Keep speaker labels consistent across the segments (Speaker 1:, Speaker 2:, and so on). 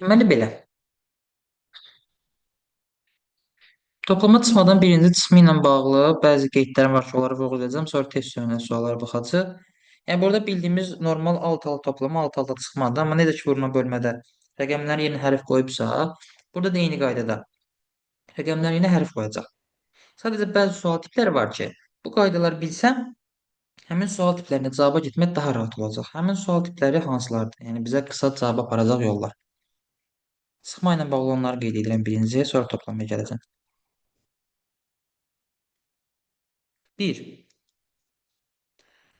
Speaker 1: Deməli belə. Toplama çıxmadan birinci qismi ilə bağlı bəzi qeydlərim var ki, onları vurğulayacağam. Sonra test yönündən suallara baxacağıq. Yəni burada bildiyimiz normal alt-alt toplama alt-alta çıxmadı. Amma necə ki vurma bölmədə rəqəmlər yerinə hərf qoyubsa, burada da eyni qaydada rəqəmlər yerinə hərf qoyacaq. Sadəcə bəzi sual tipləri var ki, bu qaydaları bilsəm, həmin sual tiplərinə cavaba getmək daha rahat olacaq. Həmin sual tipləri hansılardır? Yəni bizə qısa cavab aparacaq yollar. Sıxma ilə bağlı onları qeyd edirəm birinciyə, sonra toplamaya gələcəm. 1.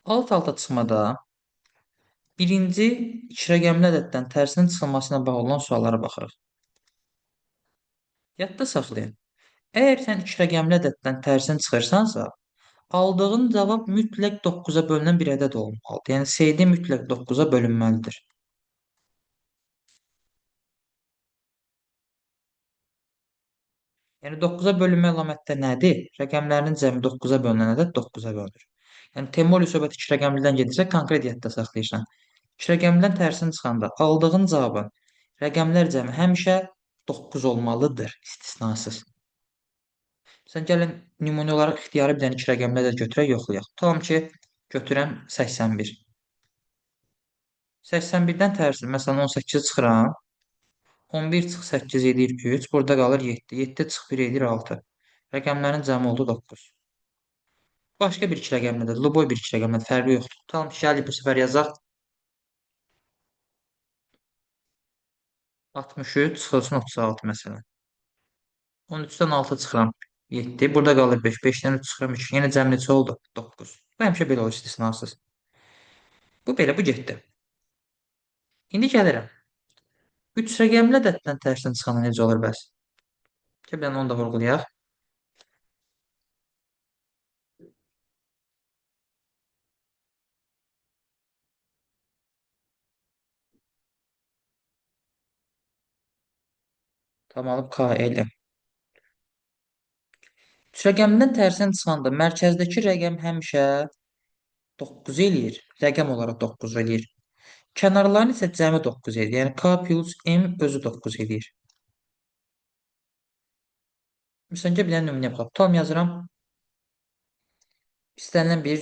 Speaker 1: Alt-alta çıxmada birinci iki rəqəmli ədəddən tərsinin çıxılması ilə bağlı olan suallara baxırıq. Yadda saxlayın. Əgər sən iki rəqəmli ədəddən tərsin çıxırsansa, aldığın cavab mütləq 9-a bölünən bir ədəd olmalıdır. Yəni CD mütləq 9-a bölünməlidir. Yəni 9-a bölünmə əlaməti nədir? Rəqəmlərin cəmi 9-a bölünən ədəd 9-a bölünür. Yəni temoli söhbət iki rəqəmlidən gedirsə, konkret yadda saxlayırsan. İki rəqəmlidən tərsin çıxanda aldığın cavabın rəqəmlər cəmi həmişə 9 olmalıdır, istisnasız. Sən gəlin nümunə olaraq ixtiyari bir dənə iki rəqəmli ədəd götürək, yoxlayaq. Tutalım ki, götürəm 81. 81-dən tərsi, məsələn 18-i çıxıram. 11 çıx 8 edir 3, burada qalır 7. 7 çıx 1 edir 6. Rəqəmlərin cəmi oldu 9. Başqa bir iki rəqəmli ədəd, Luboy bir iki rəqəmli ədəd, fərqi yoxdur. Tutalım ki, gəldik bu səfər yazaq. 63 çıxılsın 36 məsələn. 13-dən 6 çıxıram 7. Burada qalır 5. 5-dən 3 çıxıram 2. Yenə cəmi neçə oldu? 9. Bu həmişə belə olur istisnasız. Bu belə, bu getdi. İndi gəlirəm. 3 rəqəmli ədəddən tərsinə çıxanda necə olur bəs? Ki, bir dənə onu da vurğulayaq. Tam alıb KL. 3 rəqəmdən tərsinə çıxanda mərkəzdəki rəqəm həmişə 9 eləyir. Rəqəm olaraq 9 eləyir. Kənarların isə cəmi 9 eləyir. Yəni K plus M özü 9 eləyir. Məsələn, bir dənə nümunə baxaq. Tutalım yazıram. İstənilən bir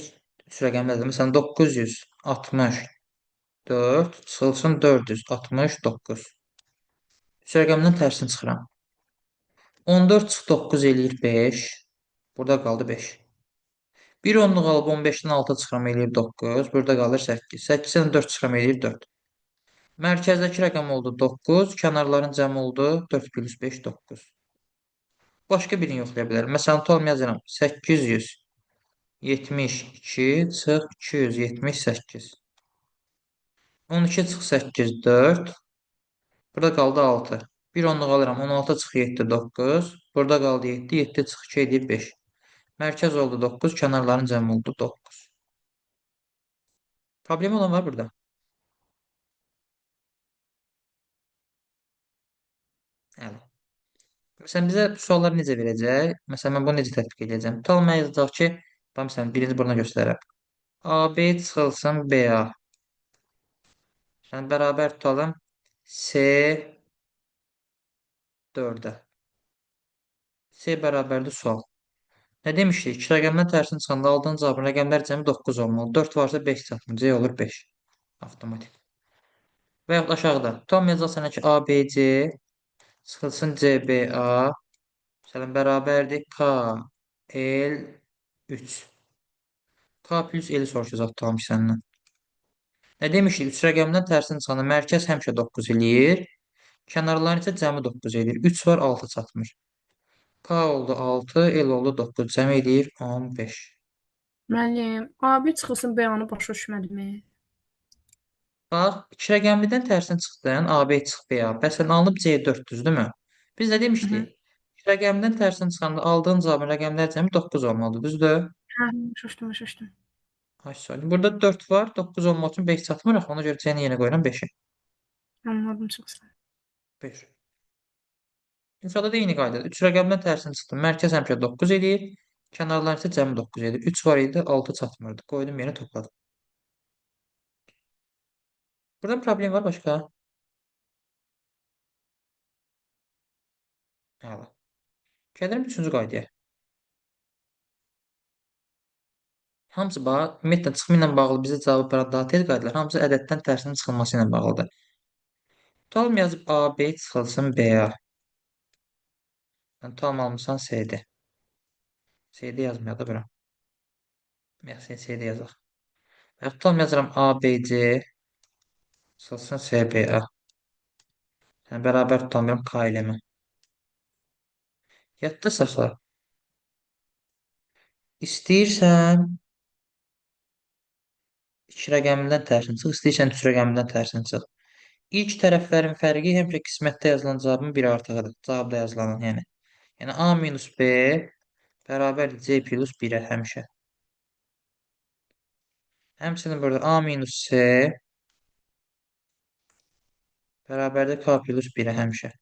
Speaker 1: 3 rəqəmlidir. Məsələn, 964 çıxılsın 469. 3 rəqəmdən tərsini çıxıram. 14 çıx 9 eləyir 5. Burada qaldı 5. 1 onluq alıb 15-dən 6 çıxıram eləyir 9. Burada qalır 8. 8-dən 4 çıxıram eləyir 4. Mərkəzdəki rəqəm oldu 9. Kənarların cəmi oldu 4 plus 5 9. Başqa birini yoxlaya bilərəm. Məsələn, tutalım yazıram. 872 çıx 278. 12 çıx 8 4. Burada qaldı 6. 1 onluq alıram. 16 çıx 7 9. Burada qaldı 7. 7 çıx 2 edir 5. Mərkəz oldu 9. Kənarların cəmi oldu 9. Problem olan var burada. Həli. Məsələn, bizə sualları necə verəcək? Məsələn, mən bunu necə tətbiq edəcəm? Tutalım, mən yazacaq ki, məsələn, birinci buruna göstərərəm. AB çıxılsın BA. Yəni, bərabər tutalım C 4-ə. C bərabərdir sual. Nə demişdik? 2 rəqəmdən tərsini çıxanda aldığın cavabın rəqəmlər cəmi 9 olmalı. 4 varsa 5 çatmır. C olur 5. Avtomatik. Və yaxud aşağıda. Tutalım yazacaq sənə ki, ABC çıxılsın CBA. Məsələn, bərabərdir K L 3. K plus L soruşacaq tutalım ki, səndən. Nə demişdik? 3 rəqəmdən tərsini çıxanda mərkəz həmişə 9 eləyir. Kənarların isə cəmi 9 eləyir. 3 var, 6 çatmır. K oldu 6, L oldu 9. Cəmi eləyir 15.
Speaker 2: Müəllim, abi çıxılsın bəyanı başa düşmədim.
Speaker 1: Bax, iki rəqəmlidən tərsinə çıxdın, AB çıx BA. Bəs alınıb C4 düzdürmü? Biz nə
Speaker 2: Hı-hı.
Speaker 1: demişdik? İki rəqəmdən tərsinə çıxanda aldığın cavabın rəqəmlər cəmi 9 olmalıdır, düzdür?
Speaker 2: Hə, başa düşdüm.
Speaker 1: Ay, sorry. Burada 4 var, 9 olmaq üçün 5 çatmır axı. Ona görə C-ni yenə qoyuram 5-i.
Speaker 2: Anladım çıxsın.
Speaker 1: 5. İnsada da eyni qaydadır. 3 rəqəmdən tərsinə çıxdın. Mərkəz həmişə 9 edir. Kənarlar isə cəmi 9 edir. 3 var idi, 6 çatmırdı. Qoydum yenə topladım. Burada problem var başqa? Əla. Gəlirim üçüncü qaydaya. Hamısı ümumiyyətlə çıxımı ilə bağlı bizə cavab verən daha tez qaydalar hamısı ədəddən tərsinin çıxılması ilə bağlıdır. Tutalım yazıb AB çıxılsın BA. Yəni tutalım almısan CD. CD yazmıyor da bura. Yaxşı, CD yazaq. Və tutalım yazıram ABC çıxılsın CBA. Yəni bərabər tutamıyorum K ilə mi? Yadda saxla. İstəyirsən 2 rəqəmindən tərsin çıx, istəyirsən 3 rəqəmindən tərsin çıx. İlk tərəflərin fərqi həmişə qismətdə yazılan cavabın bir artığıdır. Cavabda yazılanın yəni. Yəni A minus B bərabər C plus 1-ə həmişə. Həmçinin burada A minus C bərabərdir K plus 1-ə həmişə.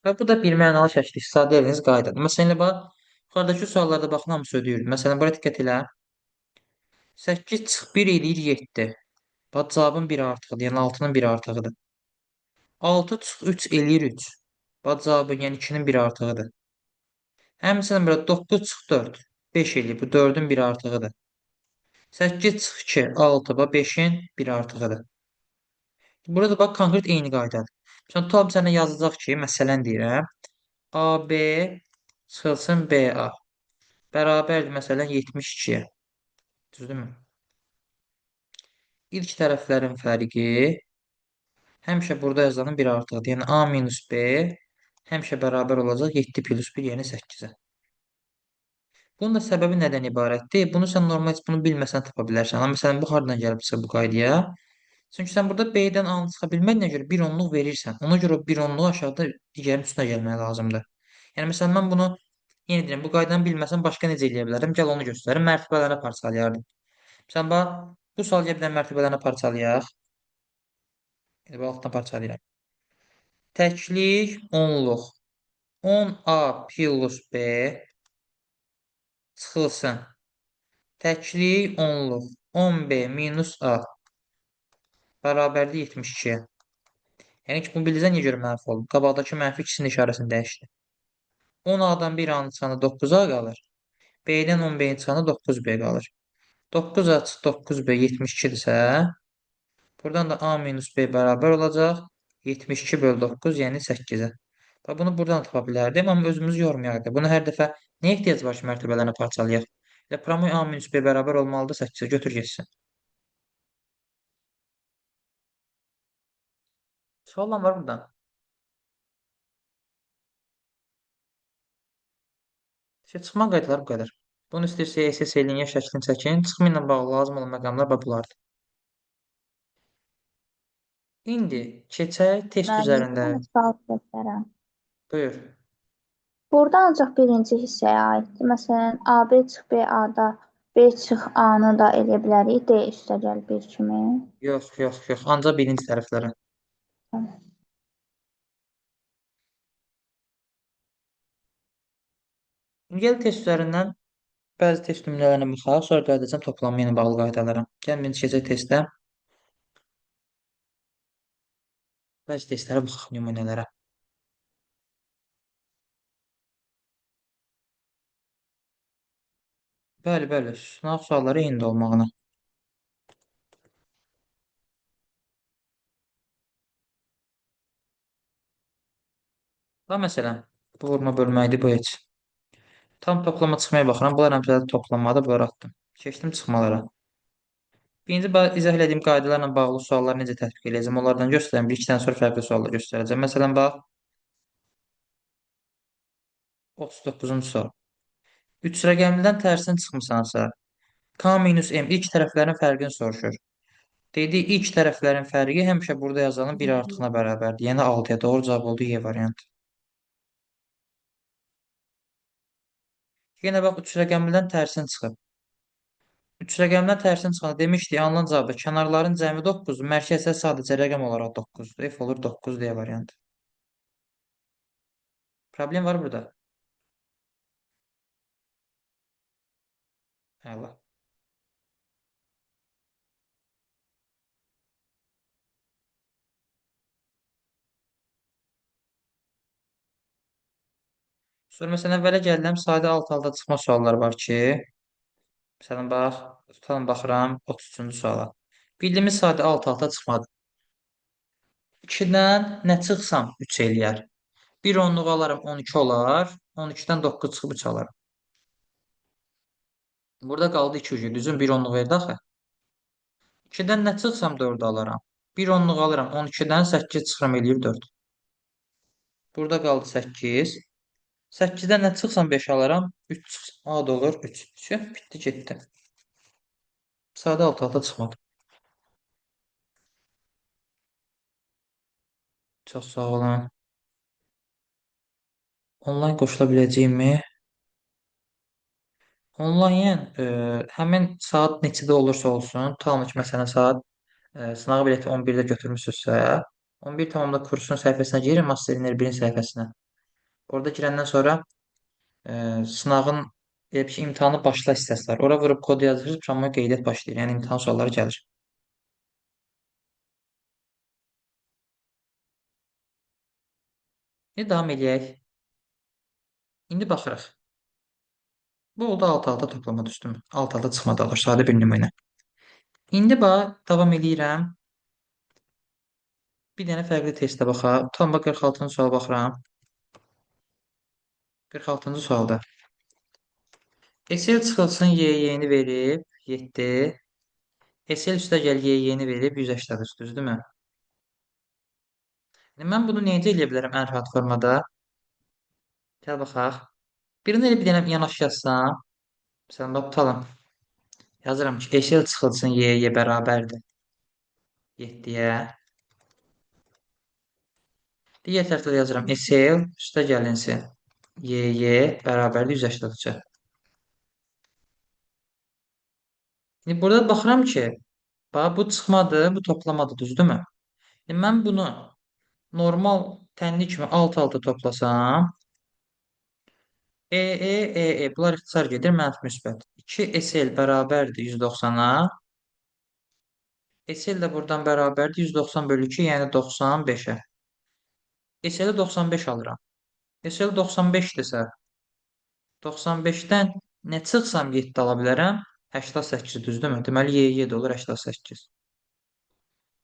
Speaker 1: Və bu da bir mənalı şəkildə istifadə edildiğiniz qaydadır. Məsələn, bax, yuxarıdakı suallarda baxın hamısı ödəyir. Məsələn, bura diqqət elə. 8 çıx 1 eləyir 7. Bax, cavabın bir artığıdır. Yəni 6-nın bir artığıdır. 6 çıx 3 eləyir 3. Bax, cavabın yəni 2-nin bir artığıdır. Həmçinin burada 9 çıx 4. 5 eləyir. Bu 4-ün bir artığıdır. 8 çıx 2. 6. Bax, 5-in bir artığıdır. Burada bax, konkret eyni qaydadır. Məsələn, tutalım sənə yazacaq ki, məsələn deyirəm. AB çıxılsın BA. Bərabərdir məsələn 72-yə. Düzdürmü? İlk tərəflərin fərqi həmişə burada yazılanın bir artıqdır. Yəni A minus B həmişə bərabər olacaq 7 plus 1, yəni 8-ə. Bunun da səbəbi nədən ibarətdir? Bunu sən normal heç bunu bilməsən tapa bilərsən. Amma məsələn, bu hardan gəlib çıxır bu qaydaya? Çünki sən burada B-dən A-nı çıxa bilmədiyinə görə bir onluq verirsən. Ona görə o bir onluq aşağıda digərinin üstünə gəlməyə lazımdır. Yəni məsələn, mən bunu yenə deyirəm, bu qaydanı bilməsəm başqa necə eləyə bilərəm? Gəl onu göstərim. Mərtəbələrə parçalayardım. Məsələn, bax, bu sual gəlib mərtəbələrə parçalayaq. Yəni, bu altdan parçalayıram. Təklik onluq. 10A plus B çıxılsın. Təklik onluq. 10B minus A bərabərdir 72-yə. Yəni ki, bu bildizə niyə görə mənfi oldu? Qabaqdakı mənfi ikisinin işarəsini dəyişdi. 10A-dan 1 A-nın çıxanda 9A qalır. B-dən 10B-nin çıxanda 9B qalır. 9A çıx 9B 72-dirsə, buradan da A minus B bərabər olacaq. 72 bölü 9, yəni 8-ə. Və bunu buradan tapa bilərdim, amma özümüz yormayaqdı. Bunu hər dəfə nə ehtiyac var ki, mərtəbələrini parçalayaq? Elə promoy A minus B bərabər olmalıdır 8-ə. Götür getsin. Suallar var buradan. Çıxma qaydaları bu qədər. Bunu istəyirsə SS eləyin, ya şəklini çəkin. Çıxma ilə bağlı lazım olan məqamlar bunlardır. İndi keçək test
Speaker 3: Müəllim,
Speaker 1: üzərində.
Speaker 3: mən sual göstərəm.
Speaker 1: Buyur.
Speaker 3: Burada ancaq birinci hissəyə aiddir. Məsələn, AB çıx BA-da B çıx A-nı da eləyə bilərik. D üstəgəl 1 kimi.
Speaker 1: Yox, yox, yox. Ancaq birinci tərəflərə.
Speaker 3: Tamam.
Speaker 1: İndi gəl test üzərindən bəzi test nümunələrinə baxaq. Sonra qayıdacağam toplanma ilə bağlı qaydalara. Gəlin birinci keçək testə. Bəzi testlərə baxaq nümunələrə. Bəli, bəli. Sınav sualları eyni də olmağına. Və məsələn, bu vurma bölməkdir, bu heç. Tam toplama çıxmaya baxıram. Bunlar hamısı toplanmadır, bunları atdım. Keçdim çıxmalara. Birinci izah etdiyim qaydalarla bağlı sualları necə tətbiq edəcəm, onlardan göstərəm. Bir iki dənə sonra fərqli suallar göstərəcəm. Məsələn, bax, 39-cu sual. 3 rəqəmindən tərsin çıxmısansa, K minus M ilk tərəflərin fərqini soruşur. Dedi, ilk tərəflərin fərqi həmişə burada yazılanın bir artığına bərabərdir. Yəni 6-ya doğru cavab oldu Y variantı. Yenə bax, 3 rəqəmdən tərsin çıxıb. 3 rəqəmdən tərsin çıxanda demişdik, alınan cavabda kənarların cəmi 9-dur, mərkəz isə sadəcə rəqəm olaraq 9-dur. F olur 9 D variantı. Problem var burada. Əla. Sonra məsələn əvvələ gəldim, sadə alt-alta çıxma suallar var ki, məsələn bax, tutalım baxıram 33-cü suala. Bildiyimiz sadə alt-alta çıxmadır. 2-dən nə çıxsam 3 eləyər. 1 onluq alaram 12 olar. 12-dən 9 çıxıb 3 alaram. Burada qaldı 2 ucu. Düzün 1 onluq verdi axı. 2-dən nə çıxsam 4 alaram. 1 onluq alıram 12-dən 8 çıxıram eləyir 4. Burada qaldı 8. 8-dən nə çıxsam 5 alaram. 3 çıxsam. A da olur 3. Bitdi getdi. Sadə alt-alta çıxmadı. Çox sağ olun. Onlayn qoşula biləcəyimi? Onlayn həmin saat neçədə olursa olsun, tutalım ki, məsələn saat sınaq bileti 11-də götürmüsünüzsə, 11 tamamda kursun səhifəsinə girin, Master 1-in səhifəsinə. Orada girəndən sonra sınağın elə bir ki, imtahanı başla hissəsi var. Ora vurub kod yazırsınız, amma qeydiyyat başlayır. Yəni imtahan sualları gəlir. İndi davam eləyək. İndi baxırıq. Bu oldu alt-alta toplama düzdürmü? Alt-alta çıxma da olur, sadə bir nümunə. İndi bax, davam eləyirəm. Bir dənə fərqli testə baxaq. Tam bax 46-cı suala baxıram. 46-cı sualda. SL çıxılsın YY-ni verib 7. SL üstəgəl YY-ni verib 183, düzdürmü? Mən bunu necə eləyə bilərəm ən rahat formada? Gəl baxaq. Birini elə bir dənə yanaş yazsam. Məsələn, bax tutalım. Yazıram ki, SL çıxılsın YY bərabərdir 7-yə. Digər tərəfdə də yazıram SL üstəgəlinsin YY bərabərdir 183. İndi burada baxıram ki, bax bu çıxmadır, bu toplamadır, düzdürmü? Mən bunu normal tənli kimi alt-alta toplasam, bunlar ixtisar gedir, mənfi müsbət. 2 SL bərabərdir 190-a. SL də buradan bərabərdir 190 bölü 2, yəni 95-ə. SL-i 95 alıram. SL 95-dirsə, 95-dən nə çıxsam 7 ala bilərəm? 88, düzdürmü? Deməli, Y7 olur 88.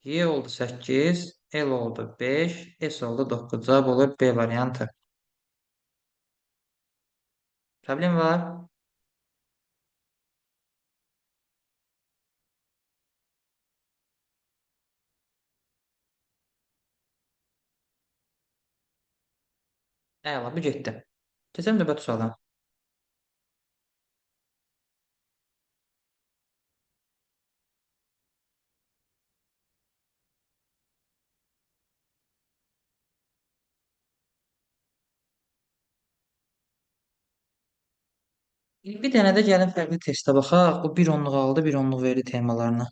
Speaker 1: Y oldu 8, L oldu 5, S oldu 9. Cavab olur B variantı. Problem var. Əla, bu getdi. Keçəm növbəti suala. Bir dənə də gəlin fərqli testə baxaq. O 1 onluq aldı, 1 onluq verdi temalarına.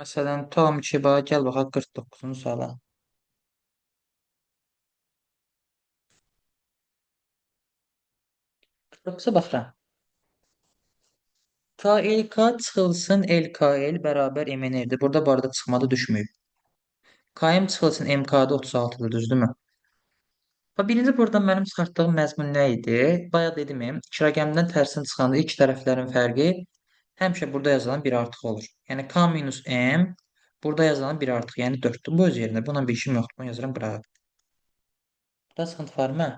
Speaker 1: Məsələn, tam 2 bax, gəl baxaq 49-cu suala. 49-a baxıram. KLK çıxılsın LKL bərabər MNR-dir. Burada barada çıxmadı düşməyib. KM çıxılsın MK'da 36-dır, düzdürmü? Bax, birinci buradan mənim çıxartdığım məzmun nə idi? Bayaq dedim, iki rəqəmdən tərsin çıxanda iki tərəflərin fərqi həmişə burada yazılan bir artıq olur. Yəni K minus M burada yazılan bir artıq, yəni 4-dür. Bu öz yerində. Bununla bir işim yoxdur. Bunu yazıram bura. Burada sıxıntı varmı?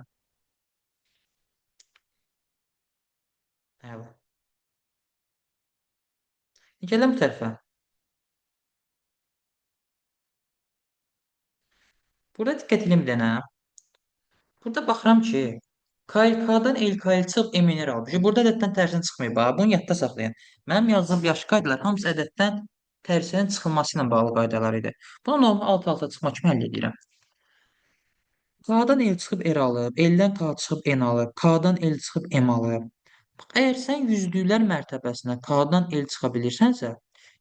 Speaker 1: Əla. Gəlin bu tərəfə. Burada diqqət edin bir dənə. Burada baxıram ki, KLK-dan LKL çıxıb MNR almışıq. Burada ədəddən tərsin çıxmayıb. Bunu yadda saxlayın. Mənim yazdığım yaxşı qaydalar hamısı ədəddən tərsinin çıxılması ilə bağlı qaydalar idi. Bunu normal alt-alta çıxma kimi həll edirəm. K-dan L çıxıb R alıb, L-dən K çıxıb N alıb, K-dan L çıxıb M alıb. Əgər sən yüzlüklər mərtəbəsinə K-dan L çıxa bilirsənsə,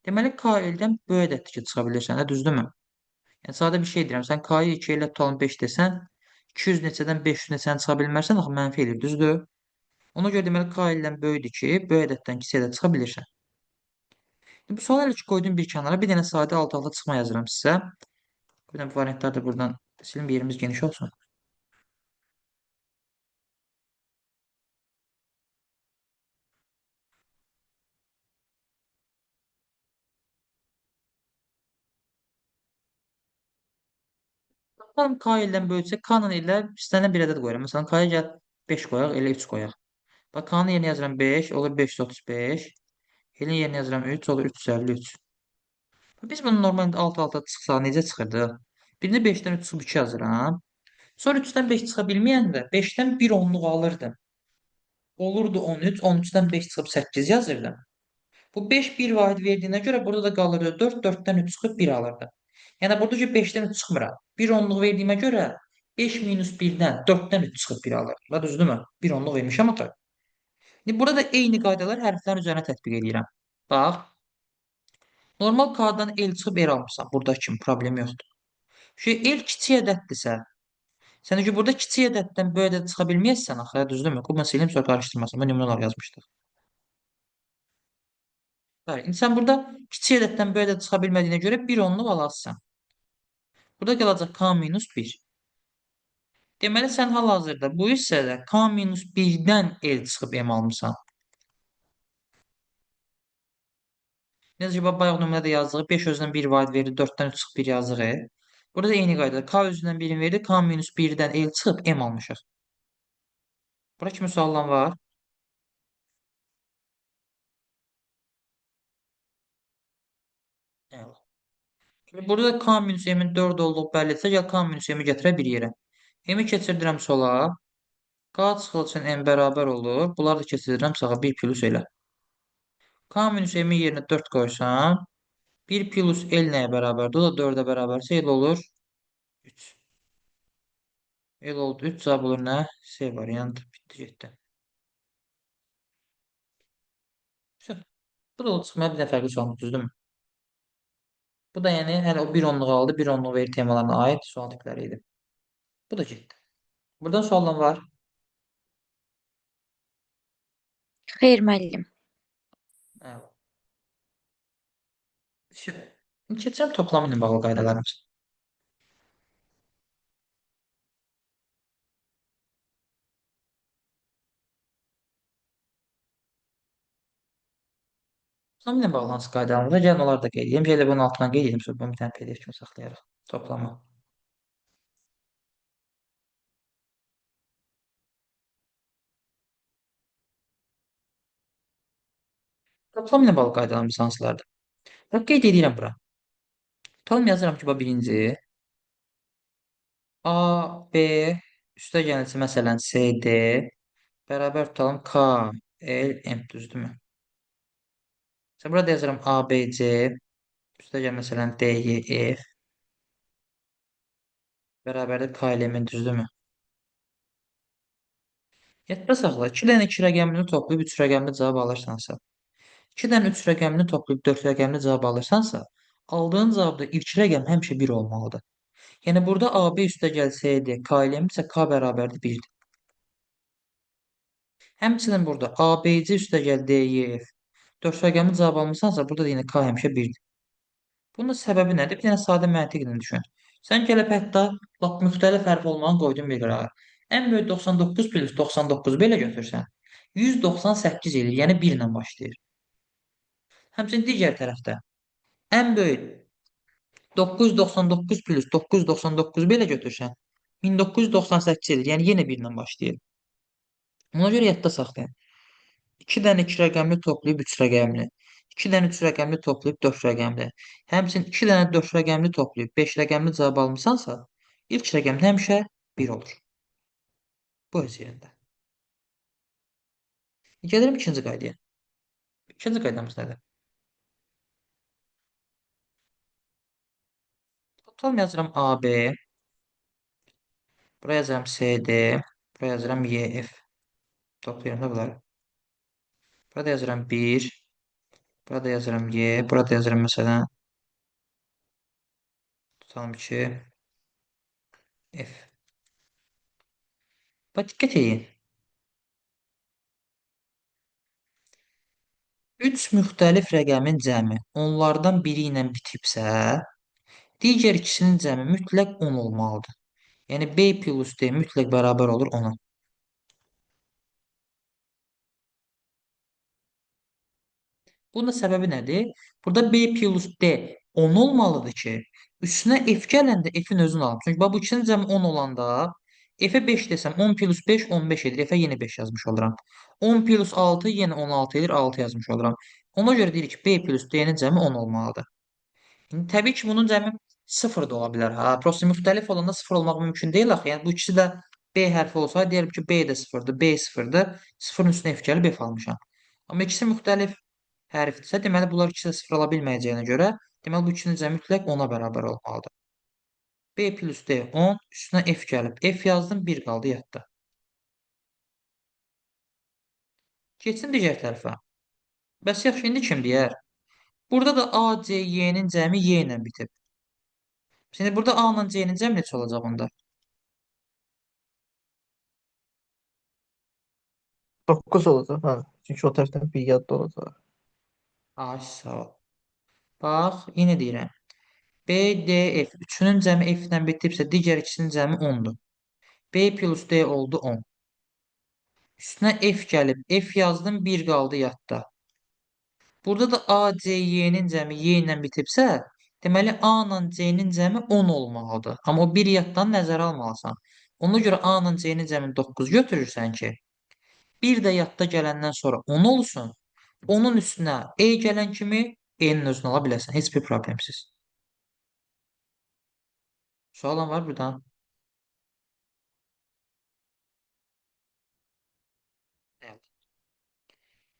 Speaker 1: deməli K L-dən böyük ədəddir ki, çıxa bilirsən, düzdürmü? Yəni sadə bir şey deyirəm. Sən K-yı 2 ilə tutalım 5 desən, 200 neçədən 500 neçəni çıxa bilmərsən, axı mənfi eləyir, düzdür? Ona görə deməli K L-dən böyükdür ki, böyük ədəddən kiçik ədəd çıxa bilirsən. Bu sual hələ ki qoydum bir kənara. Bir dənə sadə alt-alta çıxma yazıram sizə. Bir dənə bu variantlar da buradan silim, bir yerimiz geniş olsun. Bakalım K ildən bölsək, K-nın ilə istənilən bir ədəd qoyuram. Məsələn, K-ya gəl 5 qoyaq, elə 3 qoyaq. Bax, K-nın yerinə yazıram 5, olur 535. Elin yerinə yazıram 3, olur 353. Biz bunu normalde alt-alta çıxsa necə çıxırdı? Birini 5-dən 3 çıxıb 2 yazıram. Sonra 3-dən 5 çıxa bilməyəndə 5-dən 1 onluq alırdım. Olurdu 13, 13-dən 5 çıxıb 8 yazırdım. Bu 5 bir vahid verdiyinə görə burada da qalırdı 4, 4-dən 3 çıxıb 1 alırdı. Yəni burada ki 5-dən 3 çıxmıram. 1 onluq verdiyimə görə 5 minus 1-dən 4-dən 3 çıxıb 1 alırdım. La düzdürmü? 1 onluq vermişəm axı. İndi burada da eyni qaydalar hərflərin üzərinə tətbiq edirəm. Bax, normal K-dan L çıxıb R almışam. Burada kimi problem yoxdur. L kiçik ədəddirsə, sən ki burada kiçik ədəddən böyük ədəd çıxa bilməyəsən axı, düzdürmü? Bu məsələni sonra qarışdırmasın. Bu nümunələr yazmışdıq. Bəli, indi sən burada kiçik ədəddən böyük ədəd çıxa bilmədiyinə görə 1 onluq alarsan. Burada qalacaq K minus 1. Deməli, sən hal-hazırda bu hissədə K minus 1-dən L çıxıb M almısan. Necə ki, bayaq nümunədə yazdığı 5 özündən 1 vaid verir, 4-dən 3 çıxıb 1 yazığı. Burada da eyni qayda. K özündən 1-in verir, K minus 1-dən L çıxıb M almışıq. Bura kimi suallar var. Əla. Şimdi burada da K minus M'in 4 olduğu bəlli etsə, gəl K minus M'i gətirə bir yerə. M'i keçirdirəm sola. K çıxıl üçün M bərabər olur. Bunları da keçirdirəm sağa. 1 plus elə. K minus M'i yerinə 4 qoysam, 1 plus L nəyə bərabərdir? O da 4-ə bərabərsə L olur 3. L oldu 3. Cavab olur nə? C variant. Bitdi, getdi. Şu. Bu da oldu çıxmaya bir də fərqli sualımız, düzdürmü? Bu da yəni hələ o 1 onluq aldı. 1 onluq verir temalarına aid sual tipləri idi. Bu da getdi. Buradan suallar var.
Speaker 4: Xeyr, müəllim.
Speaker 1: Evet. Keçirəm toplamı ilə bağlı qaydalarımız. Toplamı ilə bağlı hansı qaydalarımız var? Gəlin onları da qeyd edeyim. Elə bunun altına qeyd edeyim. Sonra bunu bir dənə PDF kimi saxlayarıq. Toplamı. Toplamı ilə bağlı qaydalarımız hansılardır? Bax, qeyd edirəm bura. Tutalım yazıram ki, bu birinci. A, B, üstə gəlirsə məsələn C, D bərabər tutalım K, L, M, düzdürmü? Sən burada yazıram A, B, C, üstə gəl məsələn D, Y, F bərabərdir K, L, M, düzdürmü? Yadda saxla. 2 dənə 2 rəqəmini toplayıb 3 rəqəmli cavab alırsansa, 2 dənə 3 rəqəmini toplayıb 4 rəqəmli cavab alırsansa, aldığın cavabda ilk rəqəm həmişə 1 olmalıdır. Yəni burada AB üstə gəlsəydi, K ilə isə K bərabərdir 1-dir. Həmçinin burada ABC üstə gəl DYF 4 rəqəmli cavab almısansa, burada da yenə K həmişə 1-dir. Bunun səbəbi nədir? Bir dənə sadə məntiqlə düşün. Sən gəlib hətta lap müxtəlif hərf olmağını qoydun bir qırağa. Ən böyük 99 plus 99 belə götürsən, 198 eləyir, yəni 1 ilə başlayır. Həmçinin digər tərəfdə ən böyük 999 plus 999 belə götürsən 1998 edir. Yəni yenə 1 ilə başlayır. Ona görə yadda saxlayın. 2 dənə 2 rəqəmli toplayıb 3 rəqəmli. 2 dənə 3 rəqəmli toplayıb 4 rəqəmli. Həmçinin 2 dənə 4 rəqəmli toplayıb 5 rəqəmli cavab almısansa, ilk rəqəm həmişə 1 olur. Bu öz yerində. Gəlirim ikinci qaydaya. İkinci qaydamız nədir? Tutalım yazıram AB. Buraya yazıram CD. Buraya yazıram YF. Toplayıram da bunları. Burada yazıram 1. Burada yazıram Y. Burada yazıram mesela. Tutalım ki F. Bak dikkat edin. 3 müxtəlif rəqəmin cəmi onlardan biri ilə bitibsə, digər ikisinin cəmi mütləq 10 olmalıdır. Yəni B plus D mütləq bərabər olur 10-a. Bunun da səbəbi nədir? Burada B plus D 10 olmalıdır ki, üstünə F gələndə F-in özünü alım. Çünki bax, bu ikisinin cəmi 10 olanda F-ə 5 desəm 10 plus 5 15 edir. F-ə yenə 5 yazmış oluram. 10 plus 6 yenə 16 edir. 6 yazmış oluram. Ona görə deyirik ki, B plus D-nin cəmi 10 olmalıdır. İndi təbii ki, bunun cəmi 0 da ola bilər. Ha, prosta müxtəlif olanda 0 olmaq mümkün deyil axı. Yəni bu ikisi də B hərfi olsaydı, deyəlim ki, B də 0-dır, B 0-dır. 0-ın üstünə F gəlib F almışam. Amma ikisi müxtəlif hərfdirsə, deməli bunlar ikisi də 0 ala bilməyəcəyinə görə, deməli bu ikisinin cəmi mütləq 10-a bərabər olmalıdır. B plus D 10, üstünə F gəlib. F yazdım, 1 qaldı yadda. Keçsin digər tərəfə. Bəs yaxşı, indi kim deyər? Burada da A, C, Y-nin cəmi Y ilə bitib. Şimdi burada A ilə C-nin cəmi neçə olacaq onda?
Speaker 5: 9 olacaq. Hə. Çünki o tərəfdən bir yadda olacaq.
Speaker 1: Ay, sağ ol. Bax, yenə deyirəm. B, D, F. Üçünün cəmi F ilə bitibsə, digər ikisinin cəmi 10-dur. B plus D oldu 10. Üstünə F gəlib. F yazdım, 1 qaldı yadda. Burada da A, C, Y-nin cəmi Y ilə bitibsə, deməli A ilə C-nin cəmi 10 olmalıdır. Amma o bir yaddan nəzərə almalısan. Ona görə A ilə C-nin cəmini 9 götürürsən ki, bir də yadda gələndən sonra 10 olsun. Onun üstünə E gələn kimi E-nin özünü ala bilərsən. Heç bir problemsiz. Sualın var buradan. Evet.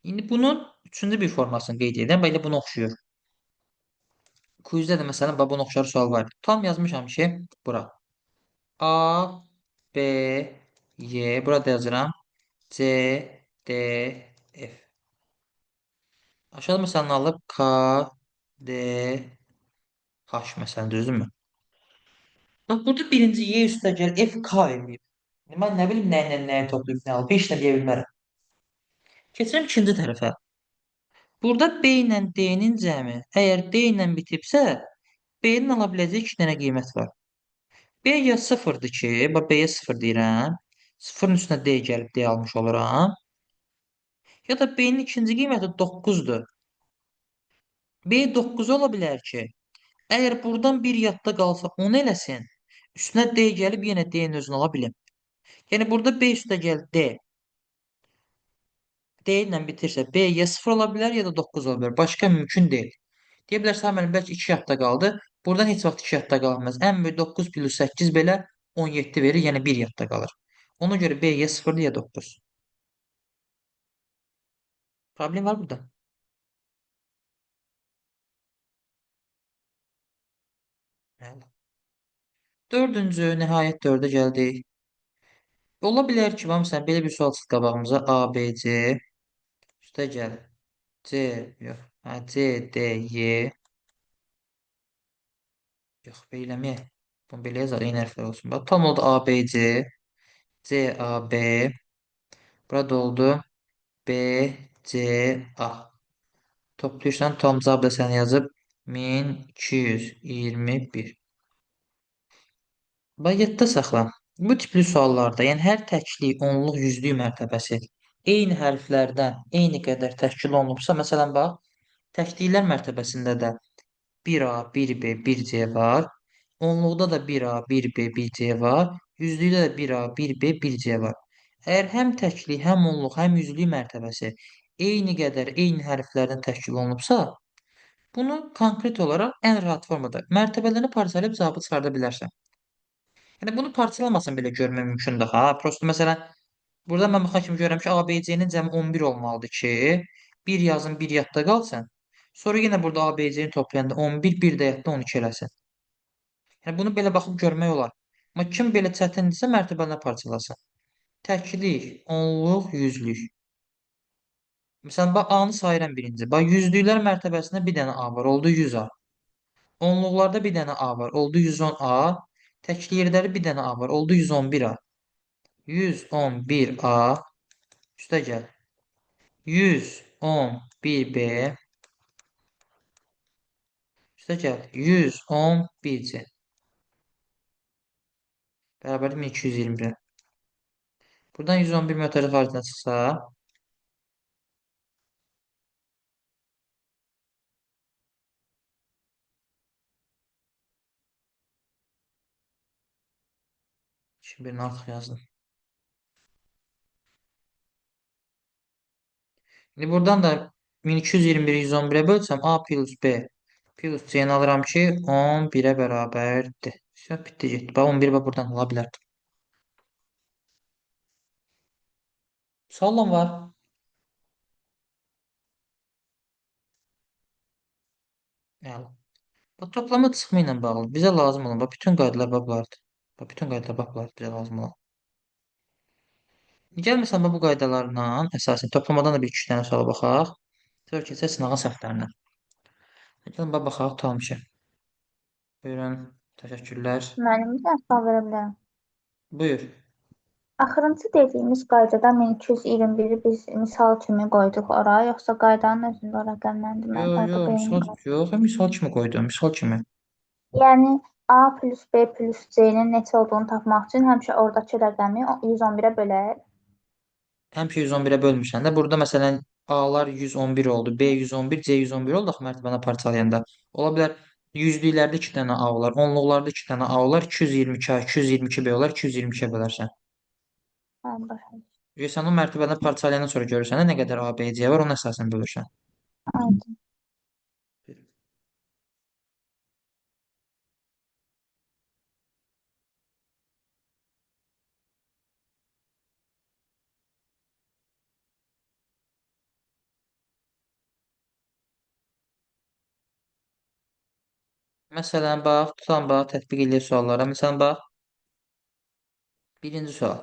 Speaker 1: İndi bunun üçüncü bir formasını qeyd edən belə buna oxşuyur. Quizdə də məsələn bax, buna oxşar sual var. Tam yazmışam ki, bura. A, B, Y, burada yazıram. C, D, F. Aşağıda məsələn alıb K, D, H məsələn, düzdürmü? Bax, burada birinci Y üstə gəl F, K eləyib. Mən nə bilim nə ilə nəyi toplayıb nə alıb, heç nə deyə bilmərəm. Keçirəm ikinci tərəfə. Burada B ilə D-nin cəmi, əgər D ilə bitibsə, B-nin ala biləcəyi 2 dənə qiymət var. B ya 0-dır ki, bax B-yə 0 deyirəm. 0-ın üstünə D gəlib D almış oluram. Ya da B-nin ikinci qiyməti 9-dur. B 9 ola bilər ki, əgər buradan bir yadda qalsa 10 eləsin, üstünə D gəlib yenə D-nin özünü ala bilim. Yəni burada B üstə gəl D. D ilə bitirsə B ya 0 ola bilər ya da 9 ola bilər. Başqa mümkün deyil. Deyə bilərsən, müəllim, bəlkə 2 yadda qaldı. Buradan heç vaxt 2 yadda qalmaz. Ən böyük 9 plus 8 belə 17 verir, yəni 1 yadda qalır. Ona görə B ya 0 ya 9. Problem var burada. Bəli. Dördüncü, nəhayət 4-ə gəldik. Ola bilər ki, məsələn, belə bir sual çıxdı qabağımıza. A, B, C. Üstə gəl. C, yox. Hə, C, D, Y. Yox, beləməyək. Bunu belə yazaq, eyni hərflər olsun. Bax, tam oldu A, B, C. C, A, B. Burada oldu B, C, A. Toplayırsan, tam cavab da sən yazıb 1221. Bax, yadda saxla. Bu tipli suallarda, yəni hər təklik, onluq, yüzlük mərtəbəsi eyni hərflərdən eyni qədər təşkil olunubsa, məsələn, bax, təkliklər mərtəbəsində də 1A, 1B, 1C var. Onluqda da 1A, 1B, 1C var. Yüzlükdə də 1A, 1B, 1C var. Əgər həm təklik, həm onluq, həm yüzlük mərtəbəsi eyni qədər, eyni hərflərdən təşkil olunubsa, bunu konkret olaraq ən rahat formada mərtəbələrini parçalayıb cavabı çıxarda bilərsən. Yəni bunu parçalamasan belə görmək mümkündür ha. Prosta məsələn, burada mən baxan kimi görürəm ki, ABC-nin cəmi 11 olmalıdır ki, 1 yazın, 1 yadda qalsın. Sonra yenə burada ABC-ni toplayanda 11, 1 də yadda 12 eləsin. Yəni bunu belə baxıb görmək olar. Amma kim belə çətindirsə mərtəbələrə parçalasın. Təklik, onluq, yüzlük. Məsələn, bax A-nı sayıram birinci. Bax, yüzlüklər mərtəbəsində bir dənə A var, oldu 100A. Onluqlarda bir dənə A var, oldu 110A. Təkliklərdə bir dənə A var, oldu 111A. 111A üstə gəl. 100 111B üstə gəl 111C bərabərdir 1221. Buradan 111 mötəri xaricinə çıxsa 2001'in artıq yazdım. İndi buradan da 1221'i 111'e bölsəm A plus B plus C'ni alıram ki 11'e bərabərdir. Söhbət bitdi getdi. Bax 11 bax buradan ala bilər. Sualın var. Yəni, bu toplama çıxımı ilə bağlı bizə lazım olan bax bütün qaydalar bax bunlardır. Bax bütün qaydalar bax bunlardır bizə lazım olan. Gəl məsələn bax bu qaydalarla əsasən toplamadan da bir iki dənə suala baxaq. Sonra keçək sınağın səhvlərinə. Gəlin bax baxaq tamam. Buyurun. Təşəkkürlər.
Speaker 3: Müəllim bir dənə sual verə bilərəm.
Speaker 1: Buyur.
Speaker 3: Axırıncı dediyimiz qaydada 1221-i biz misal kimi qoyduq ora, yoxsa qaydanın özündə ora qənimləndirmə qayda beyin.
Speaker 1: Yox, misal kimi qoydum, misal kimi.
Speaker 3: Yəni A plus B plus C-nin neçə olduğunu tapmaq üçün həmişə oradakı rəqəmi 111-ə bölək.
Speaker 1: Həmişə 111'e bölmüşsən də. Burada məsələn A-lar 111 oldu, B 111, C 111 oldu axı mərtəbəni parçalayanda. Ola bilər yüzlüklərdə 2 dənə A olar, onluqlarda 2 dənə A olar, 222 A, 222 B olar, 222-yə bölərsən.
Speaker 3: Hə, başa.
Speaker 1: Sən o mərtəbəni parçalayandan sonra görürsən nə qədər A, B, C var, ona əsasən bölürsən.
Speaker 3: Aydın.
Speaker 1: Məsələn bax, tutan bax, tətbiq eləyək suallara. Məsələn bax, birinci sual.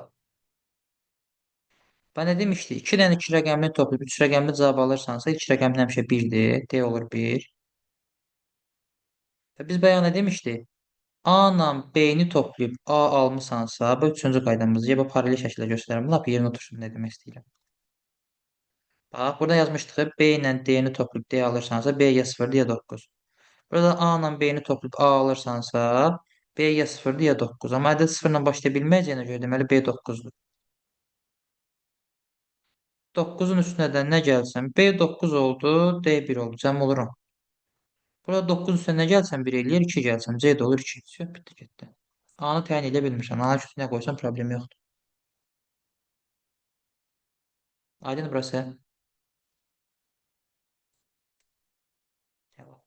Speaker 1: Bax nə demişdik? 2 dənə 2 rəqəmini toplayıb 3 rəqəmli cavab alırsansa, 2 rəqəmin həmişə 1-dir. D olur 1. Və biz bayaq nə demişdik? A ilə B-ni toplayıb A almısansa, bu üçüncü qaydamızdır. Ya bu paralel şəkildə göstərirəm. Lap yerinə otursun nə demək istəyirəm. Bax, burada yazmışdıq. B ilə D-ni toplayıb D alırsansa, B ya 0-dır ya 9. Burada A ilə B-ni toplayıb A alırsansa, B ya 0-dır ya 9. Amma ədəd 0 ilə başlaya bilməyəcəyinə görə deməli B 9-dur. 9-un üstünə də nə gəlsən? B 9 oldu, D 1 oldu. Cəm olurum. Burada 9 üstünə nə gəlsən 1 eləyir, 2 gəlsən. C də olur 2. Söhbət bitdi getdi. A-nı təyin edə bilmirsən. A-nın üstünə qoysan problem yoxdur. Aydın burası. Cavab.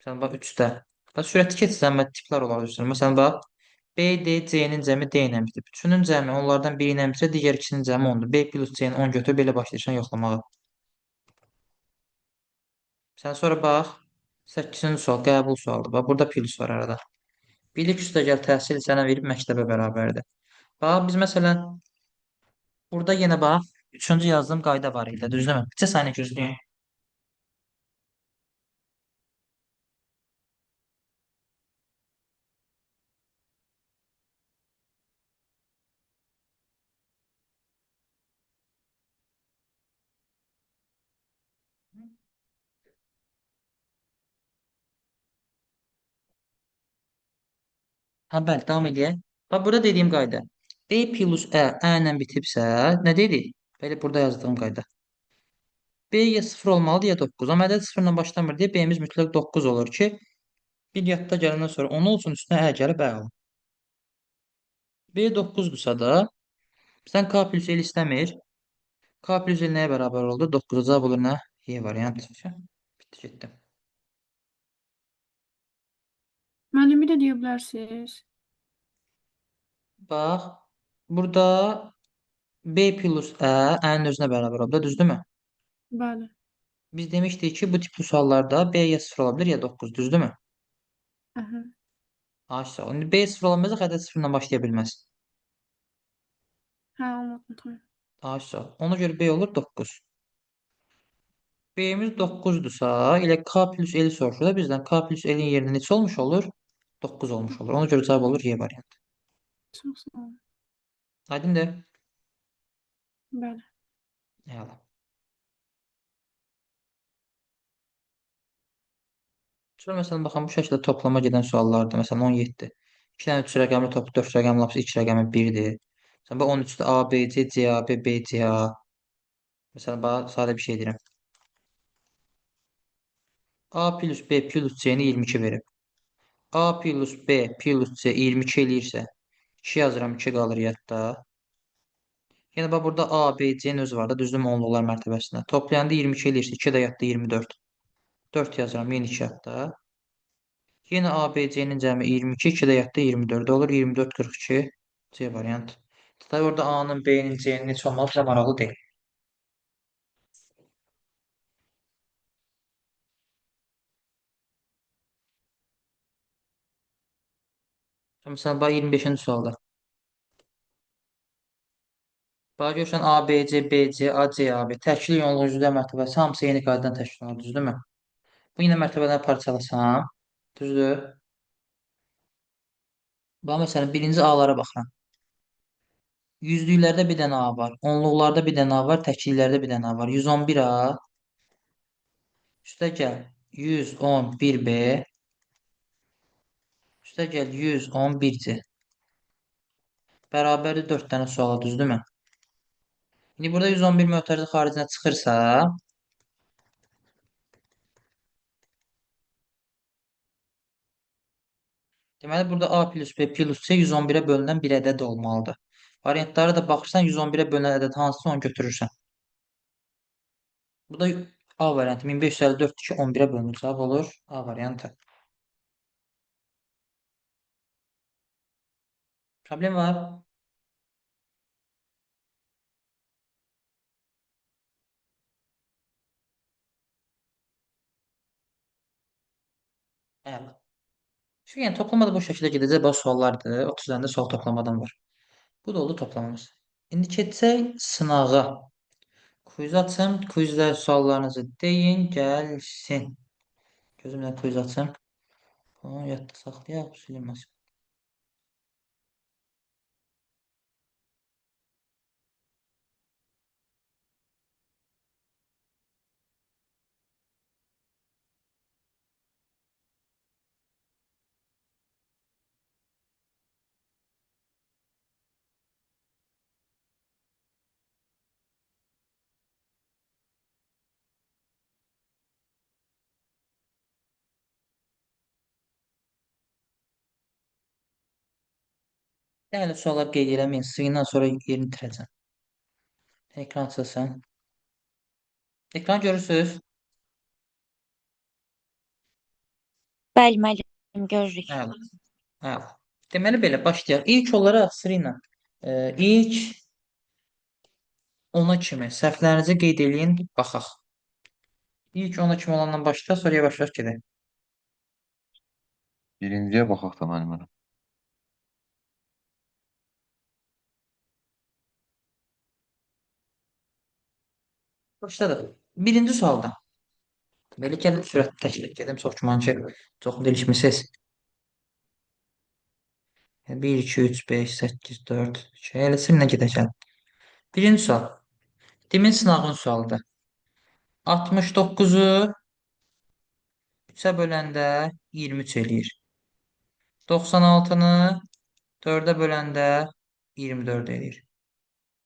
Speaker 1: Məsələn, bax 3-də. Bax, sürətli keçsəm, tiplər olaraq göstərir. Məsələn, bax, B, D, C-nin cəmi D ilə bitib. Üçünün cəmi onlardan biri ilə bitirsə, digər ikisinin cəmi 10-dur. B plus C-ni 10 götür, belə başlayırsan yoxlamağa. Sən sonra bax, 8-ci sual, qəbul sualıdır. Bax, burada plus var arada. Bilik üstə gəl təhsil sənə verib məktəbə bərabərdir. Bax, biz məsələn, burada yenə bax, üçüncü yazdığım qayda var idi, düzdürmü? Neçə saniyə gözləyin. Ha, bəli, davam edək. Bax, burada dediyim qayda. B plus ə ilə bitibsə, nə dedik? Belə burada yazdığım qayda. B ya 0 olmalıdır ya 9. Amma ədəd 0 ilə başlamır deyə B-miz mütləq 9 olur ki, bir yadda gələndən sonra 10 olsun, üstünə ə gəlib ə alın. B 9-dursa da, bizdən K plus L istəmir. K plus L nəyə bərabər oldu? 9-a cavab olur nə? Y variant. Bitdi, getdi.
Speaker 2: Müəllimi də deyə bilərsiniz.
Speaker 1: Bax, burada B plus ənin özünə bərabər oldu, düzdürmü?
Speaker 2: Bəli.
Speaker 1: Biz demişdik ki, bu tipli suallarda B ya 0 olabilir ya 9, düzdürmü?
Speaker 2: Aha.
Speaker 1: Aşağı. İndi B 0 olamayacaq, ədəd 0 ilə başlaya bilməz.
Speaker 2: Hə, anladım, tamam.
Speaker 1: Aşağı. Ona görə B olur 9. B-miz 9-dursa, elə K plus L soruşur da bizdən. K plus L-in yerində neçə olmuş olur? 9 olmuş olur. Ona görə cavab olur Y variantı.
Speaker 2: Çox sağ olun.
Speaker 1: Aydındır?
Speaker 2: Bəli.
Speaker 1: Əla. Sonra məsələn baxın bu şəkildə toplama gedən suallardır. Məsələn 17. 2 dənə 3 rəqəmli toplu 4 rəqəmli lapsa 2 rəqəmi 1-dir. Məsələn bu 13-də A, B, C, C, A, B, B, C, A. Məsələn bax sadə bir şey deyirəm. A plus B plus C-ni 22 verib. A plus B plus C 22 eləyirsə 2 yazıram 2 qalır yadda. Yəni bax burada A, B, C-nin özü var da düzdürmü onluqlar mərtəbəsində. Toplayanda 22 eləyirsə 2 də yadda 24. 4 yazıram yenə 2 yadda. Yenə ABC'nin cəmi 22, 2 də yadda 24 olur. 24, 42 C variant. Tabi orada A'nın, B'nin, C'nin neçə olmalı bizə maraqlı deyil. Məsələn, bax 25-ci sualda. Bax görürsən A, B, C, B, C, A, C, A, B. Təkli yonluq üzvlər mərtəbəsi hamısı eyni qaydadan təşkil olunur, düzdürmü? Bu yenə mərtəbədən parçalasam, düzdür? Bax məsələn, birinci A-lara baxıram. Yüzlüklərdə bir dənə A var. Onluqlarda bir dənə A var. Təkliklərdə bir dənə A var. 111 A. Üstə gəl. 111 B. Üstə gəl 111 C. Bərabərdir 4 dənə suala, düzdürmü? İndi burada 111 mötərizə xaricinə çıxırsa, deməli burada A plus B plus C 111-ə bölünən bir ədəd olmalıdır. Variantlara da baxırsan 111-ə bölünən ədəd hansısa onu götürürsən. Burada A variantı 1554 ki 11-ə bölünür. Cavab olur A variantı. Problem var. Əla. Çünki yəni toplamada bu şəkildə gedəcək baş suallardır. 30 dənə də sual toplamadan var. Bu da oldu toplamamız. İndi keçsək sınağa. Quiz açım. Quizlər suallarınızı deyin, gəlsin. Gözümlə quiz açım. Onu yadda saxlayaq, silinməsin. Değerli suallar qeyd eləməyin. Sığından sonra yerini itirəcəm. Ekran açılsın. Ekran görürsünüz.
Speaker 4: Bəli, müəllim, görürük.
Speaker 1: Əla. Əla. Deməli belə başlayaq. İlk olaraq sırayla ilk 10-a kimi səhvlərinizi qeyd eləyin, baxaq. İlk 10-a kimi olandan başla, sonra yavaş-yavaş gedək.
Speaker 6: Birinciyə baxaq da mənim mənə.
Speaker 1: Başladıq. Birinci sualda. Belə gəlin sürətli təşkil edim. Çox güman ki, çox delişmisiniz. 1, 2, 3, 5, 8, 4, 2. Elə sırayla gedəcəm. Birinci sual. Demin sınağın sualıdır. 69-u 3-ə böləndə 23 eləyir. 96-nı 4-ə böləndə 24 eləyir.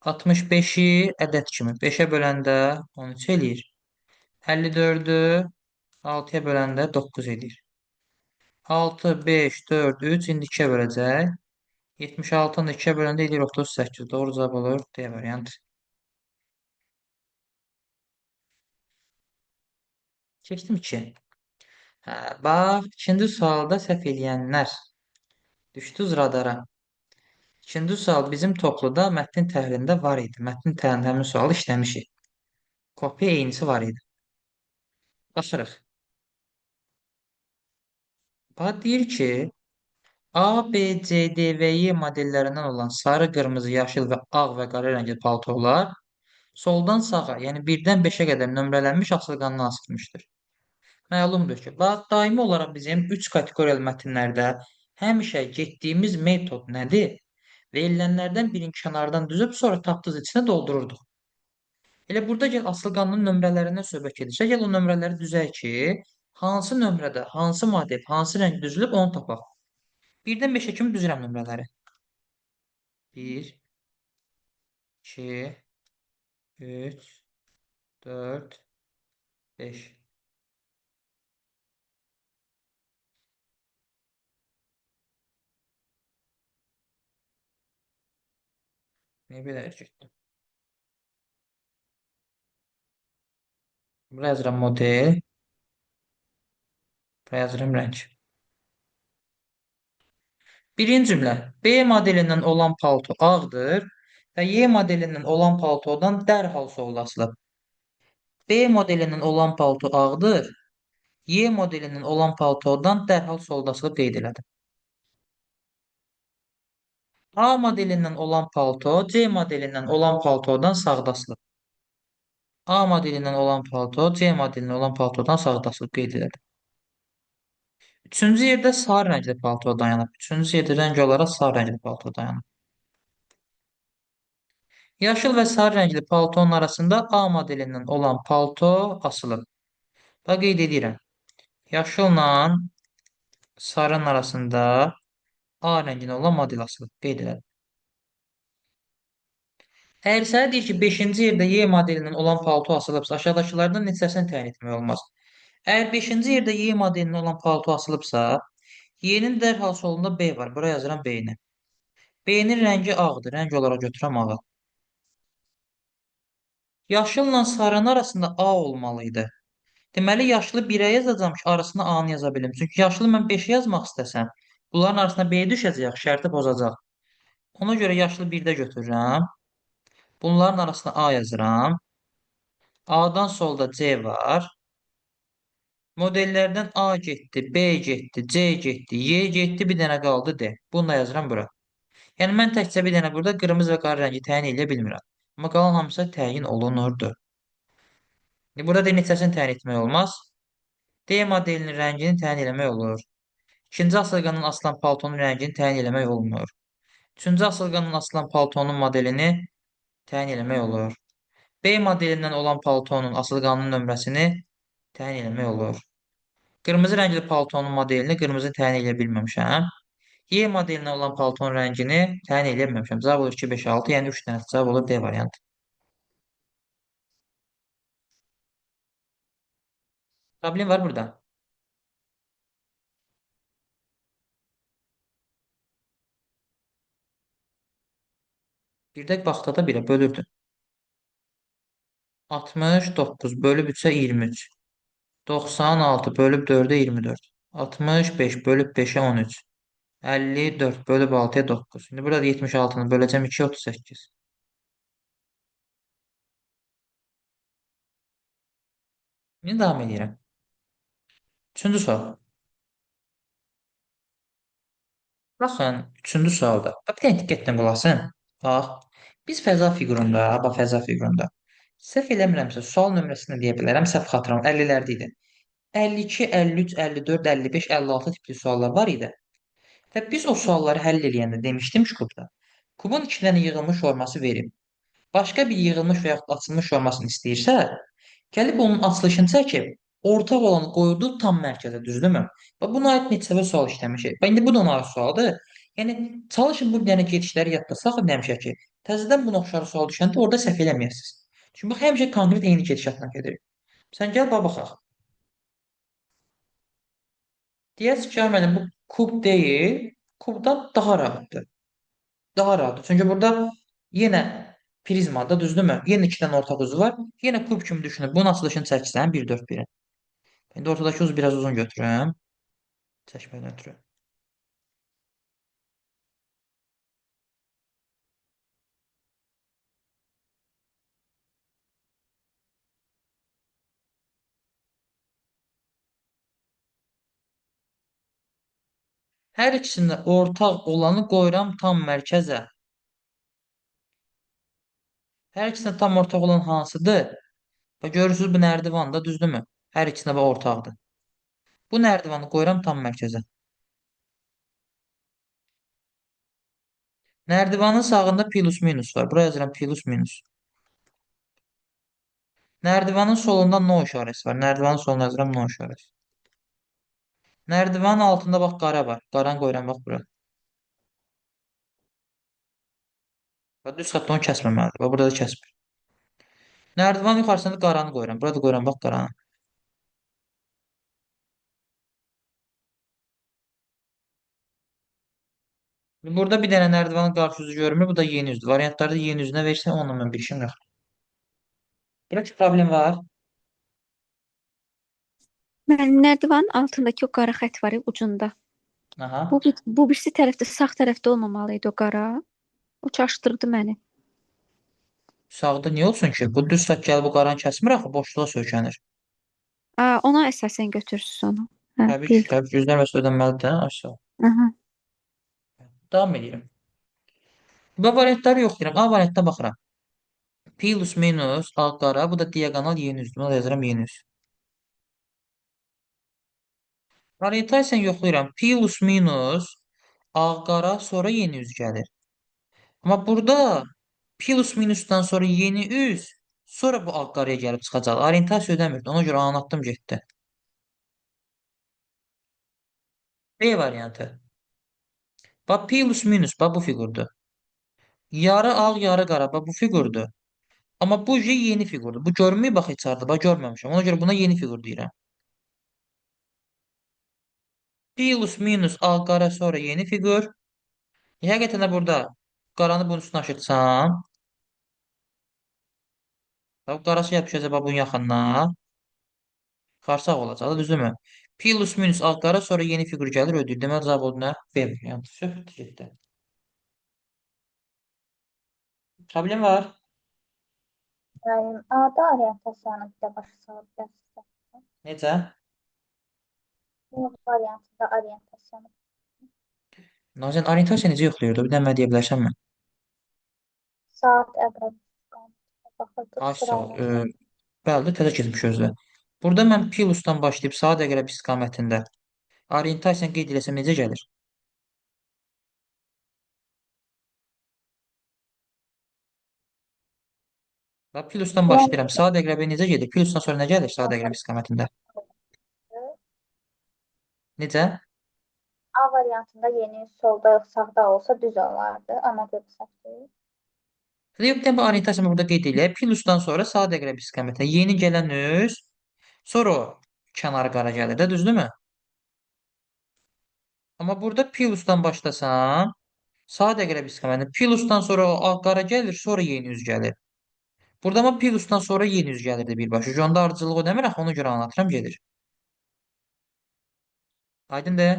Speaker 1: 65-i ədəd kimi 5-ə böləndə 13 eləyir. 54-ü 6-ya böləndə 9 eləyir. 6, 5, 4, 3 indi 2-yə böləcək. 76-nı 2-yə böləndə eləyir 38. Doğru cavab olur D variant. Keçdim 2-yə. Bax, ikinci sualda səhv eləyənlər düşdünüz radara. İkinci sual bizim topluda mətnin təhlilində var idi. Mətnin təhlilində həmin sualı işləmişik. Kopya eynisi var idi. Baxırıq. Bax, deyir ki, A, B, C, D və Y modellərindən olan sarı, qırmızı, yaşıl və ağ və qara rəngli paltolar soldan sağa, yəni 1-dən 5-ə qədər nömrələnmiş asılqandan asılmışdır. Məlumdur ki, bax, daimi olaraq bizim 3 kateqoriyalı mətnlərdə həmişə getdiyimiz metod nədir? Verilənlərdən birini kənardan düzüb, sonra tapdığımız içinə doldururduq. Elə burada gəl asılqanın nömrələrindən söhbət gedirsə, gəl o nömrələri düzək ki, hansı nömrədə, hansı model, hansı rəng düzülüb onu tapaq. 1-dən 5-ə kimi düzürəm nömrələri. 1, 2, 3, 4, 5. Niyə belə çıxdı? Buraya yazıram model, buraya yazıram rəng. Birinci cümlə. B modelindən olan palto ağdır və Y modelindən olan paltodan dərhal solda asılıb. B modelindən olan palto ağdır, Y modelindən olan paltodan dərhal solda asılıb qeyd elədim. A modelindən olan palto C modelindən olan paltodan sağda asılıb. A modelindən olan palto C modelindən olan paltodan sağda asılıb qeyd elədim. Üçüncü yerdə sarı rəngli palto dayanıb. Üçüncü yerdə rəng olaraq sarı rəngli palto dayanıb. Yaşıl və sarı rəngli paltonun arasında A modelindən olan palto asılıb. Və qeyd edirəm. Yaşılla sarının arasında A rənginə olan model asılıb. Qeyd edirəm. Əgər sənə deyir ki, 5-ci yerdə Y modelindən olan palto asılıbsa, aşağıdakılardan neçəsini təyin etmək olmaz. Əgər 5-ci yerdə Y modelindən olan palto asılıbsa, Y-nin dərhal solunda B var. Buraya yazıram B-ni. B-nin rəngi ağdır. Rəng olaraq götürəm ağı. Yaşılla sarının arasında A olmalıydı. Deməli, yaşlı 1-ə yazacağım ki, arasına A-nı yaza bilim. Çünki yaşlı mən 5-ə yazmaq istəsəm, bunların arasında B düşəcək, şərti pozacaq. Ona görə yaşlı 1-də götürürəm. Bunların arasına A yazıram. A-dan solda C var. Modellərdən A getdi, B getdi, C getdi, Y getdi, bir dənə qaldı D. Bunu da yazıram bura. Yəni mən təkcə bir dənə burada qırmızı və qara rəngi təyin edə bilmirəm. Amma qalan hamısı təyin olunurdu. Burada da neçəsini təyin etmək olmaz. D modelinin rəngini təyin eləmək olur. İkinci asılqanın asılan paltonun rəngini təyin eləmək olmur. Üçüncü asılqanın asılan paltonun modelini təyin eləmək olur. B modelindən olan paltonun asılqanın nömrəsini təyin eləmək olur. Qırmızı rəngli paltonun modelini qırmızı təyin edə bilməmişəm. Y modelindən olan paltonun rəngini təyin edə bilməmişəm. Cavab olur 2, 5, 6, yəni 3 dənə cavab olur D variantı. Problem var burada. Birdək vaxtada birə bölürdün. 69 bölüb 3-ə 23. 96 bölüb 4-ə 24. 65 bölüb 5-ə 13. 54 bölüb 6-ya 9. Şimdi burada 76-nı böləcəm 2-yə 38. Şimdi davam edirəm. Üçüncü sual. Baxın, üçüncü sualda. Bax, bir dənə diqqətlə qulaq asın. Bax, biz fəza fiqurunda, bax, fəza fiqurunda. Səhv eləmirəmsə, sual nömrəsini deyə bilərəm, səhv xatırlam, 50-lərdə idi. 52, 53, 54, 55, 56 tipli suallar var idi. Və biz o sualları həll eləyəndə demişdim ki, kubda. Kubun 2 dənə yığılmış forması verib. Başqa bir yığılmış və yaxud açılmış formasını istəyirsə, gəlib onun açılışını çəkib, ortaq olanı qoydu tam mərkəzə, düzdürmü? Və buna aid neçə sual işləmişik. Və indi bu da ona aid sualdır. Yəni, çalışın bu dənə gedişləri yadda saxlayın həmişə ki, təzədən buna oxşar sual düşəndə orada səhv eləməyəsiniz. Çünki bax, həmişə konkret eyni gedişatla gedir. Sən gəl, baxaq. Deyəs ki, müəllim, bu kub deyil, kubdan daha rahatdır. Daha rahatdır. Çünki burada yenə prizmada, düzdürmü? Yenə 2 dənə ortaq uzu var. Yenə kub kimi düşünüb bunun açılışını çəksən 1, 4, 1. İndi ortadakı uzu biraz uzun götürürəm. Çəkmədən ötürü. Hər ikisində ortaq olanı qoyuram tam mərkəzə. Hər ikisində tam ortaq olan hansıdır? Və görürsünüz bu nərdivandır, düzdürmü? Hər ikisində bu ortaqdır. Bu nərdivanı qoyuram tam mərkəzə. Nərdivanın sağında plus minus var. Buraya yazıram plus minus. Nərdivanın solunda no işarəsi var. Nərdivanın soluna yazıram no işarəsi. Nərdivanın altında bax qara var. Qaranı qoyuram bax bura. Və düz xəttə onu kəsməməlidir. Və burada da kəsmir. Nərdivanın yuxarısında qaranı qoyuram. Burada qoyuram bax qaranı. Burada bir dənə nərdivanın qarşı üzü görünmür. Bu da yeni üzdür. Variantlarda yeni üzünə versən onunla mən bir işim yox. Burada problem var.
Speaker 4: Mənim nərdivanın altındakı o qara xətt var ya ucunda.
Speaker 1: Aha.
Speaker 4: Bu birisi tərəfdə, sağ tərəfdə olmamalı idi o qara. O çaşdırdı məni.
Speaker 1: Sağda niyə olsun ki? Bu düz xətt gəlib bu qaranı kəsmir axı. Boşluğa söykənir.
Speaker 4: Ona əsasən götürürsüz onu. Hə,
Speaker 1: Təbii ki,
Speaker 4: bil.
Speaker 1: təbii ki, üzlər məsələ ödənməlidir də aşağı.
Speaker 4: Aha.
Speaker 1: Davam edirəm. Bu variantları yoxlayıram. A variantına baxıram. Plus minus alt qara. Bu da diagonal yeni üzdür. Buna da yazıram yeni üz. Orientasiyonu yoxlayıram. Plus minus ağ qara sonra yeni üz gəlir. Amma burada plus minusdan sonra yeni üz sonra bu ağ qaraya gəlib çıxacaq. Orientasiya ödəmirdi. Ona görə anlattım getdi. B variantı. Bax plus minus bax bu fiqurdur. Yarı ağ yarı qara bax bu fiqurdur. Amma bu yeni fiqurdur. Bu görünmür bax heç harda. Bax görməmişəm. Ona görə buna yeni fiqur deyirəm. Plus minus ağ qara sonra yeni fiqur. Həqiqətən də burada qaranı bunun üstünə aşıtsam. Bax qarası yapışacaq bax bunun yaxınına. Qarsaq olacaq da düzdürmü? Plus minus ağ qara sonra yeni fiqur gəlir ödəyir. Deməli cavab oldu nə? B variantı. Söhbət getdi. Problem var.
Speaker 3: Müəllim, A-da orientasiyanı bir də başa sala bilərsiniz.
Speaker 1: Necə?
Speaker 3: Bu variantında orientasiyanı.
Speaker 1: Nazən orientasiya necə yoxlayırdı? Bir də mən deyə bilərsənmi?
Speaker 3: Saat əqrəb. Baxırdıq
Speaker 1: Ay sağ ol.
Speaker 3: sırayla.
Speaker 1: Bəli, də təzə keçmiş özdə. Burada mən plusdan başlayıb saat əqrəb istiqamətində orientasiyanı qeyd eləsəm necə gəlir? Və plusdan
Speaker 3: Yəni
Speaker 1: başlayıram. Saat əqrəbi necə gedir? Plusdan sonra nə gəlir saat əqrəb istiqamətində? Necə?
Speaker 3: A variantında yeni solda yox sağda olsa düz olardı. Amma belə səhv.
Speaker 1: Yox, bir dənə orientasiyamı burada qeyd eləyək. Plusdan sonra saat əqrəb istiqamətində yeni gələn üz, sonra o kənarı qara gəlir də, düzdürmü? Amma burada plusdan başlasam, saat əqrəb istiqamətində plusdan sonra o ağ qara gəlir, sonra yeni üz gəlir. Burada amma plusdan sonra yeni üz gəlirdi birbaşa. Onda ardıcıllıq ödəmir axı, ona görə anlatıram gedir. Aydındır?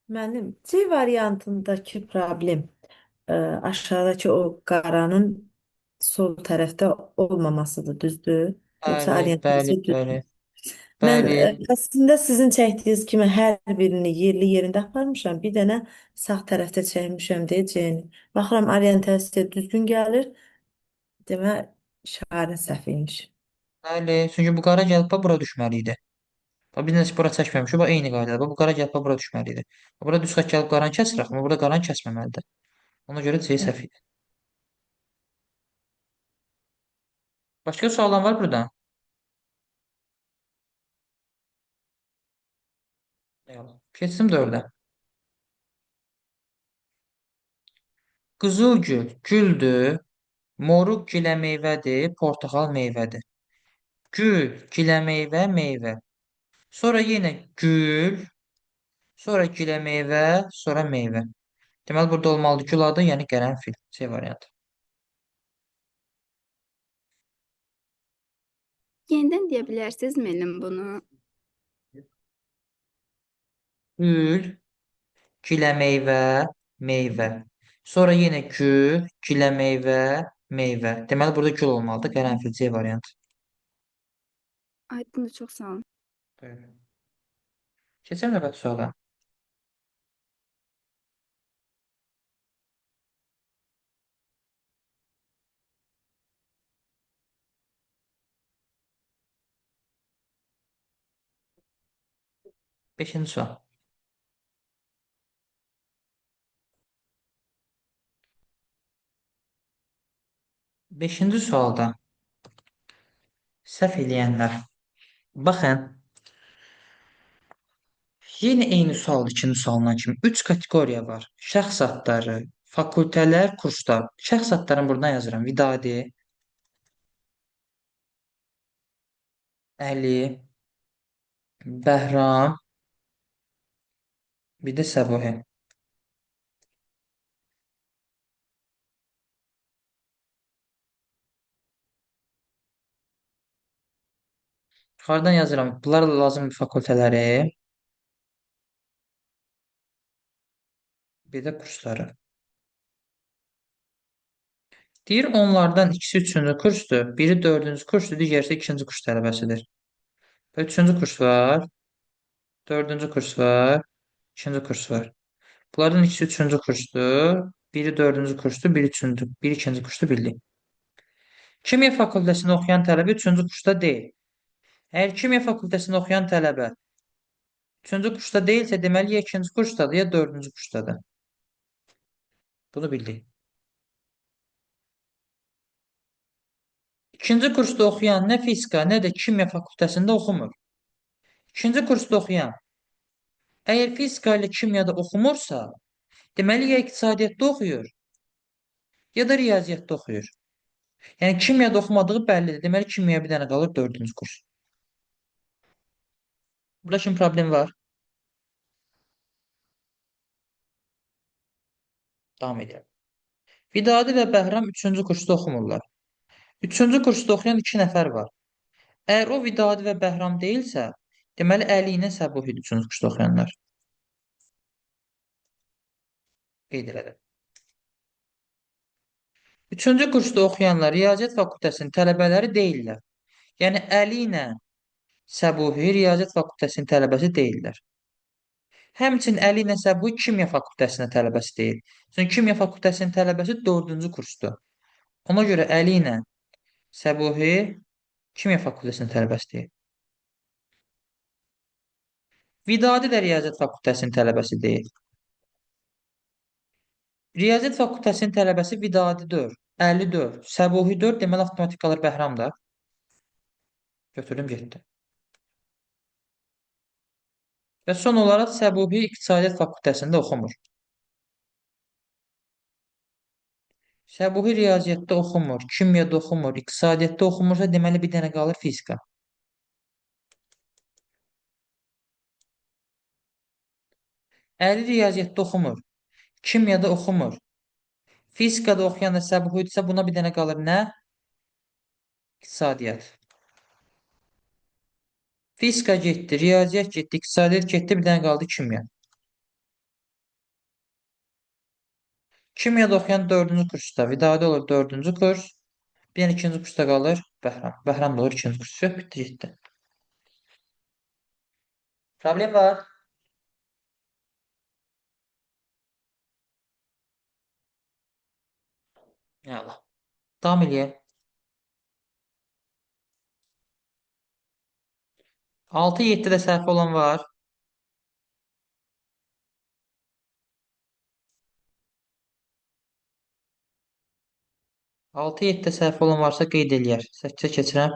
Speaker 7: Mənim C variantındakı problem aşağıdakı o qaranın sol tərəfdə olmamasıdır, düzdür? Yoxsa
Speaker 1: Bəli, bəli,
Speaker 7: orientasiya düzdür?
Speaker 1: bəli,
Speaker 7: Mən
Speaker 1: bəli.
Speaker 7: əslində sizin çəkdiyiniz kimi hər birini yerli yerində aparmışam. Bir dənə sağ tərəfdə çəkmişəm deyəcəyini. Baxıram orientasiya düzgün gəlir. Demə işarə səhv imiş.
Speaker 1: Bəli, çünki bu qara gəlib bax bura düşməli idi. Bax bir dənə bura çəkməmişik, bax eyni qaydada. Bax bu qara gəlib bax bura düşməli idi. Bura düz xətt gəlib qaranı kəsir, amma burada qaranı kəsməməlidir. Ona görə C səhv idi. Başqa suallar var burada? Yox. Keçdim 4-ə. Qızılgül güldür, moruq gilə meyvədir, portaxal meyvədir. Gül, gilə meyvə, meyvə. Sonra yenə gül, sonra gilə meyvə, sonra meyvə. Deməli burada olmalıdır gül adı, yəni qərənfil. C variantı.
Speaker 8: Yenidən deyə bilərsiniz müəllim bunu?
Speaker 1: Gül, gilə meyvə, meyvə. Sonra yenə gül, gilə meyvə, meyvə. Deməli burada gül olmalıdır, qərənfil C variantı.
Speaker 8: Aydındır, çox sağ olun.
Speaker 1: Buyurun. Keçək növbəti suala. Beşinci sual. Beşinci sualda səhv eləyənlər. Baxın, yenə eyni sual ikinci sualına kimi 3 kateqoriya var. Şəxs adları, fakültələr, kurslar. Şəxs adlarını buradan yazıram. Vidadi, Əli, Bəhram, bir də Səbuhi. Yuxarıdan yazıram. Bunlar lazım fakültələri, bir də kursları. Deyir onlardan ikisi üçüncü kursdur, biri dördüncü kursdur, digəri isə ikinci kurs tələbəsidir. Və üçüncü kurs var, dördüncü kurs var, ikinci kurs var. Bunlardan ikisi üçüncü kursdur, biri dördüncü kursdur, biri ikinci kursdur bildik. Kimya fakültəsində oxuyan tələbə üçüncü kursda deyil. Əgər kimya fakültəsində oxuyan tələbə üçüncü kursda deyilsə, deməli ya ikinci kursdadır, ya dördüncü kursdadır. Bunu bildik. İkinci kursda oxuyan nə fizika, nə də kimya fakültəsində oxumur. İkinci kursda oxuyan əgər fizika ilə kimyada oxumursa, deməli ya iqtisadiyyatda oxuyur, ya da riyaziyyatda oxuyur. Yəni kimyada oxumadığı bəllidir. Deməli kimyaya bir dənə qalır dördüncü kurs. Burada şimdi problem var. Davam edelim. Vidadi və Bəhram üçüncü kursda oxumurlar. Üçüncü kursda oxuyan 2 nəfər var. Əgər o Vidadi və Bəhram deyilsə, deməli Əli ilə Səbuhidir üçüncü kursda oxuyanlar. Qeyd elədim. Üçüncü kursda oxuyanlar Riyaziyyat fakültəsinin tələbələri deyillər. Yəni Əli ilə Səbuhi Riyaziyyat fakültəsinin tələbəsi deyillər. Həmçinin Əli ilə Səbuhi kimya fakültəsinin tələbəsi deyil. Çünki kimya fakültəsinin tələbəsi dördüncü kursdur. Ona görə Əli ilə Səbuhi kimya fakültəsinin tələbəsi deyil. Vidadi də Riyaziyyat fakültəsinin tələbəsi deyil. Riyaziyyat fakültəsinin tələbəsi Vidadi 4, 54, Səbuhi 4 deməli avtomatik qalır Bəhramda. Götürdüm getdi. Və son olaraq Səbuhi İqtisadiyyat fakültəsində oxumur. Səbuhi riyaziyyatda oxumur, kimyada oxumur, iqtisadiyyatda oxumursa deməli bir dənə qalır fizika. Əli riyaziyyatda oxumur, kimyada oxumur, fizikada oxuyan da Səbuhi idisə buna bir dənə qalır nə? İqtisadiyyat. Fizika getdi, riyaziyyat getdi, iqtisadiyyat getdi, bir dənə qaldı kimya. Kimyada oxuyan dördüncü kursda, Vidadi olur dördüncü kurs, bir dənə ikinci kursda qalır Bəhram. Bəhram da olur ikinci kurs. Yox, bitdi, getdi. Problem var. Yallah. Davam eləyək. 6-7-də səhv olan var. 6-7-də səhv olan varsa qeyd eləyər. 8-ə keçirəm.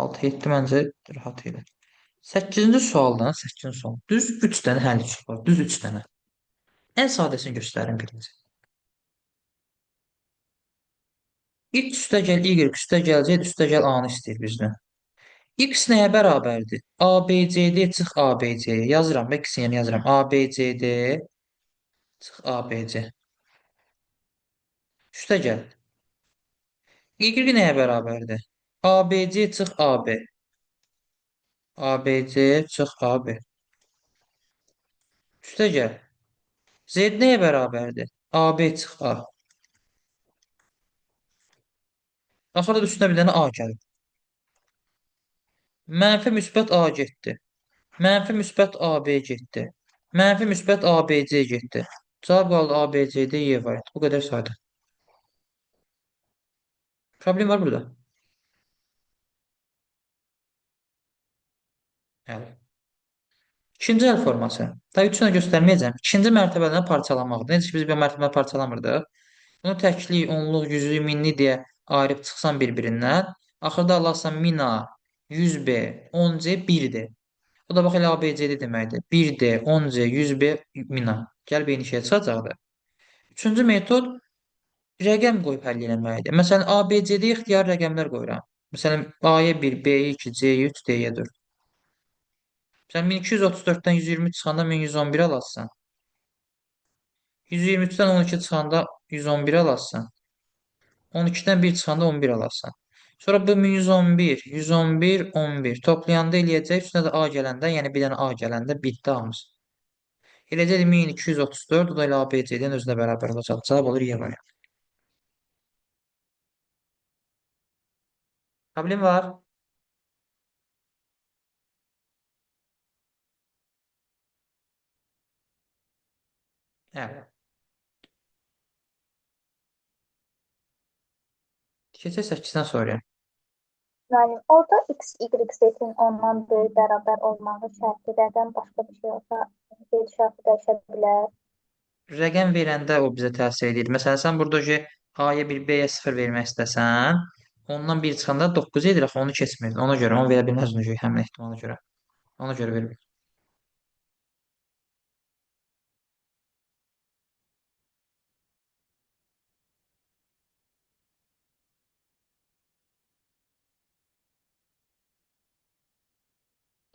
Speaker 1: 6-7 məncə rahat elə. 8-ci sualdan, 8-ci sual. Düz 3 dənə həll var. Düz 3 dənə. Ən sadəsini göstərin birinci. X üstəgəl Y üstəgəl Z üstəgəl A-nı istəyir bizdən. X nəyə bərabərdir? ABCD çıx ABC. Yazıram. X-in yəni yazıram. ABCD çıx ABC. Üstəgəl. Y nəyə bərabərdir? ABC çıx AB. ABC çıx AB. Üstəgəl. Z nəyə bərabərdir? AB çıx A. Axırda da üstünə bir dənə A gəlir. Mənfi müsbət A getdi. Mənfi müsbət AB getdi. Mənfi müsbət ABC getdi. Cavab qaldı ABCD Y variantı. Bu qədər sadə. Problem var burada. Yəni. İkinci əl forması. Daha üçünə göstərməyəcəm. İkinci mərtəbədən parçalanmaqdır. Necə ki biz bir mərtəbədən parçalamırdıq. Bunu təklik, onluq, yüzlük, minlik deyə ayırıb çıxsan bir-birindən, axırda alarsan 1000A, 100B, 10C, 1D. O da bax elə ABCD deməkdir. 1D, 10C, 100B, 1000A. Gəl bir neçəyə çıxacaqdır. Üçüncü metod rəqəm qoyub həll eləməkdir. Məsələn, ABCD ixtiyari rəqəmlər qoyuram. Məsələn, A-ya 1, B-yə 2, C-yə 3, D-yə 4. Sən 1234-dən 120 çıxanda 1111 alarsan. 123-dən 12 çıxanda 111 alarsan. 12-dən 1 çıxanda 11 alarsan. Sonra bu 111, 111, 11 toplayanda eləyəcək. Üstünə də A gələndə, yəni bir dənə A gələndə bitdi hamısı. Eləcə 1234, o da elə ABCD-nin özünə bərabər olacaq. Cavab olur Y variantı. Problem var. Hə. Keçək 8-dən sonra.
Speaker 3: Müəllim, orada x, y, z-in ondan böyük bərabər olmağı şərti rəqəm başqa bir şey olsa, qeyd şərti dəyişə bilər.
Speaker 1: Rəqəm verəndə o bizə təsir edir. Məsələn, sən burada A-ya 1, B-yə 0 vermək istəsən, ondan 1 çıxanda 9 edir, axı onu keçmir. Ona görə onu verə bilməz həmin ehtimala görə. Ona görə vermir.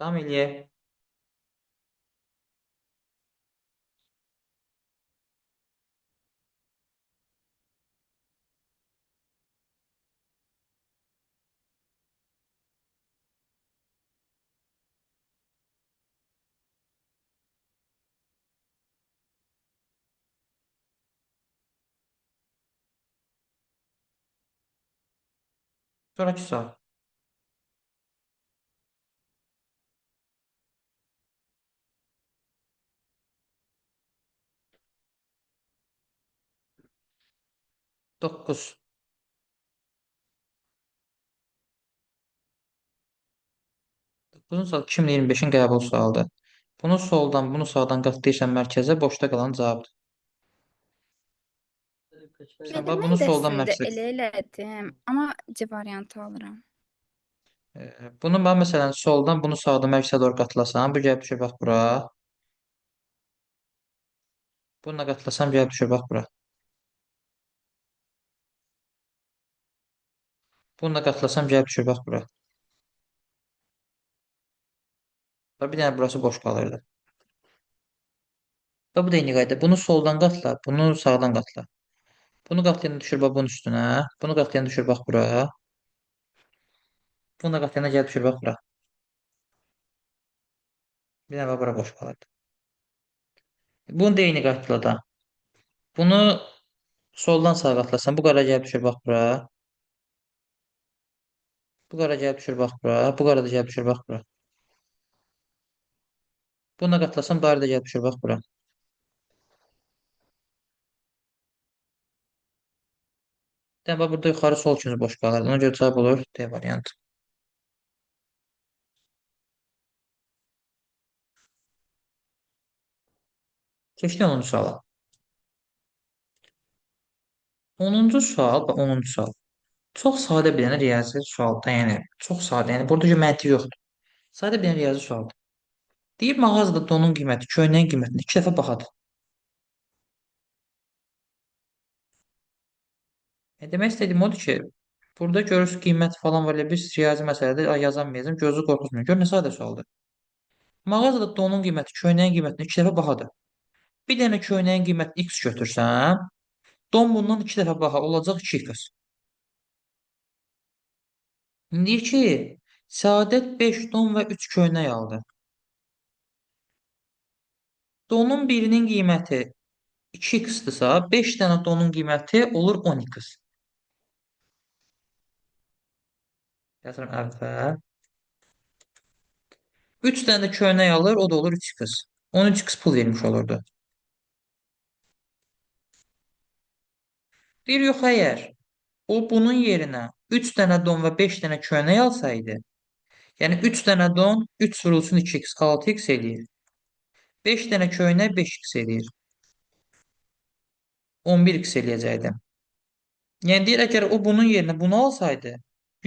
Speaker 1: Davam eləyək. Sonraki sual. Doqquz. 9-cu sual 2025-in qəbul sualıdır. Bunu soldan, bunu sağdan qatlayırsan mərkəzə, boşda qalan cavabdır. Sən bax,
Speaker 8: Mən
Speaker 1: bunu
Speaker 8: də
Speaker 1: soldan
Speaker 8: əslində
Speaker 1: mərkəzə.
Speaker 8: elə elədim, amma C variantı alıram.
Speaker 1: Bunu mən məsələn soldan, bunu sağdan mərkəzə doğru qatlasam, bu gəlib düşür bax bura. Bununla qatlasam gəlib düşür bax bura. Bununla qatlasam gəlib düşür bax bura. Və bir dənə burası boş qalırdı. Və bu da eyni qayda. Bunu soldan qatla, bunu sağdan qatla. Bunu qatlayan düşür bax bunun üstünə. Bunu qatlayan düşür bax bura. Bunu da qatlayanda gəlib düşür bax bura. Bir dənə bax bura boş qalırdı. Bunu da eyni qaydada da. Bunu soldan sağa qatlasan, bu qara gəlib düşür bax bura. Bu qara gəlib düşür bax bura. Bu qara da gəlib düşür bax bura. Bununla qatlasam, dairə də gəlib düşür bax bura. Yəni, bax, burada yuxarı sol künc boş qalırdı. Ona görə cavab olur D variantı. Keçdik 10-cu suala. 10-cu sual və 10-cu sual. Çox sadə bir dənə riyazi sualdır. Yəni, çox sadə. Yəni, burada məntiq yoxdur. Sadə bir dənə riyazi sualdır. Deyir, mağazada donun qiyməti, köynəyin qiymətinə 2 dəfə baxadır. Demək istədiyim odur ki, burada görürsünüz qiymət falan var. Biz riyazi məsələdə yazamayacağım. Gözü qorxutmuyor. Gör, nə sadə sualdır. Mağazada donun qiyməti, köynəyin qiymətinə 2 dəfə baxadır. Bir dənə köynəyin qiymətini X götürsəm, don bundan 2 dəfə baha olacaq 2X. İndi ki, Səadət 5 don və 3 köynək aldı. Donun birinin qiyməti 2x-dırsa, 5 dənə donun qiyməti olur 10x. Yazıram əvvəl. 3 dənə də köynək alır, o da olur 3x. 13x pul vermiş olurdu. Deyir, yox, əgər o bunun yerinə 3 dənə don və 5 dənə köynək alsaydı, yəni 3 dənə don 3 vurulsun 2x, 6x eləyir. 5 dənə köynək 5x eləyir. 11x eləyəcəkdi. Yəni deyir, əgər o bunun yerinə bunu alsaydı,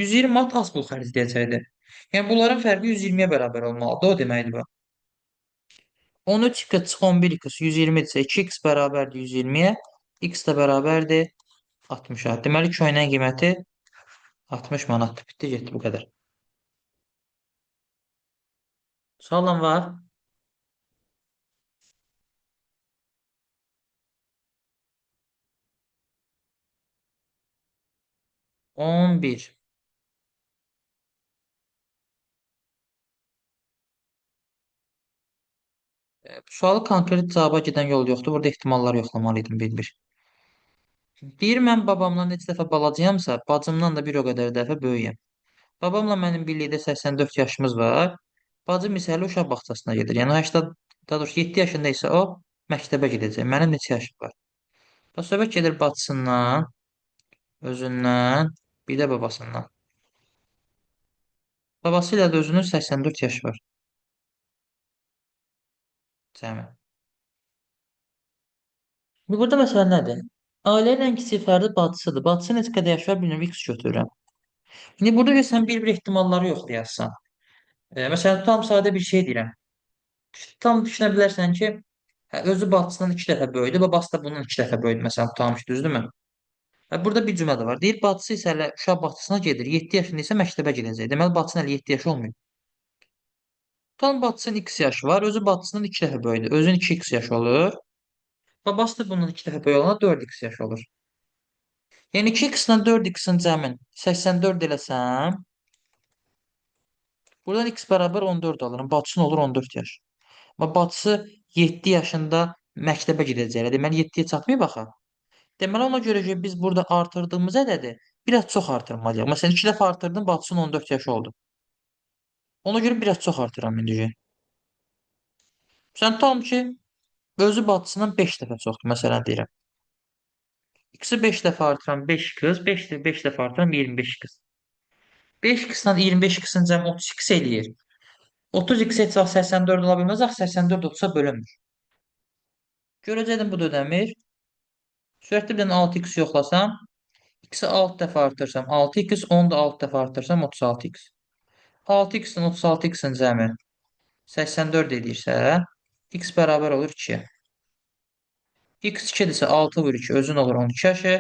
Speaker 1: 120 manat az pul xərcləyəcəkdi. Yəni bunların fərqi 120-yə bərabər olmalıdır. O deməkdir bu. 13x çıx 11x 120-dirsə 2x bərabərdir 120-yə. X də bərabərdir 60-a. Deməli köynəyin qiyməti 60 manatdır. Bitdi, getdi bu qədər. Sualın var? 11. Bu sualı konkret cavaba gedən yol yoxdur. Burada ehtimallar yoxlamalıydım bir-bir. Deyir, mən babamla neçə dəfə balacayamsa, bacımdan da bir o qədər dəfə böyüyəm. Babamla mənim birlikdə 84 yaşımız var. Bacım isə hələ uşaq bağçasına gedir. Yəni 80, daha doğrusu 7 yaşında isə o məktəbə gedəcək. Mənim neçə yaşım var? Və söhbət gedir bacısından, özündən, bir də babasından. Babası ilə də özünün 84 yaşı var. Cəmi. İndi burada məsələ nədir? Ailənin ən kiçik fərdi bacısıdır. Bacısı neçə qədər yaşı var bilmirəm, X götürürəm. İndi burada sən bir-bir ehtimalları yoxlayarsan. Məsələn, tam sadə bir şey deyirəm. Tam düşünə bilərsən ki, hə, özü bacısından 2 dəfə böyüdü, babası da bundan 2 dəfə böyüdü. Məsələn, tutalım ki, düzdürmü? Burada bir cümlə də var. Deyir, bacısı isə hələ uşaq bağçasına gedir. 7 yaşında isə məktəbə gedəcək. Deməli, bacısının hələ 7 yaşı olmuyor. Tutalım bacısının X yaşı var, özü bacısından 2 dəfə böyüdü. Özünün 2x yaşı olur. Babası da bundan 2 dəfə böyük olana 4x yaşı olur. Yəni 2x ilə 4x-in cəmin 84 eləsəm, buradan x bərabər 14 alırım. Bacısı olur 14 yaş. Amma bacısı 7 yaşında məktəbə gedəcək. Deməli 7-yə çatmayıb axı. Deməli ona görə ki, biz burada artırdığımız ədədi biraz çox artırmalıyıq. Məsələn, 2 dəfə artırdım, bacısının 14 yaşı oldu. Ona görə biraz çox artıram indi. Sən tam ki, özü bacısından 5 dəfə çoxdur. Məsələn deyirəm. X-i 5 dəfə artıran 5 qız, 5 dəfə artıran 25 qız. 5 qızdan 25 qızın cəmi 32 eləyir. 30x heç vaxt 84 ola bilməz, axı 84 30-a bölünmür. Görəcəkdim bu da ödəmir. Sürətli bir dənə 6x yoxlasam, x-i 6 dəfə artırsam 6x, 10 da 6 dəfə artırsam 36x. 6x-dən 36x-in cəmi 84 edirsə, x bərabər olur 2-yə. X 2-dirsə 6 vur 2, özün olur 12 yaşı.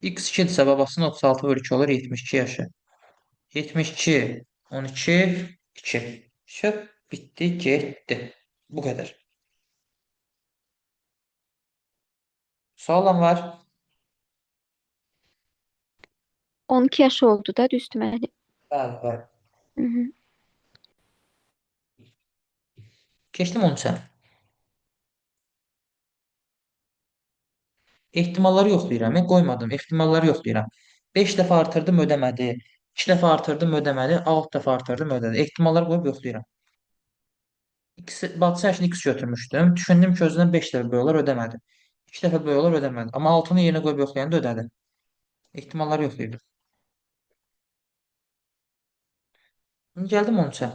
Speaker 1: X 2-dirsə babasının 36 vur 2 olur 72 yaşı. 72, 12, 2. Şöp, bitdi, getdi. Bu qədər. Sualın var?
Speaker 4: 12 yaşı oldu da, düzdür müəllim?
Speaker 1: Bəli, bəli.
Speaker 4: Mhm.
Speaker 1: Keçdim 13-ə. Ehtimalları yoxlayıram. Qoymadım. Ehtimalları yoxlayıram. 5 dəfə artırdım, ödəmədi. 2 dəfə artırdım, ödəmədi. 6 dəfə artırdım, ödədi. Ehtimalları qoyub yoxlayıram. Bacısı yaşını x götürmüşdüm. Düşündüm ki, özündən 5 dəfə böyük olar, ödəmədi. 2 dəfə böyük olar, ödəmədi. Amma 6-nı yerinə qoyub yoxlayanda ödədi. Ehtimalları yoxlayırdım. İndi gəldim 13-ə.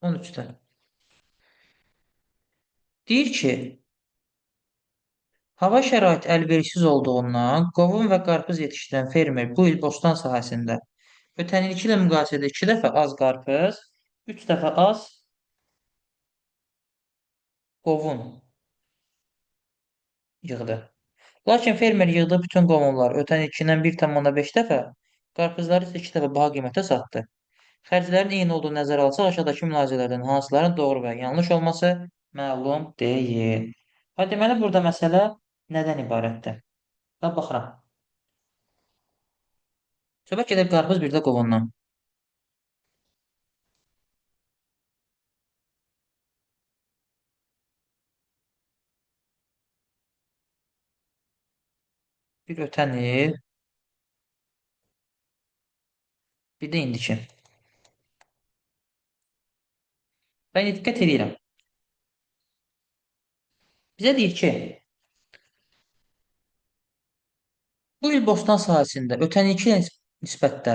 Speaker 1: 13-də. Deyir ki, hava şəraiti əlverişsiz olduğundan qovun və qarpız yetişdirən fermer bu il bostan sahəsində ötən ilki ilə müqayisədə 2 dəfə az qarpız, 3 dəfə az qovun yığdı. Lakin fermer yığdığı bütün qovunları ötən ilkindən 1,5 dəfə, qarpızları isə 2 dəfə baha qiymətə satdı. Xərclərin eyni olduğu nəzərə alsaq, aşağıdakı mülahizələrdən hansıların doğru və yanlış olması məlum deyil. Və deməli, burada məsələ nədən ibarətdir? Və baxıram. Söhbət gedir qarpız bir də qovundan. Bir ötən il, bir də indiki. Ben diqqət edirəm. Bizə deyir ki, bu il bostan sahəsində ötən ilki nisbətdə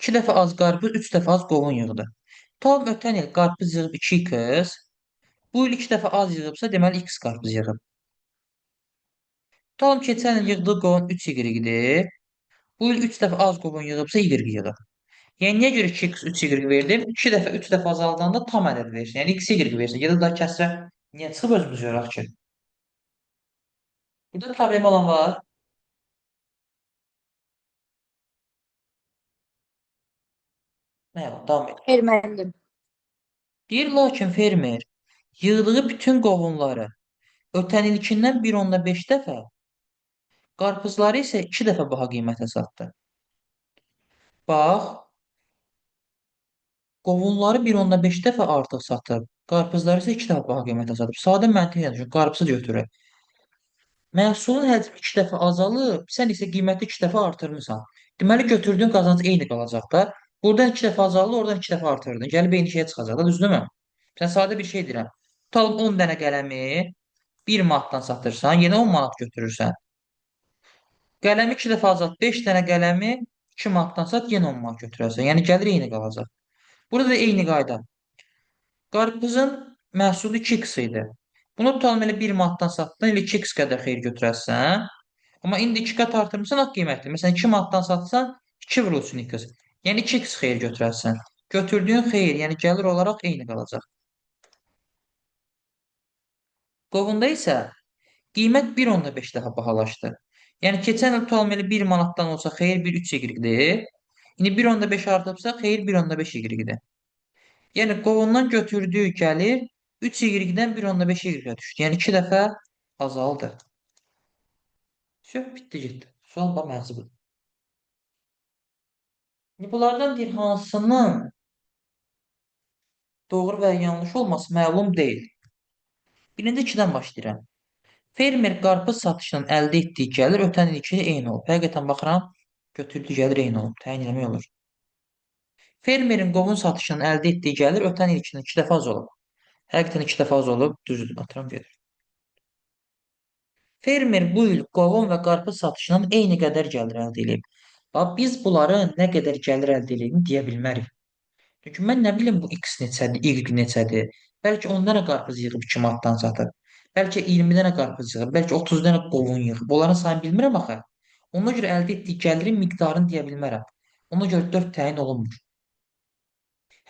Speaker 1: 2 dəfə az qarpız, 3 dəfə az qovun yığdı. Tam ötən il qarpız yığıb 2x, Bu il 2 dəfə az yığıbsa, deməli x qarpız yığıb. Tutalım keçən il yığdığı qovun 3y idi. Bu il 3 dəfə az qovun yığıbsa y yığıb. Yəni niyə görə 2x 3y verdim? 2 dəfə 3 dəfə azaldanda tam ədəd versin. Yəni x y versin. Ya da daha kəsrə niyə çıxıb özümüz yoraq ki? Burada problem olan var. Nə yalan, davam edir.
Speaker 9: Xeyr müəllim.
Speaker 1: Deyir, lakin fermer yığdığı bütün qovunları ötən ilkindən 1,5 dəfə, qarpızları isə 2 dəfə baha qiymətə satdı. Bax, qovunları 1,5 dəfə artıq satıb, qarpızları isə 2 dəfə baha qiymətə satıb. Sadə məntiqlə düşün, qarpızı götürür. Məhsulun həcmi 2 dəfə azalıb, sən isə qiyməti 2 dəfə artırmısan. Deməli, götürdüyün qazanc eyni qalacaq da. Buradan 2 dəfə azaldı, oradan 2 dəfə artırdın. Gəlib eyni şeyə çıxacaq da, düzdürmü? Sən sadə bir şey deyirəm. Tutalım 10 dənə qələmi 1 manatdan satırsan, yenə 10 manat götürürsən. Qələmi 2 dəfə azalt, 5 dənə qələmi 2 manatdan sat, yenə 10 manat götürərsən. Yəni gəlir eyni qalacaq. Burada da eyni qayda. Qarpızın məhsulu 2x idi. Bunu tutalım elə 1 manatdan satdın, elə 2x qədər xeyir götürərsən. Amma indi 2 qat artırmısan, haqq qiymətli. Məsələn, 2 manatdan satsan, 2 vurulsun 2x. Yəni 2x xeyir götürərsən. Götürdüyün xeyir, yəni gəlir olaraq eyni qalacaq. Qovunda isə qiymət 1,5 dəfə bahalaşdı. Yəni keçən il tutalım elə 1 manatdan olsa xeyir 1,3y-dir. İndi 1,5 artıbsa xeyir 1,5y-dir. Yəni qovundan götürdüyü gəlir 3y-dən 1,5y-ə düşdü. Yəni 2 dəfə azaldı. Bitdi getdi. Sual bax məhz budur. Bunlardan deyir hansının doğru və yanlış olması məlum deyil. Birinci 2-dən başlayıram. Fermer qarpız satışından əldə etdiyi gəlir ötən ilki eyni olub. Həqiqətən baxıram, götürdüyü gəlir eyni olub. Təyin eləmək olur. Fermerin qovun satışından əldə etdiyi gəlir ötən ilkindən 2 dəfə az olub. Həqiqətən 2 dəfə az olub, düzdür, atıram gedir. Fermer bu il qovun və qarpız satışından eyni qədər gəlir əldə edib. Bax, biz bunların nə qədər gəlir əldə edildiyini deyə bilmərik. Çünki mən nə bilim bu x neçədir, y neçədir. Bəlkə 10 dənə qarpız yığıb 2 manatdan satır. Bəlkə 20 dənə qarpız yığıb, bəlkə 30 dənə qovun yığıb. Onların sayını bilmirəm axı. Ona görə əldə etdiyi gəlirin miqdarını deyə bilmərəm. Ona görə 4 təyin olunmur.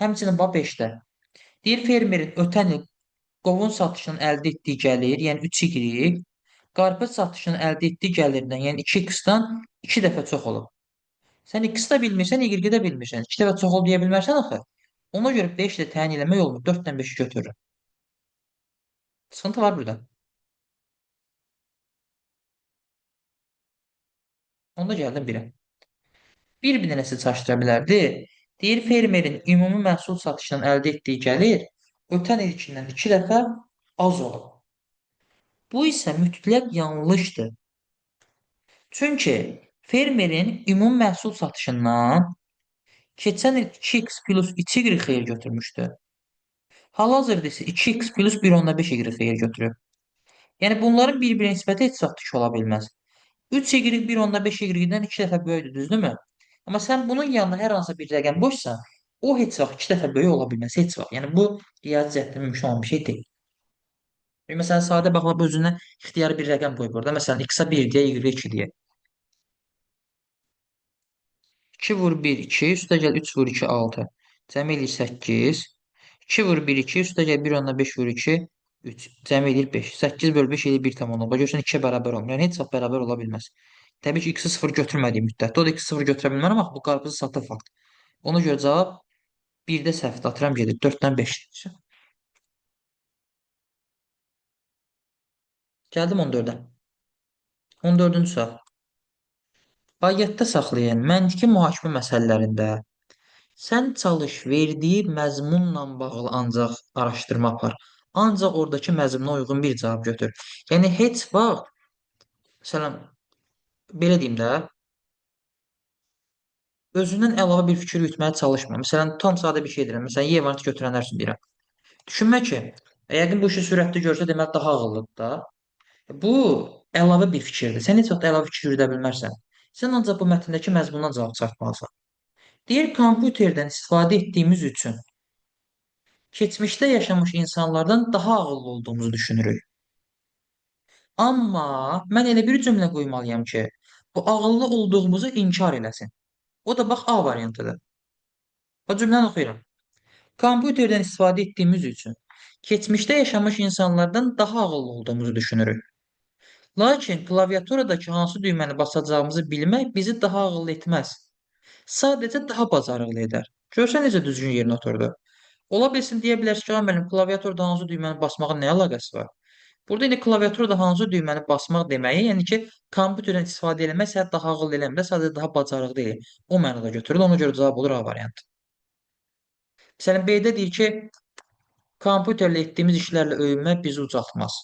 Speaker 1: Həmçinin bax 5-də. Deyir fermerin ötən il qovun satışından əldə etdiyi gəlir, yəni 3y, qarpız satışından əldə etdiyi gəlirdən, yəni 2x-dan 2 dəfə çox olub. Sən x də bilmirsən, y də bilmirsən. 2 dəfə çox olub deyə bilmərsən axı. Ona görə 5 ilə təyin eləmək olmur. 4-dən 5-i götürürəm. Sıxıntı var burada. Onda gəldim 1-ə. Bir dənəsi çaşdıra bilərdi. Deyir fermerin ümumi məhsul satışından əldə etdiyi gəlir ötən ilkindən 2 dəfə az olub. Bu isə mütləq yanlışdır. Çünki fermerin ümumi məhsul satışından keçən il 2x plus 2y xeyir götürmüşdü. Hal-hazırda isə 2x plus 1,5y xeyir götürüb. Yəni bunların bir-birinə nisbəti heç vaxt 2 ola bilməz. 3y 1,5y-dən 2 dəfə böyükdür, düzdürmü? Amma sən bunun yanına hər hansı bir rəqəm qoysan, o heç vaxt 2 dəfə böyük ola bilməz, heç vaxt. Yəni bu riyazi cəhətdən mümkün olan bir şey deyil. Məsələn, sadə baxıb özünə ixtiyari bir rəqəm qoy burada. Məsələn, x-a 1 deyə, y-ə 2 deyə. 2 vur 1, 2, üstə gəl 3 vur 2, 6. Cəmi eləyir 8. 2 vur 1, 2, üstə gəl 1,5 vur 2, 3. Cəmi eləyir 5. 8 böl 5 eləyir 1,10. Bax, görürsən 2-yə bərabər olmur. Yəni, heç vaxt bərabər ola bilməz. Təbii ki, x-i 0 götürmədiyim müddətdə. O da x-i 0 götürə bilmərəm, axı bu qarpızı satır fakt. Ona görə cavab 1-də səhvdir. Atıram gedir. 4-dən 5. Gəldim 14-ə. 14-cü sual. Bax, saxlayın. Məntiqi mühakimə məsələlərində sən çalış verdiyi məzmunla bağlı ancaq araşdırma apar. Ancaq oradakı məzmuna uyğun bir cavab götür. Yəni, heç vaxt, məsələn, belə deyim də, özündən əlavə bir fikir yürütməyə çalışma. Məsələn, tam sadə bir şey deyirəm. Məsələn, Y-variantı götürənlər üçün deyirəm. Düşünmə ki, yəqin bu işi sürətli görsə, deməli daha ağıllıdır da. Bu əlavə bir fikirdir. Sən heç vaxt əlavə fikir yürüdə bilmərsən. Sən ancaq bu mətndəki məzmundan cavab çıxartmalısan. Deyir, kompüterdən istifadə etdiyimiz üçün Keçmişdə yaşamış insanlardan daha ağıllı olduğumuzu düşünürük. Amma mən elə bir cümlə qoymalıyam ki, bu ağıllı olduğumuzu inkar eləsin. O da bax A variantıdır. O cümləni oxuyuram. Kompüterdən istifadə etdiyimiz üçün keçmişdə yaşamış insanlardan daha ağıllı olduğumuzu düşünürük. Lakin klaviaturadakı hansı düyməni basacağımızı bilmək bizi daha ağıllı etməz. Sadəcə daha bacarıqlı edər. Görsən necə düzgün yerinə oturdu. Ola bilsin deyə bilərsiniz ki, "Ay müəllim, klaviaturda hansı düyməni basmağın nə əlaqəsi var?" Burada indi klaviaturda hansı düyməni basmaq deməyi, yəni ki, kompüterdən istifadə etmək səni daha ağıllı eləmir, sadəcə daha bacarıqlı deyil. O mənada götürülür. Ona görə cavab olur A variantı. Məsələn, B-də deyir ki, kompüterlə etdiyimiz işlərlə öyünmək bizi ucaltmaz.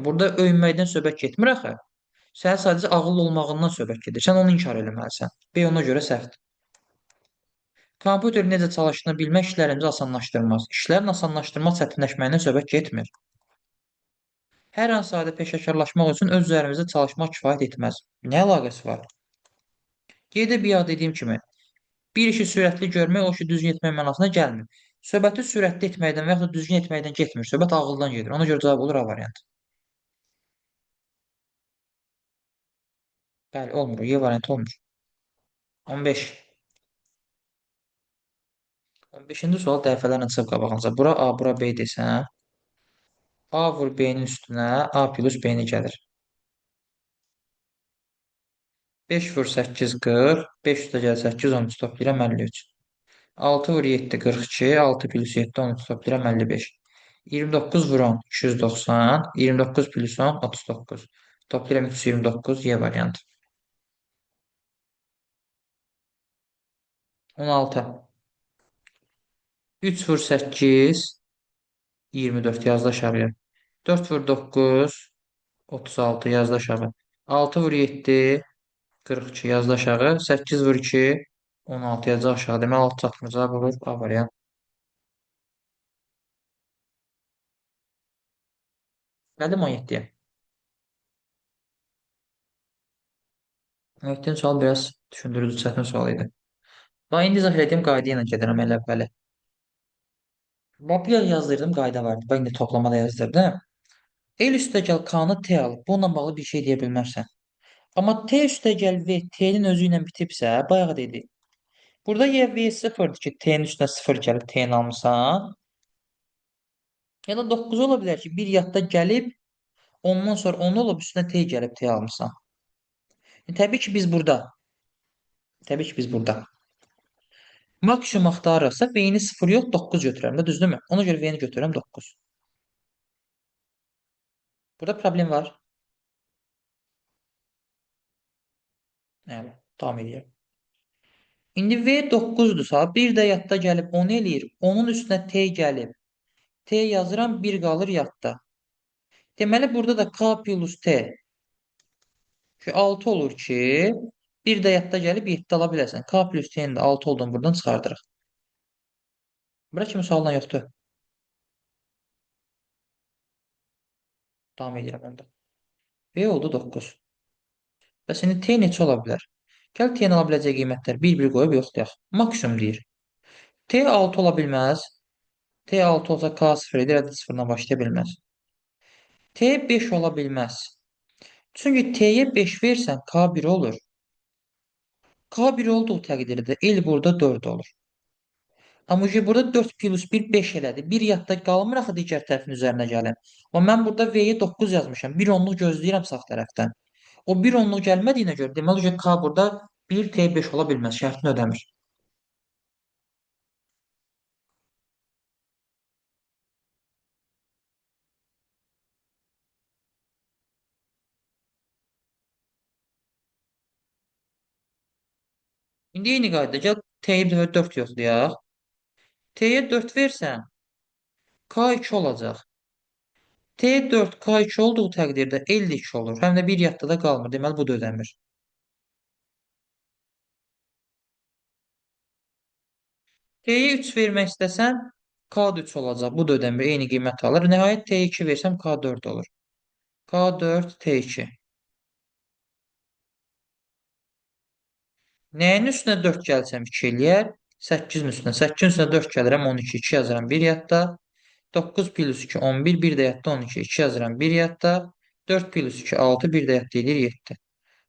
Speaker 1: Burada öyünməkdən söhbət getmir axı. Sən sadəcə ağıllı olmağından söhbət gedir. Sən onu inkar eləməlisən. B ona görə səhvdir. Kompüter necə çalışdığını bilmək işlərimizi asanlaşdırmaz. İşlərin asanlaşdırmaq çətinləşməyindən söhbət getmir. Hər hansı adə peşəkarlaşmaq üçün öz üzərimizdə çalışmaq kifayət etməz. Nə əlaqəsi var? Qeyd bir dediyim kimi, bir işi sürətli görmək o işi düzgün etmək mənasına gəlmir. Söhbəti sürətli etməkdən və yaxud da düzgün etməkdən getmir. Söhbət ağıldan gedir. Ona görə cavab olur A variantı. Bəli, olmur. Y variantı olmur. 15. 15-ci sual dəfələrlə çıxıb qabağınıza. Bura A, bura B desəm, A vur B-nin üstünə, A plus B-ni gəlir. 5 vur 8, 40. 5 üstə gəl 8, 13 toplayıram 53. 6 vur 7, 42. 6 plus 7, 13 toplayıram 55. 29 vur 10, 290. 29 plus 10, 39. Toplayıram 329, Y variantı. 16. 3 vur 8, 24 yazdı aşağıya. 4 vur 9, 36 yazdı aşağı. 6 vur 7, 42 yazdı aşağı. 8 vur 2, 16 yazdı aşağı. Deməli 6 çatmır. Olur A variant. Gəldim 17-yə. 17-ci sual biraz düşündürücü çətin sual idi. Daha indi izah etdiyim qayda ilə gedirəm elə əvvəli. Bax, yazdırdım qayda vardı. Bax, indi toplamada yazdırdım. El üstəgəl K-nı T alıb. Bununla bağlı bir şey deyə bilmərsən. Amma T üstəgəl V T-nin özü ilə bitibsə, bayaq dedik. Burada ya V0-dır ki, T-nin üstünə 0 gəlib T-ni almısan. Ya da 9 ola bilər ki, bir yadda gəlib, ondan sonra 10 olub üstünə T gəlib T almısan. Təbii ki, biz burada maksimum axtarırsa V-ni 0 yox, 9 götürərəm də, düzdürmü? Ona görə V-ni götürürəm 9. Burada problem var. Yəni, davam edirəm. İndi V 9-dursa, bir də yadda gəlib 10 eləyir. Onun üstünə T gəlib. T yazıram, 1 qalır yadda. Deməli, burada da K plus T 6 olur ki, bir də yadda gəlib 7 ala bilərsən. K plus T-nin də 6 olduğunu buradan çıxardırıq. Bura kimi sualdan yoxdur. Davam edirəm onda. V oldu 9. Bəs indi T neçə ola bilər? Gəl T-nin ala biləcəyi qiymətlər bir-bir qoyub yoxlayaq. Maksimum deyir. T 6 ola bilməz. T 6 olsa K 0 edir, ədəd 0-dan başlaya bilməz. T 5 ola bilməz. Çünki T-yə 5 versən K 1 olur. K 1 olduğu təqdirdə el burada 4 olur. Amma burada 4 plus 1 5 elədi. 1 yadda qalmır axı digər tərəfin üzərinə gəlin. Amma mən burada V-yə 9 yazmışam. 1 onluq gözləyirəm sağ tərəfdən. O 1 onluq gəlmədiyinə görə deməli ki, K burada 1 T 5 ola bilməz. Şərtini ödəmir. İndi eyni qayda gəl T-yə bir dəfə 4 yoxlayaq. T-yə 4 versən K 2 olacaq. T 4 K 2 olduğu təqdirdə 52 olur. Həm də bir yadda da qalmır. Deməli bu da ödəmir. T-yə 3 vermək istəsən K 3 olacaq. Bu da ödəmir. Eyni qiymət alır. Nəhayət T 2 versəm K 4 olur. K 4 T 2. Nəyin üstünə 4 gəlsəm 2 eləyər? 8-in üstünə. 8-in üstünə 4 gəlirəm 12. 2 yazıram bir yadda. 9 plus 2 11, bir də yadda 12. 2 yazıram, bir yadda. 4 plus 2 6, bir də yadda edir 7.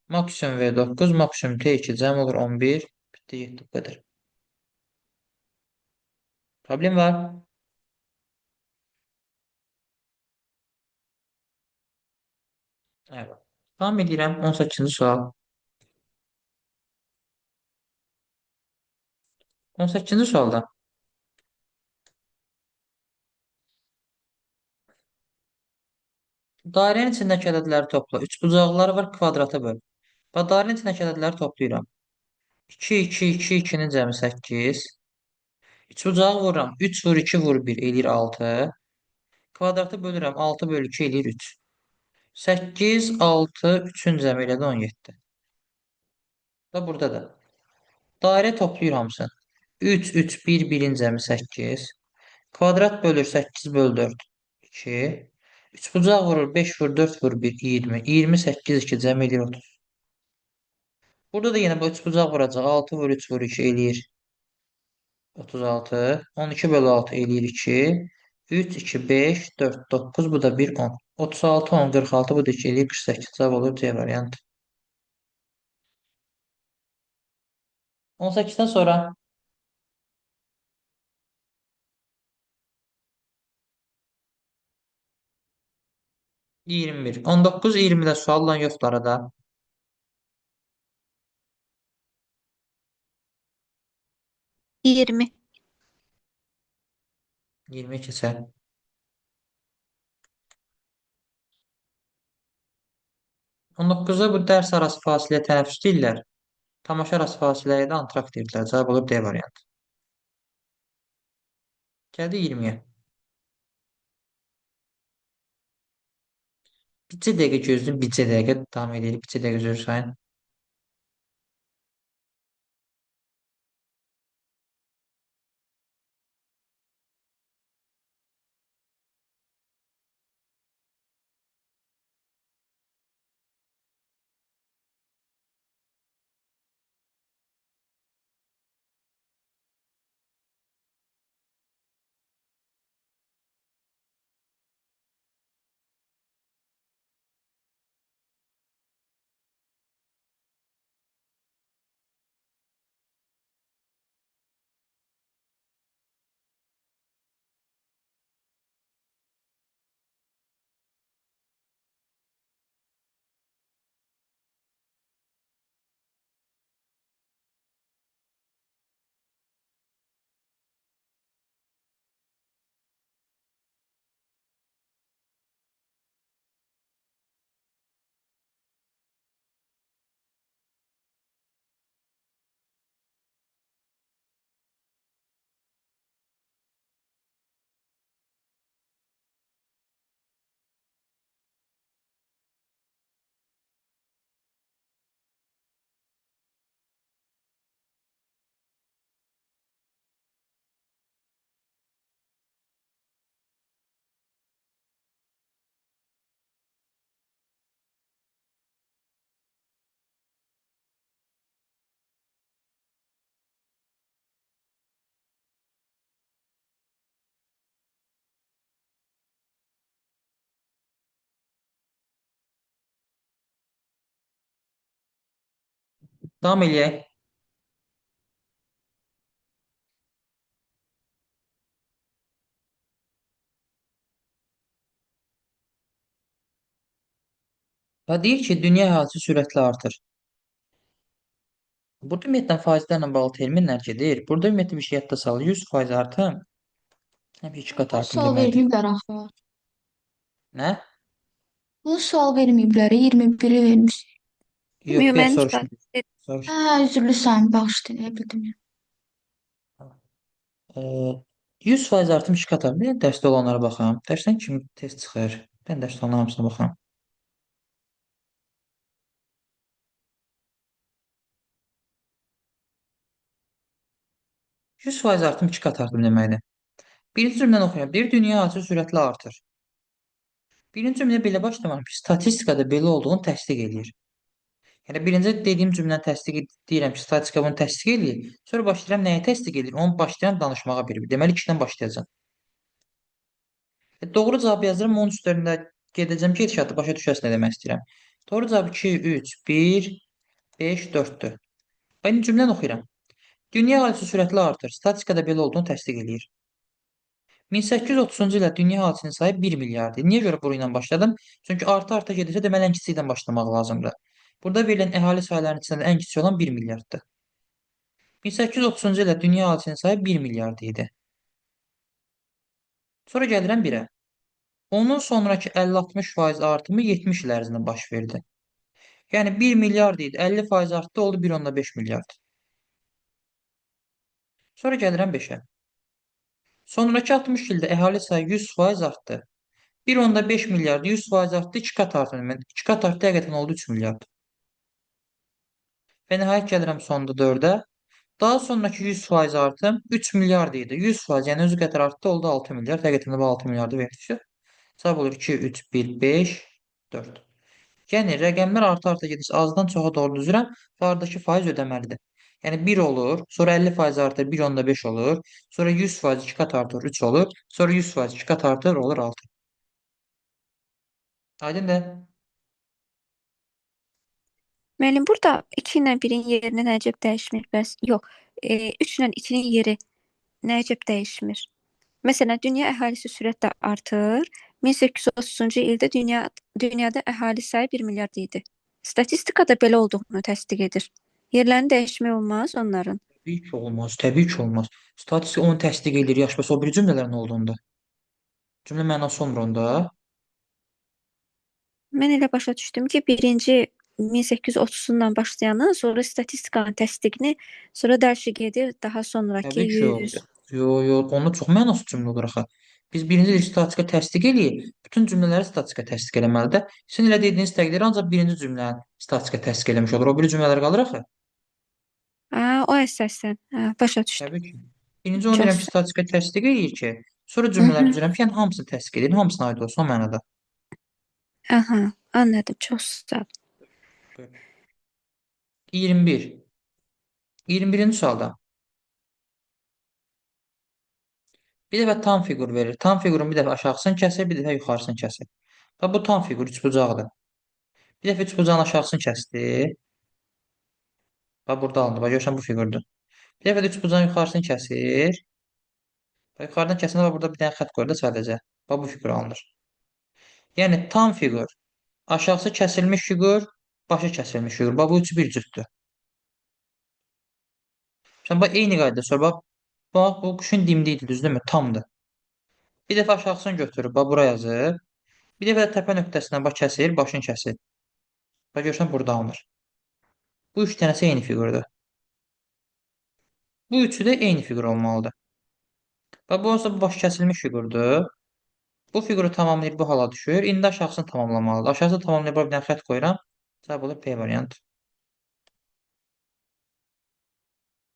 Speaker 1: Maksimum V9, maksimum T2 cəm olur 11. Bitdi 7 bu qədər. Problem var. Evet. Davam edirəm. 18-ci sual. 18-ci sualda dairenin içindəki ədədləri topla. Üçbucaqları var, kvadrata böl. Və dairenin içindəki ədədləri toplayıram. 2, 2, 2, 2-nin cəmi 8. Üçbucağı vururam. 3 vur 2 vur 1 eləyir 6. Kvadratı bölürəm. 6 bölü 2 eləyir 3. 8, 6, 3-ün cəmi elədi 17. Və burada da. Dairə toplayır hamısını. 3, 3, 1, 1-in cəmi 8. Kvadrat bölür 8 bölü 4. 2. Üçbucaq vurur 5 vur 4 vur 1 20. 28 2 cəm edir 30. Burada da yenə bu üçbucaq vuracaq. 6 vur 3 vur 2 eləyir 36. 12 bölü 6 eləyir 2. 3 2 5 4 9, bu da 1 10. 36 10 46, bu da 2 eləyir 48. Cavab olur C variantı. 18-dən sonra 21. 19 20-də sualla yoxdur arada.
Speaker 4: 20.
Speaker 1: 20 keçər. 19-da bu dərs arası fasilə tənəffüs deyirlər. Tamaşa arası fasiləyə də antrakt deyirlər. Cavab olur D variantı. Gəldi 20-yə. Bircə dəqiqə gözləyin, bircə dəqiqə davam edirik. Bircə dəqiqə gözləyir sayın. Davam eləyək. Və deyir ki, dünya əhalisi sürətlə artır. Burada ümumiyyətlə faizlərlə bağlı terminlər gedir. Burada ümumiyyətlə bir şey yadda sal. 100% artım. Həmişə 2 qat
Speaker 9: Bu
Speaker 1: artım
Speaker 9: sual
Speaker 1: deməkdir.
Speaker 9: verməyiblər axı.
Speaker 1: Nə?
Speaker 9: Bu sual verməyiblər. 21-i vermiş.
Speaker 1: Yox, bir
Speaker 4: Mən
Speaker 1: soruşdum.
Speaker 4: istifadə
Speaker 1: Soruş.
Speaker 9: Üzrlü sən bağışlayın, nə bildim.
Speaker 1: 100% artım 2 qat artım. Bir dərsdə olanlara baxam. Dərsdən kimi test çıxır. Ben dərsdə olanların hamısına baxam. %100% artım 2 qat artım deməkdir. Birinci cümləni oxuyaq. Bir dünya əhalisi sürətlə artır. Birinci cümlə belə başlamaq ki, statistikada belə olduğunu təsdiq eləyir. Yəni birinci dediyim cümləni təsdiq deyirəm ki, statistika bunu təsdiq eləyir. Sonra başlayıram nəyə təsdiq eləyir? Onu başlayıram danışmağa bir-bir. Deməli 2-dən başlayacağam. Doğru cavabı yazıram. Onun üstlərində gedəcəm ki, hədişatı başa düşəsən nə demək istəyirəm. Doğru cavab 2, 3, 1, 5, 4-dür. Aynı cümləni oxuyuram. Dünya əhalisi sürətlə artır. Statistikada belə olduğunu təsdiq eləyir. 1830-cu ildə dünya əhalисinin sayı 1 milyardır. Niyə görə buru ilə başladım? Çünki arta gedirsə deməli ən kiçikdən başlamaq lazımdır. Burada verilən əhali sayılarının içində ən kiçik olan 1 milyarddır. 1830-cu ildə dünya əhalisinin sayı 1 milyard idi. Sonra gəlirəm 1-ə. Onun sonrakı 50-60% artımı 70 il ərzində baş verdi. Yəni 1 milyard idi, 50% artdı, oldu 1,5 milyard. Sonra gəlirəm 5-ə. Sonrakı 60 ildə əhali sayı 100% artdı. 1,5 milyard 100% artdı, 2 qat artdı. 2 qat artdı, həqiqətən oldu 3 milyard. Və nəhayət gəlirəm sonda 4-ə. Daha sonraki 100% artım 3 milyard idi. 100%, yəni özü qədər artdı, oldu 6 milyard. Həqiqətən də bu 6 milyardı verdi. Cavab olur 2, 3, 1, 5, 4. Yəni rəqəmlər arta gedirsə azdan çoxa doğru düzürəm və aradakı faiz ödəməlidir. Yəni 1 olur, sonra 50% artır 1,5 olur, sonra 100% 2 qat artır 3 olur, sonra 100% 2 qat artır olur 6. Aydındır?
Speaker 4: Müəllim, burada 2 ilə 1-in yerini nəcəb dəyişmir bəs? Yox, 3 ilə 2-nin yeri nəcəb dəyişmir? Məsələn, dünya əhalisi sürətlə artır. 1830-cu ildə dünyada əhali sayı 1 milyard idi. Statistikada belə olduğunu təsdiq edir. Yerlərini dəyişmək olmaz onların.
Speaker 1: Təbii ki olmaz, təbii ki olmaz. Statistika onu təsdiq edir, yaxşı, bəs o biri cümlələrin olduğunda. Cümlə mənası olmur onda.
Speaker 4: Mən elə başa düşdüm ki, birinci 1830-dan başlayanı, sonra statistikanın təsdiqini, sonra dərsi gedir daha sonraki
Speaker 1: Təbii ki yox.
Speaker 4: 100.
Speaker 1: Yox, onda çox mənasız cümlə olur axı. Biz birinci il statistika təsdiq eləyir, bütün cümlələri statistika təsdiq eləməlidir. Sizin elə dediyiniz təqdirdə ancaq birinci cümləni statistika təsdiq eləmiş olur. O biri cümlələr qalır axı.
Speaker 4: O əsasən. Başa düşdüm.
Speaker 1: Təbii ki. Birinci onu
Speaker 4: Çox
Speaker 1: deyirəm ki,
Speaker 4: sağ.
Speaker 1: statistika təsdiq eləyir ki, sonra
Speaker 4: Hı
Speaker 1: cümlələri
Speaker 4: -hı.
Speaker 1: düzürəm ki, yəni hamısını təsdiq edir, hamısına aid olsun o mənada.
Speaker 4: Aha, anladım. Çox sağ ol.
Speaker 1: 21. 21-ci sualda. Bir dəfə tam fiqur verir. Tam fiqurun bir dəfə aşağısını kəsir, bir dəfə yuxarısını kəsir. Bax, bu tam fiqur üçbucaqdır. Bir dəfə üçbucağın aşağısını kəsdi. Bax, burada alındı. Bax, görürsən bu fiqurdur. Bir dəfə də üçbucağın yuxarısını kəsir. Bax, yuxarıdan kəsində bax, burada bir dənə xətt qoyur da sadəcə. Bax, bu fiqur alınır. Yəni tam fiqur, aşağısı kəsilmiş fiqur, başı kəsilmiş fiqur. Bax, bu üçü bir cütdür. Sən bax, eyni qaydada sor. Bax, bu quşun dimdiyidir, düzdürmü? Tamdır. Bir dəfə aşağısını götürür, bax, bura yazır. Bir dəfə də təpə nöqtəsindən bax, kəsir, başını kəsir. Bax, görürsən, burada alınır. Bu üç dənəsi eyni fiqurdur. Bu üçü də eyni fiqur olmalıdır. Bax, bu olsa bu baş kəsilmiş fiqurdur. Bu fiquru tamamlayır, bu hala düşür. İndi aşağısını tamamlamalıdır. Aşağısını tamamlayır, bir dənə xətt qoyuram. Cavab olur B variantı.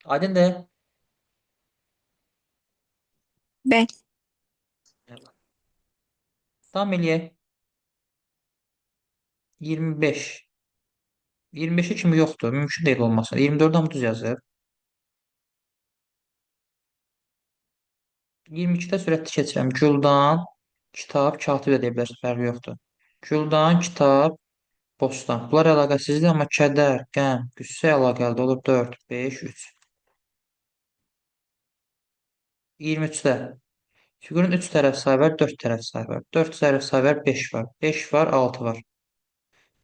Speaker 1: Aydındır?
Speaker 4: Bəli.
Speaker 1: Davam eləyək. 25. 25-i kimi yoxdur. Mümkün deyil olmasın. 24-dən düz yazır. 22-də sürətli keçirəm. Güldan, kitab, katib də deyə bilərsən. Fərqi yoxdur. Güldan, kitab, bostan. Bunlar əlaqəsizdir, amma kədər, qəm, qüssə əlaqəlidir. Olur 4, 5, 3. 23-də. Fiqurun 3 tərəf sayı var, 4 tərəf sayı var. 4 tərəf sayı var, 5 var. 5 var, 6 var.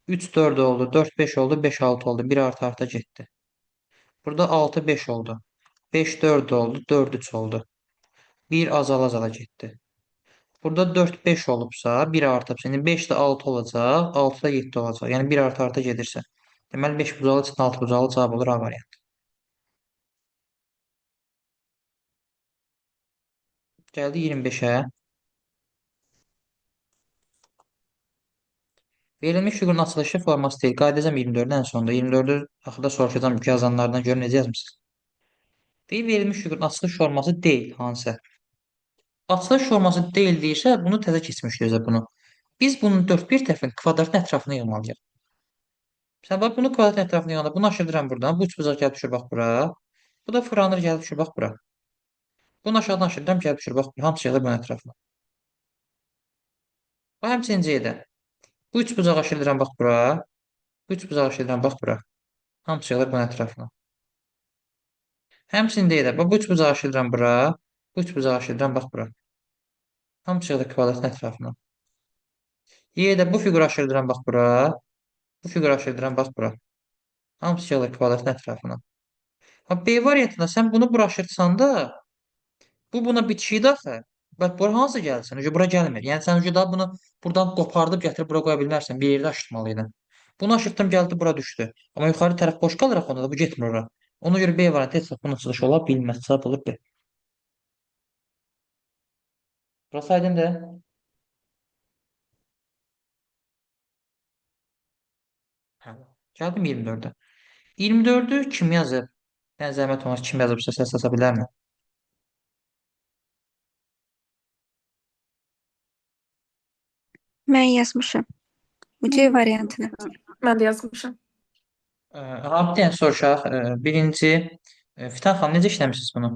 Speaker 1: 3 4 oldu, 4 5 oldu, 5 6 oldu. 1 arta getdi. Burada 6 5 oldu. 5 4 oldu, 4 3 oldu. 1 azala getdi. Burada 4 5 olubsa, 1 artıbsa, yəni 5 də 6 olacaq, 6 da 7 olacaq. Yəni 1 arta gedirsə. Deməli 5 bucalı üçün 6 bucalı cavab olur A variantı. Gəldi 25-ə. Verilmiş fiqurun açılışı forması deyil. Qaydacam 24-dən ən sonda. 24-ü axırda soruşacağam ki, yazanlardan görün necə yazmısınız. Deyil, verilmiş fiqurun açılış forması deyil. Hansı? Açılış forması deyil deyirsə, bunu təzə keçmişdik özə bunu. Biz bunun 4-1 tərəfini kvadratın ətrafına yığmalıyıq. Sən bax, bunu kvadratın ətrafına yığanda bunu aşırdıram buradan. Bu üçbucaq gəlib düşür bax bura. Bu da fırlanır gəlib düşür bax bura. Bunu aşağıdan aşırdıram gəlib düşür bax bura. Hamısı yığılır bunun ətrafına. Bu həmçinin C də. Bu üç bucağı aşırdıran bax bura. Bu üç bucağı aşırdıran bax bura. Hamısı yığılır bunun ətrafına. Həmçinin D də. Bu üç bucağı aşırdıran bura. Bu üç bucağı aşırdıran bax bura. Hamısı yığılır kvadratın ətrafına. Y də bu fiquru aşırdıran bax bura. Bu fiquru aşırdıran bax bura. Hamısı yığılır kvadratın ətrafına. Ha, B variantında sən bunu bura aşırtsan da bu buna bitişikdir axı. Bax bura hansı gəlsin? Ucu bura gəlmir. Yəni sən ucu da bunu buradan qopardıb gətirib bura qoya bilmərsən. Bir yerdə aşırtmalıydın. Bunu aşırtdım gəldi bura düşdü. Amma yuxarı tərəf boş qalır axı onda da bu getmir ora. Ona görə B variantı heç vaxt bunun çıxışı ola bilməz. Cavab olur B. Burası aydındır. Hə. Gəldim 24-ə. 24-ü kim yazıb? Yəni zəhmət olmaz kim yazıbsa səs asa bilərmi?
Speaker 4: Mən yazmışam. Bu C variantını.
Speaker 2: Mən də yazmışam.
Speaker 1: Abi bir dənə soruşaq. Birinci, Fitan xanım necə işləmişsiniz bunu?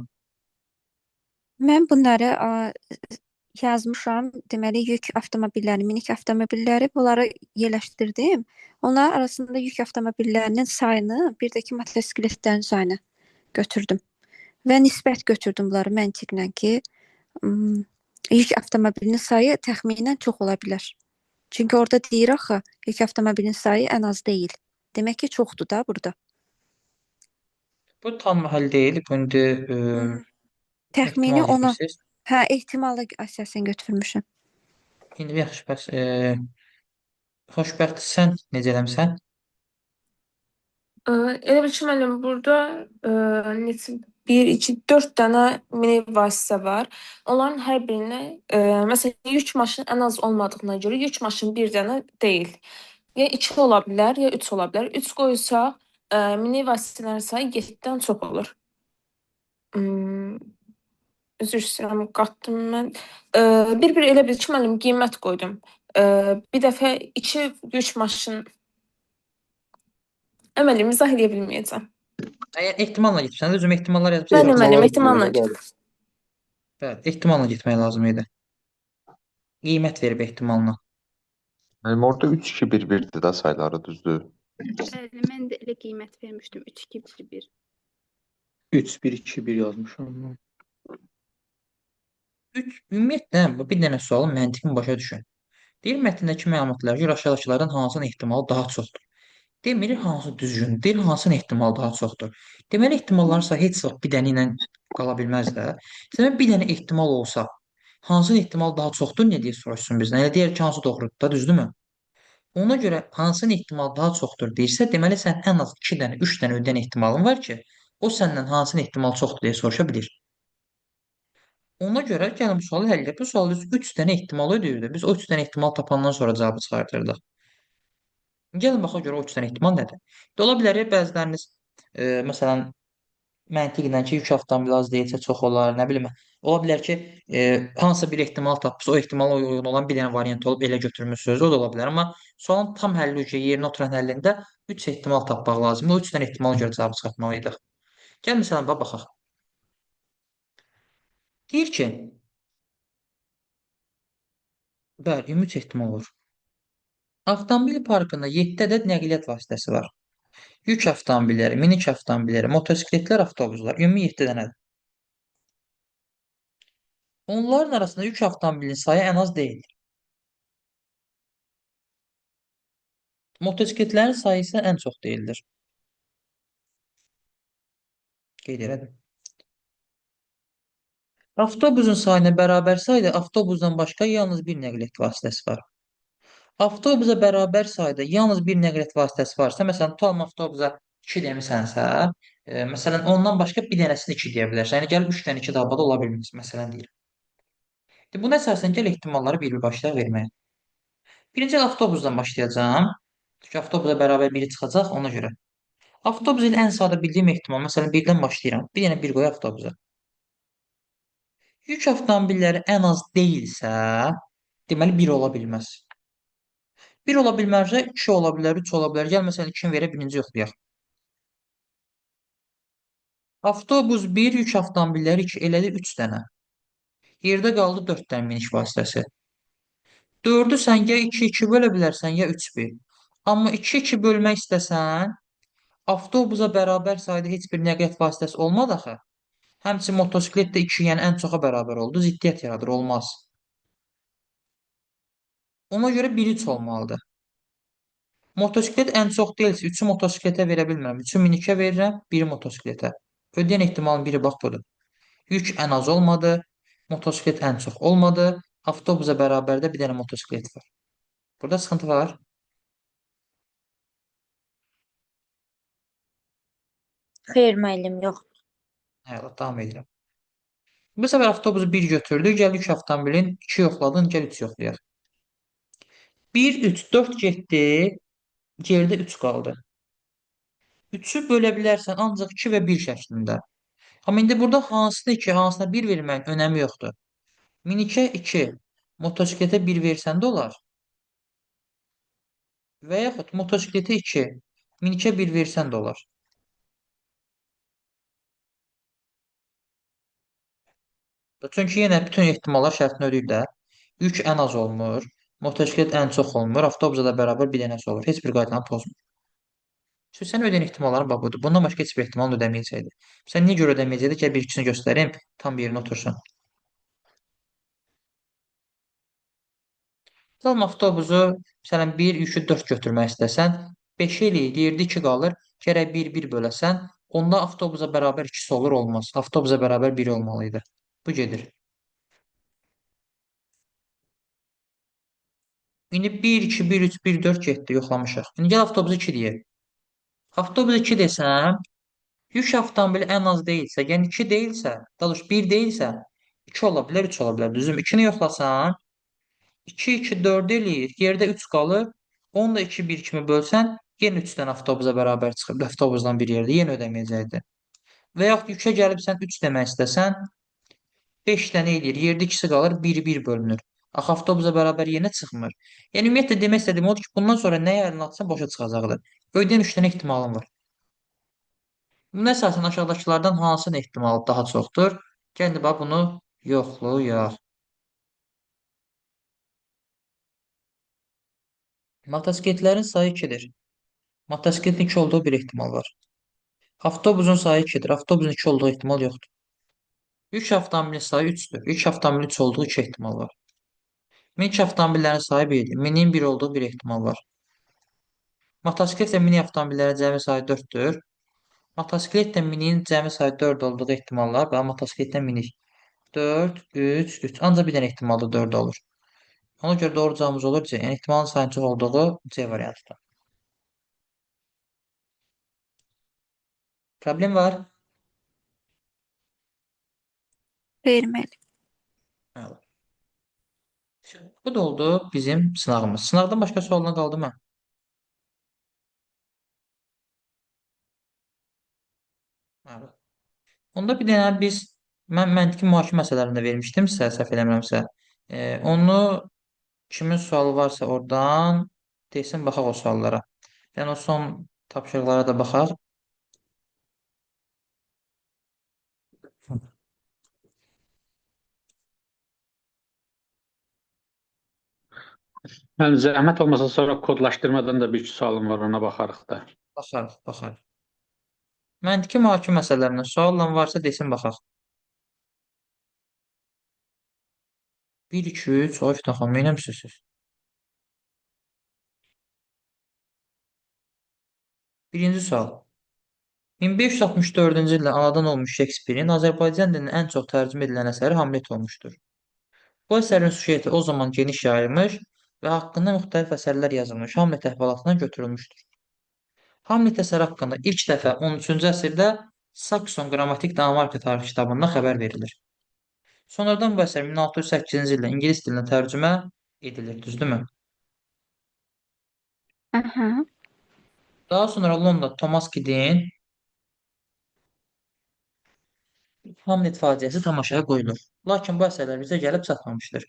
Speaker 4: Mən bunları yazmışam. Deməli, yük avtomobilləri, minik avtomobilləri bunları yerləşdirdim. Onların arasında yük avtomobillərinin sayını, bir də ki, motosikletlərin sayını götürdüm. Və nisbət götürdüm bunları məntiqlə ki, yük avtomobilinin sayı təxminən çox ola bilər. Çünki orada deyir axı, yük avtomobilinin sayı ən az deyil. Demək ki, çoxdur da burada.
Speaker 1: Bu tam həll deyil. Bu indi
Speaker 4: Təxmini
Speaker 1: ehtimal
Speaker 4: ona,
Speaker 1: edirsiniz.
Speaker 4: hə, ehtimalla əsasən götürmüşəm.
Speaker 1: İndi yaxşı, bəs xoşbəxt sən necə eləmisən?
Speaker 2: Elə bil ki, müəllim, burada neçə 1, 2, 4 dənə mini vasitə var. Onların hər birinə məsələn yük maşını ən az olmadığına görə yük maşını bir dənə deyil. Ya 2 ola bilər, ya 3 ola bilər. 3 qoysaq, mini vasitələrin sayı 7-dən çox olur. Üzr istəyirəm, qatdım mən. Bir elə bil ki, müəllim, qiymət qoydum. Bir dəfə 2 yük maşını əməlim izah edə bilməyəcəm.
Speaker 1: Əgər ehtimalla getsən, özüm ehtimallar yazmışam.
Speaker 2: Bəli, müəllim,
Speaker 5: Ehtimala
Speaker 2: ehtimalla
Speaker 5: görə
Speaker 2: get.
Speaker 1: Bəli, ehtimalla getmək lazım idi. Qiymət verib ehtimalına.
Speaker 6: Mənim orada 3-2-1-1-dir də sayları düzdür.
Speaker 8: Bəli, mən də elə qiymət vermişdim. 3, 2, 1, 1.
Speaker 1: 3, 1, 2, 1 yazmışam. 3, ümumiyyətlə, bu bir dənə sualın məntiqini başa düşün. Deyir mətndəki məlumatlara görə aşağıdakılardan hansının ehtimalı daha çoxdur? Demir hansı düzgün, deyir hansının ehtimalı daha çoxdur. Deməli ehtimalların sayı heç vaxt bir dənə ilə qala bilməz də. Demək bir dənə ehtimal olsa, hansının ehtimalı daha çoxdur nə deyə soruşsun bizdən. Yəni deyir ki, hansı doğrudur da, düzdürmü? Ona görə hansının ehtimalı daha çoxdur deyirsə, deməli sən ən az 2 dənə, 3 dənə ödən ehtimalın var ki, o səndən hansının ehtimalı çoxdur deyə soruşa bilir. Ona görə gəlin bu sualı həll edək. Bu sualda 3 dənə ehtimal ödəyirdi. Biz o 3 dənə ehtimal tapandan sonra cavabı çıxartırdıq. Gəlin baxaq görə o 3 dənə ehtimal nədir? Ola bilər ya, bəziləriniz məsələn məntiqlə ki, yük avtomobili az deyilsə çox olar, nə bilim. Ola bilər ki, hansısa bir ehtimal tapırsınız, o ehtimala uyğun olan bir dənə variant olub elə götürmüsünüz, o da ola bilər. Amma sualın tam həlli üçün yerinə oturan həllində 3 ehtimal tapmaq lazımdır. O 3 dənə ehtimala görə cavabı çıxartmalıydıq. Gəl məsələn baxaq. Deyir ki, bəli, 3 ehtimal olur. Avtomobil parkında 7 ədəd nəqliyyat vasitəsi var. Yük avtomobilləri, minik avtomobilləri, motosikletlər, avtobuslar. Ümumi 7 dənədir. Onların arasında yük avtomobilinin sayı ən az deyil. Motosikletlərin sayı isə ən çox deyildir. Qeyd elədim. Avtobusun sayına bərabər sayda avtobusdan başqa yalnız bir nəqliyyat vasitəsi var. Avtobusa bərabər sayda yalnız bir nəqliyyat vasitəsi varsa, məsələn, tutalım avtobusa 2 demisənsə, məsələn, ondan başqa bir dənəsini 2 deyə bilərsən. Yəni gəlib 3 dənə 2 daha da ola bilməz, məsələn deyirəm. Buna əsasən gəl ehtimalları bir-bir başlayaq verməyə. Birinci avtobusdan başlayacağam. Çünki avtobusa bərabər biri çıxacaq ona görə. Avtobus ilə ən sadə bildiyim ehtimal, məsələn, birdən başlayıram. Bir dənə bir qoy avtobusa. Yük avtomobilləri ən az deyilsə, deməli 1 ola bilməz. 1 ola bilmərsə 2 ola bilər, 3 ola bilər. Gəl məsələn 2-ni verə birinci yoxlayaq. Avtobus 1, yük avtomobilləri 2, elədi 3 dənə. Yerdə qaldı 4 dənə minik vasitəsi. 4'ü sən ya 2-2 bölə bilərsən, ya 3-1. Amma 2-2 bölmək istəsən, avtobusa bərabər sayda heç bir nəqliyyat vasitəsi olmadı axı. Həmçinin motosiklet də 2, yəni ən çoxa bərabər oldu. Ziddiyyət yaradır, olmaz. Ona görə 1-3 olmalıdır. Motosiklet ən çox deyilsə, 3-ü motosikletə verə bilmirəm. 3-ü minikə verirəm, 1-i motosikletə. Ödəyən ehtimalın biri bax budur. Yük ən az olmadı, motosiklet ən çox olmadı, avtobusa bərabər də bir dənə motosiklet var. Burada sıxıntı var.
Speaker 10: Xeyr müəllim, yox.
Speaker 1: Hə, davam edirəm. Bu səfər avtobusu 1 götürdük, gəl yük avtomobilin 2 yoxladın, gəl 3 yoxlayaq. 1, 3, 4 getdi, geridə 3 qaldı. 3-ü bölə bilərsən ancaq 2 və 1 şəklində. Amma indi burada hansıdır ki, hansına 1 verməyin önəmi yoxdur. Minikə 2, motosikletə 1 versən də olar. Və yaxud motosikletə 2, minikə 1 versən də olar. Çünki yenə bütün ehtimallar şərtini ödəyir də. Yük ən az olmur, motosiklet ən çox olmur, avtobusa da bərabər bir dənəsi olur. Heç bir qaydanı pozmur. Çünki sən ödəyən ehtimalların bax budur. Bundan başqa heç bir ehtimal ödəməyəcəkdir. Sən niyə görə ödəməyəcəkdir ki, bir ikisini göstərim, tam yerinə otursun. Tutalım avtobusu, məsələn 1, yükü 4 götürmək istəsən, 5 eləyir, yerdə 2 qalır, gərək 1-1 böləsən, onda avtobusa bərabər ikisi olur, olmaz. Avtobusa bərabər 1 olmalı idi. Bu gedir. İndi 1, 2, 1, 3, 1, 4 getdi, yoxlamışıq. İndi gəl avtobusu 2 deyək. Avtobus 2 desəm, yük avtomobili ən az deyilsə, yəni 2 deyilsə, daha doğrusu 1 deyilsə, 2 ola bilər, 3 ola bilər. Düzüm 2-ni yoxlasan, 2, 2, 4 eləyir, yerdə 3 qalır. Onu da 2, 1 kimi bölsən, yenə 3-dən avtobusa bərabər çıxıb, avtobusdan bir yerdə yenə ödəməyəcəkdir. Və yaxud yükə gəlibsən 3 demək istəsən, 5 dənə eləyir, yerdə ikisi qalır, 1-1 bölünür. Axı avtobusa bərabər yenə çıxmır. Yəni ümumiyyətlə demək istədiyim odur ki, bundan sonra nəyə əlinə atsan boşa çıxacaqdır. Ödəyən 3 dənə ehtimalın var. Bunun əsasən aşağıdakılardan hansının ehtimalı daha çoxdur? Gəlin bax bunu yoxlayaq. Motosikletlərin sayı 2-dir. Motosikletin 2 olduğu bir ehtimal var. Avtobusun sayı 2-dir. Avtobusun 2 olduğu ehtimal yoxdur. Yük avtomobilin sayı 3-dür. Yük avtomobilin 3 olduğu 2 ehtimal var. Minik avtomobillərin sayı 1-dir. Miniyin 1 olduğu bir ehtimal var. Motosikletlə mini avtomobillərin cəmi sayı 4-dür. Motosikletlə mininin cəmi sayı 4 olduğu ehtimallar və motosikletlə minik 4, 3, 3. Ancaq bir dənə ehtimalda 4 olur. Ona görə doğru cavabımız olur C. Yəni ehtimalın sayının çox olduğu C variantıdır. Problem var?
Speaker 4: Xeyr müəllim.
Speaker 1: Məlumat. Bu da oldu bizim sınavımız. Sınavdan başqa sualına qaldı mı? Məlumat. Onda bir dənə mən məntiqi mühakimə məsələlərində vermişdim sizə, səhv eləmirəmsə. Onu kimin sualı varsa oradan desin, baxaq o suallara. Yəni o son tapşırıqlara da baxaq.
Speaker 11: Yəni zəhmət olmasa sonra kodlaşdırmadan da bir iki sualım var, ona baxarıq da.
Speaker 1: Baxarıq. Məntiqi mühakimə məsələlərindən sualla varsa desin, baxaq. 1, 2, 3, Oyf xanım, nə etmişsiniz? Birinci sual. 1564-cü ildə anadan olmuş Şekspirin Azərbaycan dilinin ən çox tərcümə edilən əsəri Hamlet olmuşdur. Bu əsərin süjeti o zaman geniş yayılmış və haqqında müxtəlif əsərlər yazılmış Hamlet əhvalatından götürülmüşdür. Hamlet əsəri haqqında ilk dəfə 13-cü əsrdə Sakson Qrammatik Danimarka tarix kitabında xəbər verilir. Sonradan bu əsər 1608-ci ildə ingilis dilinə tərcümə edilir, düzdürmü?
Speaker 4: Aha.
Speaker 1: Daha sonra Londonda Thomas Kidin Hamlet faciəsi tamaşaya qoyulur. Lakin bu əsərlər bizə gəlib çatmamışdır.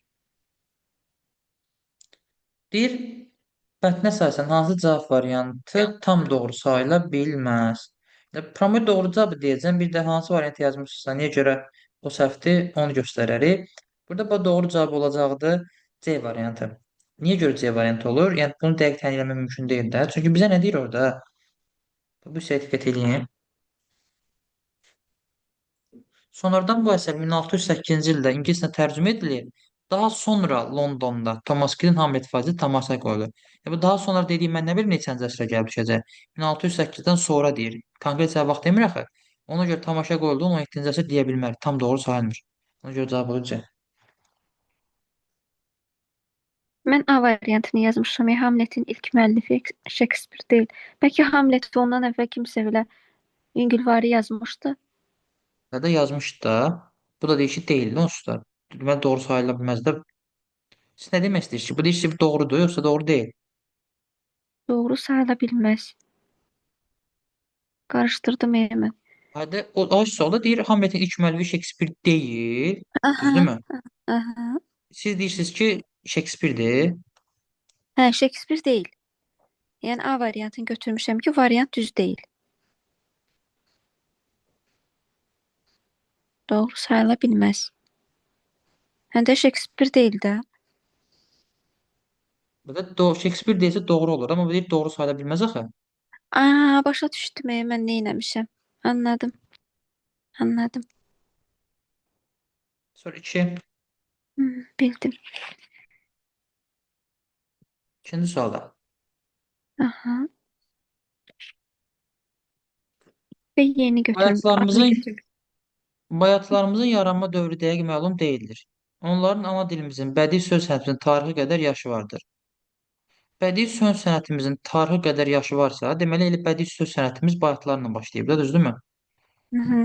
Speaker 1: Bir, mətnə əsasən hansı cavab variantı tam doğru sayıla bilməz? Promoy doğru cavabı deyəcəm, bir də hansı variantı yazmışsınızsa, niyə görə o səhvdir, onu göstərərik. Burada bu doğru cavab olacaqdır C variantı. Niyə görə C variantı olur? Yəni bunu dəqiq təyin etmək mümkün deyil də. Çünki bizə nə deyir orada? Bu sertifikat eləyim. Sonradan bu əsər 1608-ci ildə ingiliscə tərcümə edilir. Daha sonra Londonda Thomas Green Hamlet faizli tamaşaya qoyulur. Bu daha sonra dediyim mən nə bilim neçənci əsrə gəlib düşəcək. 1608-dən sonra deyir. Konkret cavab vaxt demir axı. Ona görə tamaşa qoyuldu 17-ci əsr deyə bilmərik. Tam doğru sayılmır. Ona görə cavab odur C.
Speaker 4: Mən A variantını yazmışam. Hamletin ilk müəllifi Shakespeare deyil. Bəlkə Hamleti ondan əvvəl kimsə belə Yüngülvari yazmışdı.
Speaker 1: Ya da yazmış da. Bu da deyir ki deyil. Onsuz da. Deməli doğru sayıla bilməz də. Siz nə demək istəyirsiniz ki? Bu deyir ki doğrudur yoxsa doğru deyil.
Speaker 4: Doğru sayıla bilməz. Qarışdırdım hemen.
Speaker 1: Hadi o solda deyir Hamletin ilk müəllifi Shakespeare deyil.
Speaker 4: Aha,
Speaker 1: Düzdürmü?
Speaker 4: aha.
Speaker 1: Siz deyirsiniz ki Shakespeare'dir.
Speaker 4: Hə, Shakespeare deyil. Yəni A variantını götürmüşəm ki, variant düz deyil. Doğru sayıla bilməz. Həm də Shakespeare deyil də.
Speaker 1: Burada Shakespeare deyilsə doğru olur. Amma bu deyir doğru sayıla bilməz axı.
Speaker 4: Başa düşdüm. Mən nə eləmişəm. Anladım. Anladım.
Speaker 1: Sonra 2.
Speaker 4: Bildim.
Speaker 1: İkinci sualda.
Speaker 4: Aha. Və yeni götürmüş.
Speaker 1: Bayatlarımızın yaranma dövrü dəqiq məlum deyildir. Onların ana dilimizin bədii söz sənətimizin tarixi qədər yaşı vardır. Bədii söz sənətimizin tarixi qədər yaşı varsa, deməli elə bədii söz sənətimiz bayatlarla başlayıb da, düzdürmü?
Speaker 4: Hı hı.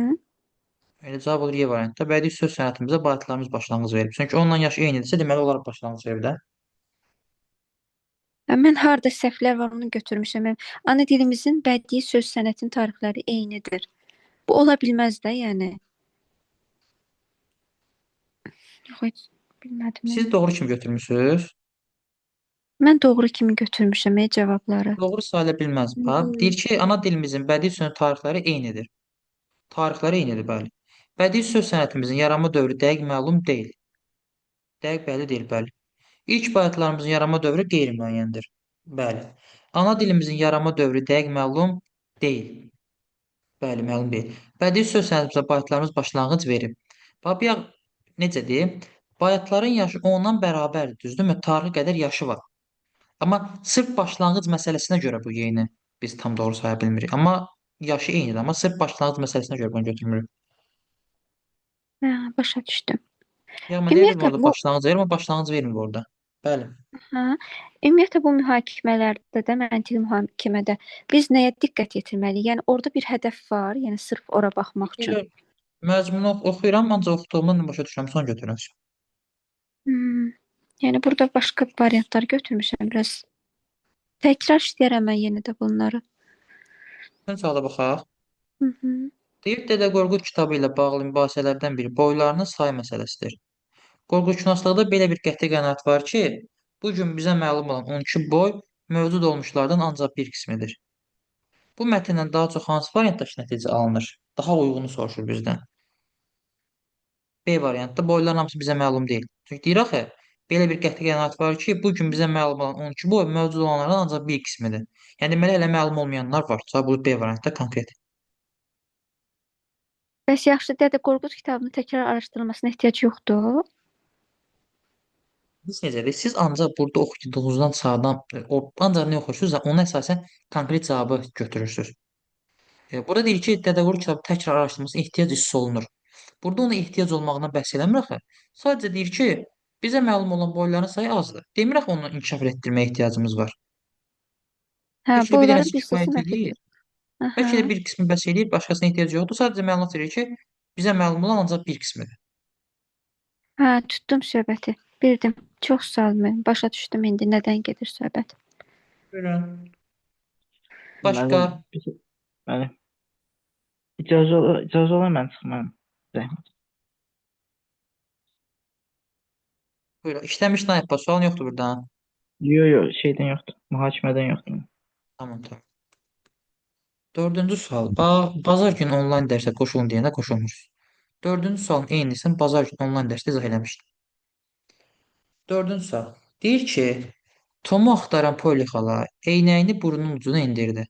Speaker 1: Elə cavab olur Y variantda. Bədii söz sənətimizə bayatlarımız başlanğıc verib. Çünki onunla yaşı eynidirsə, deməli onlar başlanğıc verib də.
Speaker 4: Mən harda səhvlər var onu götürmüşəm. Ana dilimizin bədii söz sənətin tarixləri eynidir. Bu ola bilməz də, yəni. Yox, heç bilmədim.
Speaker 1: Siz doğru kimi götürmüsünüz?
Speaker 4: Mən doğru kimi götürmüşəm cavabları.
Speaker 1: Doğru sayıla bilməz. Bax, deyir ki, ana dilimizin bədii söz tarixləri eynidir. Tarixləri eynidir, bəli. Bədii söz sənətimizin yaranma dövrü dəqiq məlum deyil. Dəqiq bəlli deyil, bəli. İlk bayatlarımızın yaranma dövrü qeyri-müəyyəndir. Bəli. Ana dilimizin yaranma dövrü dəqiq məlum deyil. Bəli, məlum deyil. Bədii söz sənətimizə bayatlarımız başlanğıc verib. Bax, bir necə deyim? Bayatların yaşı ondan bərabərdir, düzdürmü? Tarixi qədər yaşı var. Amma sırf başlanğıc məsələsinə görə bu yeyini biz tam doğru saya bilmirik. Amma yaşı eynidir, amma sırf başlanğıc məsələsinə görə bunu götürmürük.
Speaker 4: Başa düşdüm.
Speaker 1: Ya mən deyirəm
Speaker 4: Ümumiyyətlə
Speaker 1: orada
Speaker 4: bu
Speaker 1: başlanğıc verir, amma başlanğıc vermir orada. Bəli.
Speaker 4: ümumiyyətlə bu mühakimələrdə də, məntiqi mühakimədə biz nəyə diqqət yetirməliyik? Yəni orada bir hədəf var, yəni sırf ora baxmaq üçün.
Speaker 1: Elə məzmunu oxuyuram, ancaq oxuduğumdan başa düşürəm, son götürürəm.
Speaker 4: Yəni burada başqa variantlar götürmüşəm biraz. Təkrar istəyirəm mən yenə də bunları.
Speaker 1: Sən suala baxaq.
Speaker 4: Hı hı.
Speaker 1: Deyir Dədə Qorqud kitabı ilə bağlı mübahisələrdən biri boylarının sayı məsələsidir. Qorqudşünaslıqda belə bir qəti qənaət var ki, bu gün bizə məlum olan 12 boy mövcud olmuşlardan ancaq bir qismidir. Bu mətndən daha çox hansı variantdakı nəticə alınır? Daha uyğunu soruşur bizdən. B variantda boyların hamısı bizə məlum deyil. Çünki deyir axı, belə bir qəti qənaət var ki, bu gün bizə məlum olan 12 boy mövcud olanlardan ancaq bir qismidir. Yəni deməli elə məlum olmayanlar var. Cavab bu B variantda konkret.
Speaker 4: Bəs yaxşı Dədə Qorqud kitabını təkrar araşdırılmasına ehtiyac yoxdur?
Speaker 1: Siz necədir? Siz ancaq burada oxuduğunuzdan sağdan, ancaq nə oxuyursunuz, ona əsasən konkret cavabı götürürsünüz. Burada deyir ki, Dədə Qorqud kitabı təkrar araşdırılmasına ehtiyac hiss olunur. Burada ona ehtiyac olmağından bəhs eləmir axı. Sadəcə deyir ki, bizə məlum olan boyların sayı azdır. Demir axı onu inkişaf etdirməyə ehtiyacımız var. Bəlkə də bir
Speaker 4: Boyların
Speaker 1: dənəsi
Speaker 4: bir hissəsi
Speaker 1: kifayət
Speaker 4: məhv
Speaker 1: eləyir.
Speaker 4: edir. Aha.
Speaker 1: Bəlkə də bir qismi bəs eləyir, başqasına ehtiyac yoxdur. Sadəcə məlumat verir ki, bizə məlum olan ancaq bir qismidir.
Speaker 4: Tutdum söhbəti. Bildim. Çox sağ ol mən. Başa düşdüm indi nədən gedir söhbət.
Speaker 1: Buyurun. Başqa?
Speaker 5: Bəli. İcazə olar mən çıxmam.
Speaker 1: Buyurun. İşləmiş naib sual yoxdur buradan.
Speaker 5: Yox, şeydən yoxdur. Mühakimədən yoxdur.
Speaker 1: Tamam, tamam. Dördüncü sual. Bazar günü onlayn dərsə qoşulun deyəndə qoşulmuşuz. Dördüncü sualın eynisini bazar günü onlayn dərsdə izah eləmişdim. Dördüncü sual. Deyir ki, Tomu axtaran Poli xala eynəyini burnunun ucuna indirdi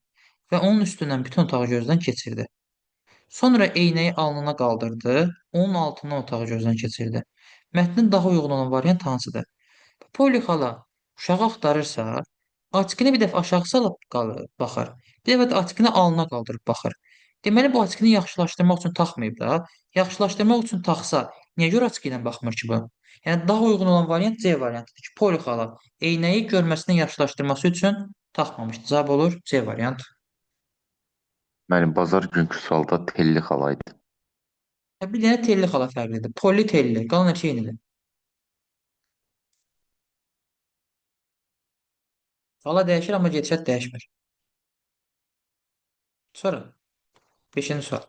Speaker 1: və onun üstündən bütün otağı gözdən keçirdi. Sonra eynəyi alnına qaldırdı, onun altından otağı gözdən keçirdi. Mətnin daha uyğun olan variant hansıdır? Poli xala uşağı axtarırsa, açkını bir dəfə aşağı salıb baxır. Bir dəfə də açkını alnına qaldırıb baxır. Deməli bu açkını yaxşılaşdırmaq üçün taxmayıb da. Yaxşılaşdırmaq üçün taxsa, niyə görə açkı ilə baxmır ki bu? Yəni daha uyğun olan variant C variantıdır ki, Poli xala eynəyi görməsini yaxşılaşdırması üçün taxmamışdı. Cavab olur C variant.
Speaker 6: Müəllim, bazar günkü sualda telli xalaydı.
Speaker 1: Bir dənə telli xala fərqlidir. Poli telli, qalan hər şey eynidir. Xala dəyişir, amma gedişat dəyişmir. Sonra 5-ci sual.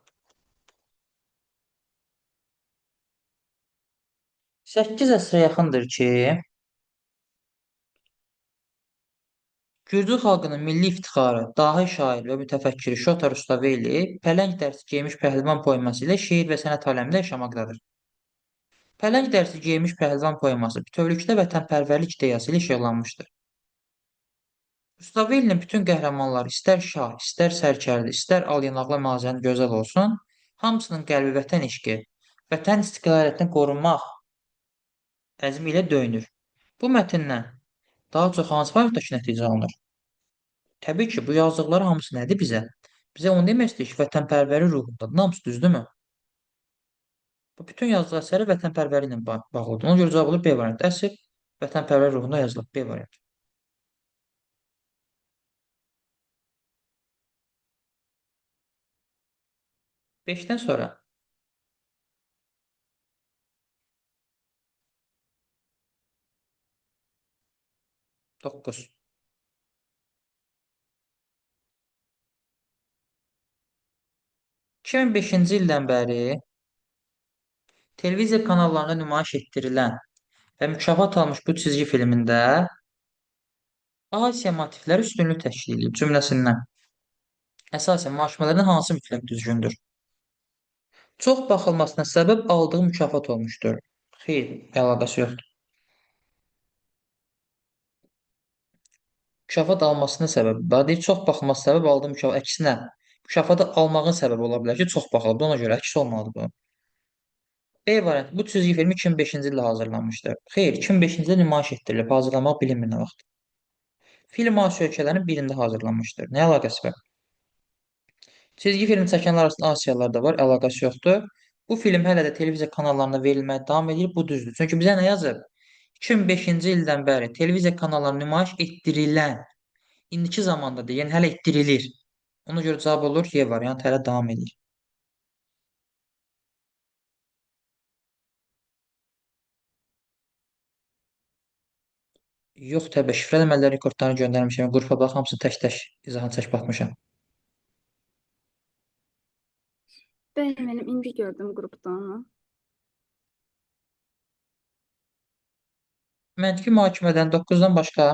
Speaker 1: 8 əsrə yaxındır ki, Gürcü xalqının milli iftixarı, dahi şair və mütəfəkkiri Şota Rustaveli pələng dərsi geymiş pəhlivan poeması ilə şeir və sənət aləmində yaşamaqdadır. Pələng dərsi geymiş pəhlivan poeması bütövlükdə vətənpərvərlik ideyası ilə işıqlanmışdır. Rustavelinin bütün qəhrəmanları istər şah, istər sərkərdə, istər alyanaqlı mazənin gözəl olsun, hamısının qəlbi vətən eşqi, vətən istiqlaliyyətini qorunmaq əzmi ilə döyünür. Bu mətndən daha çox hansı variantdakı nəticə alınır? Təbii ki, bu yazdıqları hamısı nədir bizə? Bizə onu demək istəyir ki, vətənpərvəri ruhundadır. Hamısı düzdürmü? Bu bütün yazdığı əsəri vətənpərvərliklə bağlıdır. Ona görə cavab olur B variantı. Əsl vətənpərvər ruhunda yazılıb B variantı. 5-dən sonra 9. 2005-ci ildən bəri televiziya kanallarında nümayiş etdirilən və mükafat almış bu çizgi filmində Asiya motivləri üstünlük təşkil edir cümləsindən. Əsasən marşmalarının hansı mütləq düzgündür? Çox baxılmasına səbəb aldığı mükafat olmuşdur. Xeyr, əlaqəsi yoxdur. Mükafat almasına səbəb, daha deyir, çox baxılması səbəb aldığı mükafat. Əksinə, mükafatı almağın səbəbi ola bilər ki, çox baxılıb, ona görə əks olmalıdır bu. B variantı, bu çizgi film 2005-ci ildə hazırlanmışdır. Xeyr, 2005-ci ildə nümayiş etdirilib, hazırlanmaq bilinmir nə vaxt. Film Asiya ölkələrinin birində hazırlanmışdır. Nə əlaqəsi var? Çizgi film çəkənlər arasında Asiyalılar da var, əlaqəsi yoxdur. Bu film hələ də televiziya kanallarında verilməyə davam edir, bu düzdür. Çünki bizə nə yazıb? 2005-ci ildən bəri televiziya kanallarında nümayiş etdirilən, indiki zamandadır, yəni hələ etdirilir. Ona görə cavab olur, Y variant hələ davam edir. Yox, təbii, şifrəli əməllər rekordlarını göndərmişəm. Qrupa bax, hamısını tək-tək izahını çək baxmışam.
Speaker 8: Benim indi gördüm qrupda onu.
Speaker 1: Məntiqi mühakimədən 9-dan başqa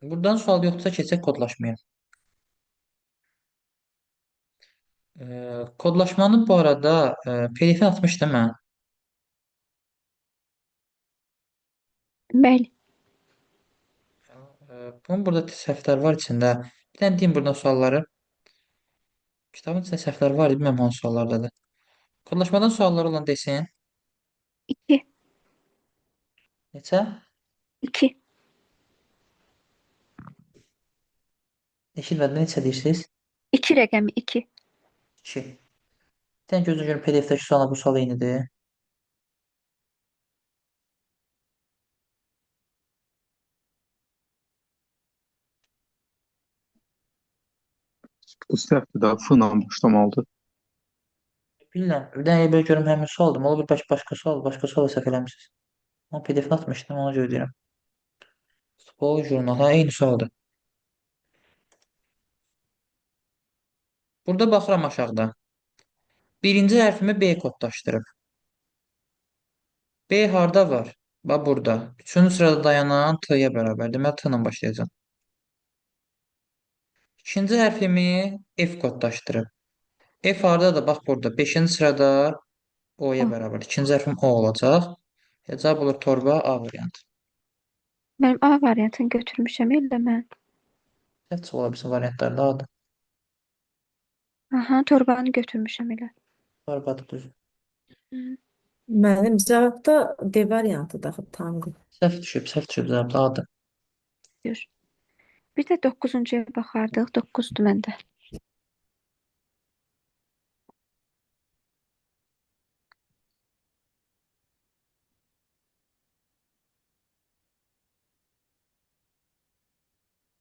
Speaker 1: buradan sual yoxdursa keçək kodlaşmaya. Kodlaşmanı bu arada PDF-i atmışdım mən.
Speaker 4: Bəli.
Speaker 1: Bunun burada səhvlər var içində. Bir dənə deyim buradan sualları. Kitabın içində səhvlər var, bilməm hansı suallardadır. Kodlaşmadan suallar olan desin.
Speaker 4: 2.
Speaker 1: Neçə?
Speaker 4: 2.
Speaker 1: Eşitmədim, neçə deyirsiniz?
Speaker 4: 2 rəqəmi 2.
Speaker 1: 2. Bir dənə gözünə görün PDF-dəki sualla bu sual eynidir.
Speaker 6: Bu səhvdir də F ilə başlamalıdır.
Speaker 1: Bilirəm. Bir dənə belə görüm həmin sualdır. Ola bir başqa sual, başqa suala səhv eləmişsiniz. Amma PDF-ni atmışdım, ona görə deyirəm. Futbol jurnalı, eyni sualdır. Burada baxıram aşağıda. Birinci hərfimi B kodlaşdırıb. B harda var? Bax burada. Üçüncü sırada dayanan T-yə bərabər. Deməli, T ilə başlayacağım. İkinci hərfimi F kodlaşdırıb. F harda da bax burada 5-ci sırada O-ya
Speaker 4: O.
Speaker 1: bərabər. İkinci hərfim O olacaq. Cavab olur torba A variantı.
Speaker 4: Mənim A variantını götürmüşəm elə mən.
Speaker 1: Hətta ola bilsin variantlarda A'dır.
Speaker 4: Aha, torbanı götürmüşəm elə.
Speaker 1: Torbadır düz.
Speaker 4: Hı,
Speaker 7: Mənim cavabda D variantıdır axı tango.
Speaker 1: Səhv düşüb cavabda A'dır.
Speaker 4: düz. Bir də 9-cuya baxardıq. 9-dur məndə.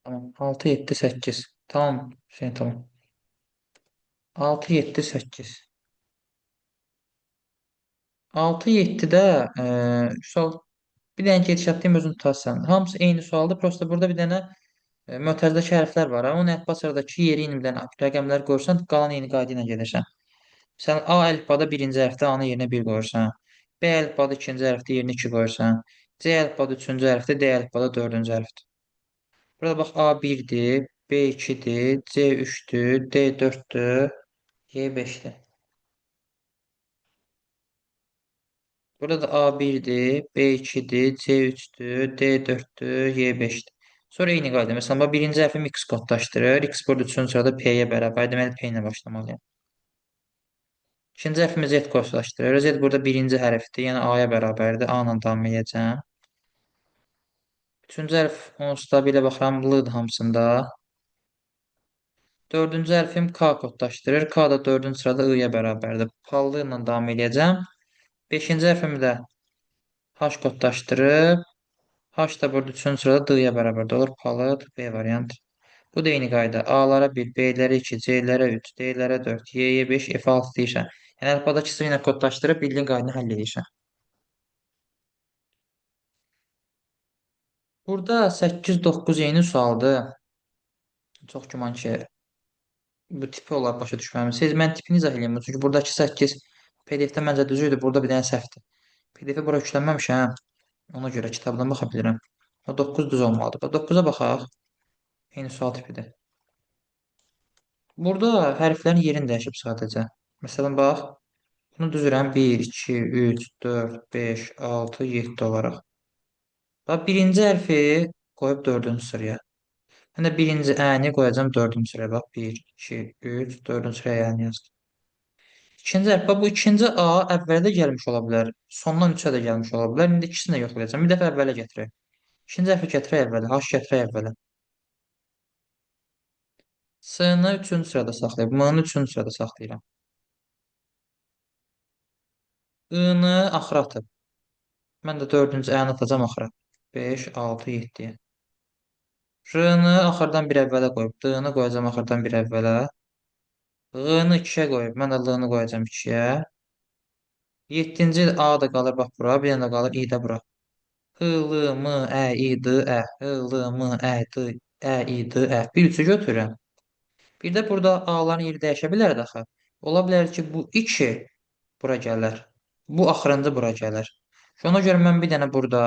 Speaker 1: Tamam. 6, 7, 8. Tamam. Hüseyin tamam. 6, 7, 8. 6, 7-də sual bir dənə gediş yapdığım özünü tutarsan. Hamısı eyni sualdır. Prosta burada bir dənə mötərizədəki hərflər var. Onun ətba sıradakı yeri ilə bir dənə rəqəmlər qoyursan, qalan eyni qayda ilə gedirsən. Sən A əlifbada birinci hərfdə A-nın yerinə 1 qoyursan. B əlifbada ikinci hərfdə yerinə 2 qoyursan. C əlifbada üçüncü hərfdə, D əlifbada dördüncü hərfdə. Burada bax A 1-dir, B 2-dir, C 3-dür, D 4-dür, Y 5-dir. Burada da A 1-dir, B 2-dir, C 3-dür, D 4-dür, Y 5-dir. Sonra eyni qayda. Məsələn, bax, birinci hərfim X kodlaşdırır. X burada üçüncü sırada P-yə bərabər. Deməli, P ilə başlamalıyam. İkinci hərfimi Z kodlaşdırır. Z burada birinci hərfdir. Yəni A-ya bərabərdir. A ilə davam edəcəm. Üçüncü hərf onsuz da belə baxıram, L-dır hamısında. Dördüncü hərfim K kodlaşdırır. K da dördüncü sırada I-yə bərabərdir. Pallı ilə davam edəcəm. Beşinci hərfimi də H kodlaşdırıb. H da burada üçüncü sırada D-yə bərabərdir. Olur palıd B variant. Bu da eyni qayda. A-lara 1, B-lərə 2, C-lərə 3, D-lərə 4, Y-yə 5, F 6 deyirsən. Yəni əlifbadakı sıra ilə kodlaşdırıb bildiyin qaydanı həll edirsən. Burada 8-9 yeni sualdır. Çox güman ki, bu tipi olaraq başa düşməmisiniz. Mən tipini izah edeyim. Çünki buradakı 8 PDF-də məncə düzüdür. Burada bir dənə səhvdir. PDF-ə bura yüklənməmişəm. Ona görə kitabdan baxa bilirəm. O 9 düz olmalıdır. 9-a baxaq. Eyni sual tipidir. Burada hərflərin yerini dəyişib sadəcə. Məsələn, bax. Bunu düzürəm 1, 2, 3, 4, 5, 6, 7 olaraq. Bax, birinci hərfi qoyub dördüncü sıraya. Mən də birinci əni qoyacam dördüncü sıraya. Bax, 1, 2, 3, dördüncü sıraya əni yazdım. İkinci hərf, bax, bu ikinci A əvvəldə gəlmiş ola bilər. Sondan 3-ə də gəlmiş ola bilər. İndi ikisini də yoxlayacağım. Bir dəfə əvvələ gətirək. İkinci hərfi gətirək əvvələ. H gətirək əvvələ. S-nı üçüncü sırada saxlayıb. M-nı üçüncü sırada saxlayıram. I-nı axıra atıb. Mən də dördüncü əni atacam axıra. 5, 6, 7-yə. R-nı axırdan bir əvvələ qoyub. D-nı qoyacam axırdan bir əvvələ. G-nı 2-yə qoyub. Mən də L-nı qoyacam 2-yə. 7-ci A da qalır bax bura. Bir dənə də qalır I də bura. H, L, M, Ə, İ, D, Ə. H, L, M, Ə, D, Ə, İ, D, Ə. Bir üçü götürürəm. Bir də burada A-ların yeri dəyişə bilər də axı. Ola bilər ki, bu 2 bura gələr. Bu axırıncı bura gələr. Ona görə mən bir dənə burada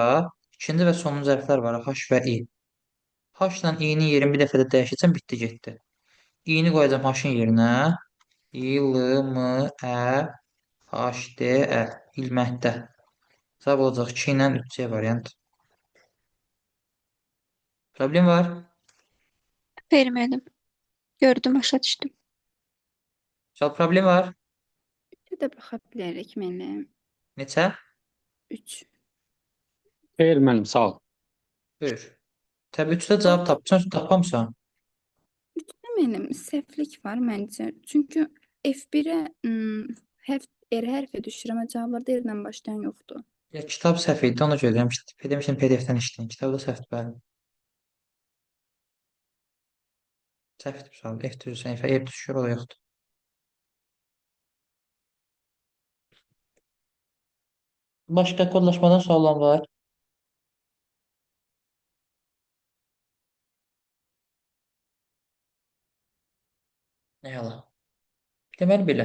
Speaker 1: ikinci və sonuncu hərflər var. H və I. H ilə I-nin yerini bir dəfə də dəyişəcəm, bitdi, getdi. I-ni qoyacam H-ın yerinə. İ, L, M, Ə, H, D, Ə. İlməkdə. Cavab olacaq 2 ilə 3C variant. Problem var?
Speaker 4: Xeyr, müəllim. Gördüm, başa düşdüm.
Speaker 1: Sual problem var?
Speaker 8: Bir də baxa bilərik müəllim.
Speaker 1: Neçə?
Speaker 8: 3.
Speaker 11: Xeyr müəllim, sağ ol.
Speaker 1: Buyur. Təbii 3-də cavab tapsan, tapamsan.
Speaker 8: Müəllim, səhvlik var məncə. Çünki F1-ə hərf R hərfi düşürəm, cavablarda R-dən başlayan yoxdur.
Speaker 1: Ya kitab səhv idi, ona görə demişdim PDF-dən işləyin. Kitabda səhvdir, bəli. Səhvdir sual. F düzürsən, F düşür, o da yoxdur. Başqa kodlaşmadan sual olan var? Əla. Deməli belə.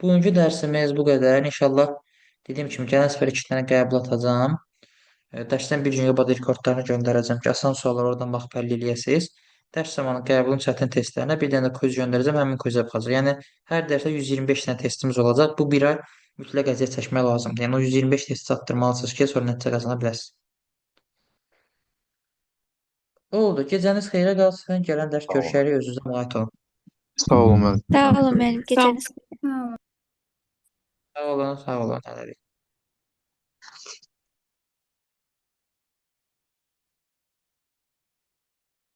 Speaker 1: Bugünkü dərsimiz bu qədər. İnşallah dediyim kimi gələn səfər 2 dənə qəbul atacağam. Dərsdən bir gün qabaq rekordlarını göndərəcəm ki, asan suallar oradan baxıb həll eləyəsiniz. Dərs zamanı qəbulun çətin testlərinə bir dənə də quiz göndərəcəm, həmin quizə baxacaq. Yəni hər dərsə 125 dənə testimiz olacaq. Bu bir ay mütləq əziyyət çəkmək lazımdır. Yəni o 125 testi çatdırmalısınız ki, sonra nəticə qazana biləsiniz. Oldu. Gecəniz xeyrə qalsın. Gələn dərs
Speaker 6: Sağ olun.
Speaker 1: görüşərik. Özünüzə müayət olun.
Speaker 5: Sağ olun müəllim.
Speaker 4: Sağ olun müəllim.
Speaker 2: Sağ ol.
Speaker 4: Gecəniz
Speaker 8: Sağ ol.
Speaker 1: Sağ olun, sağ olun. Hələlik.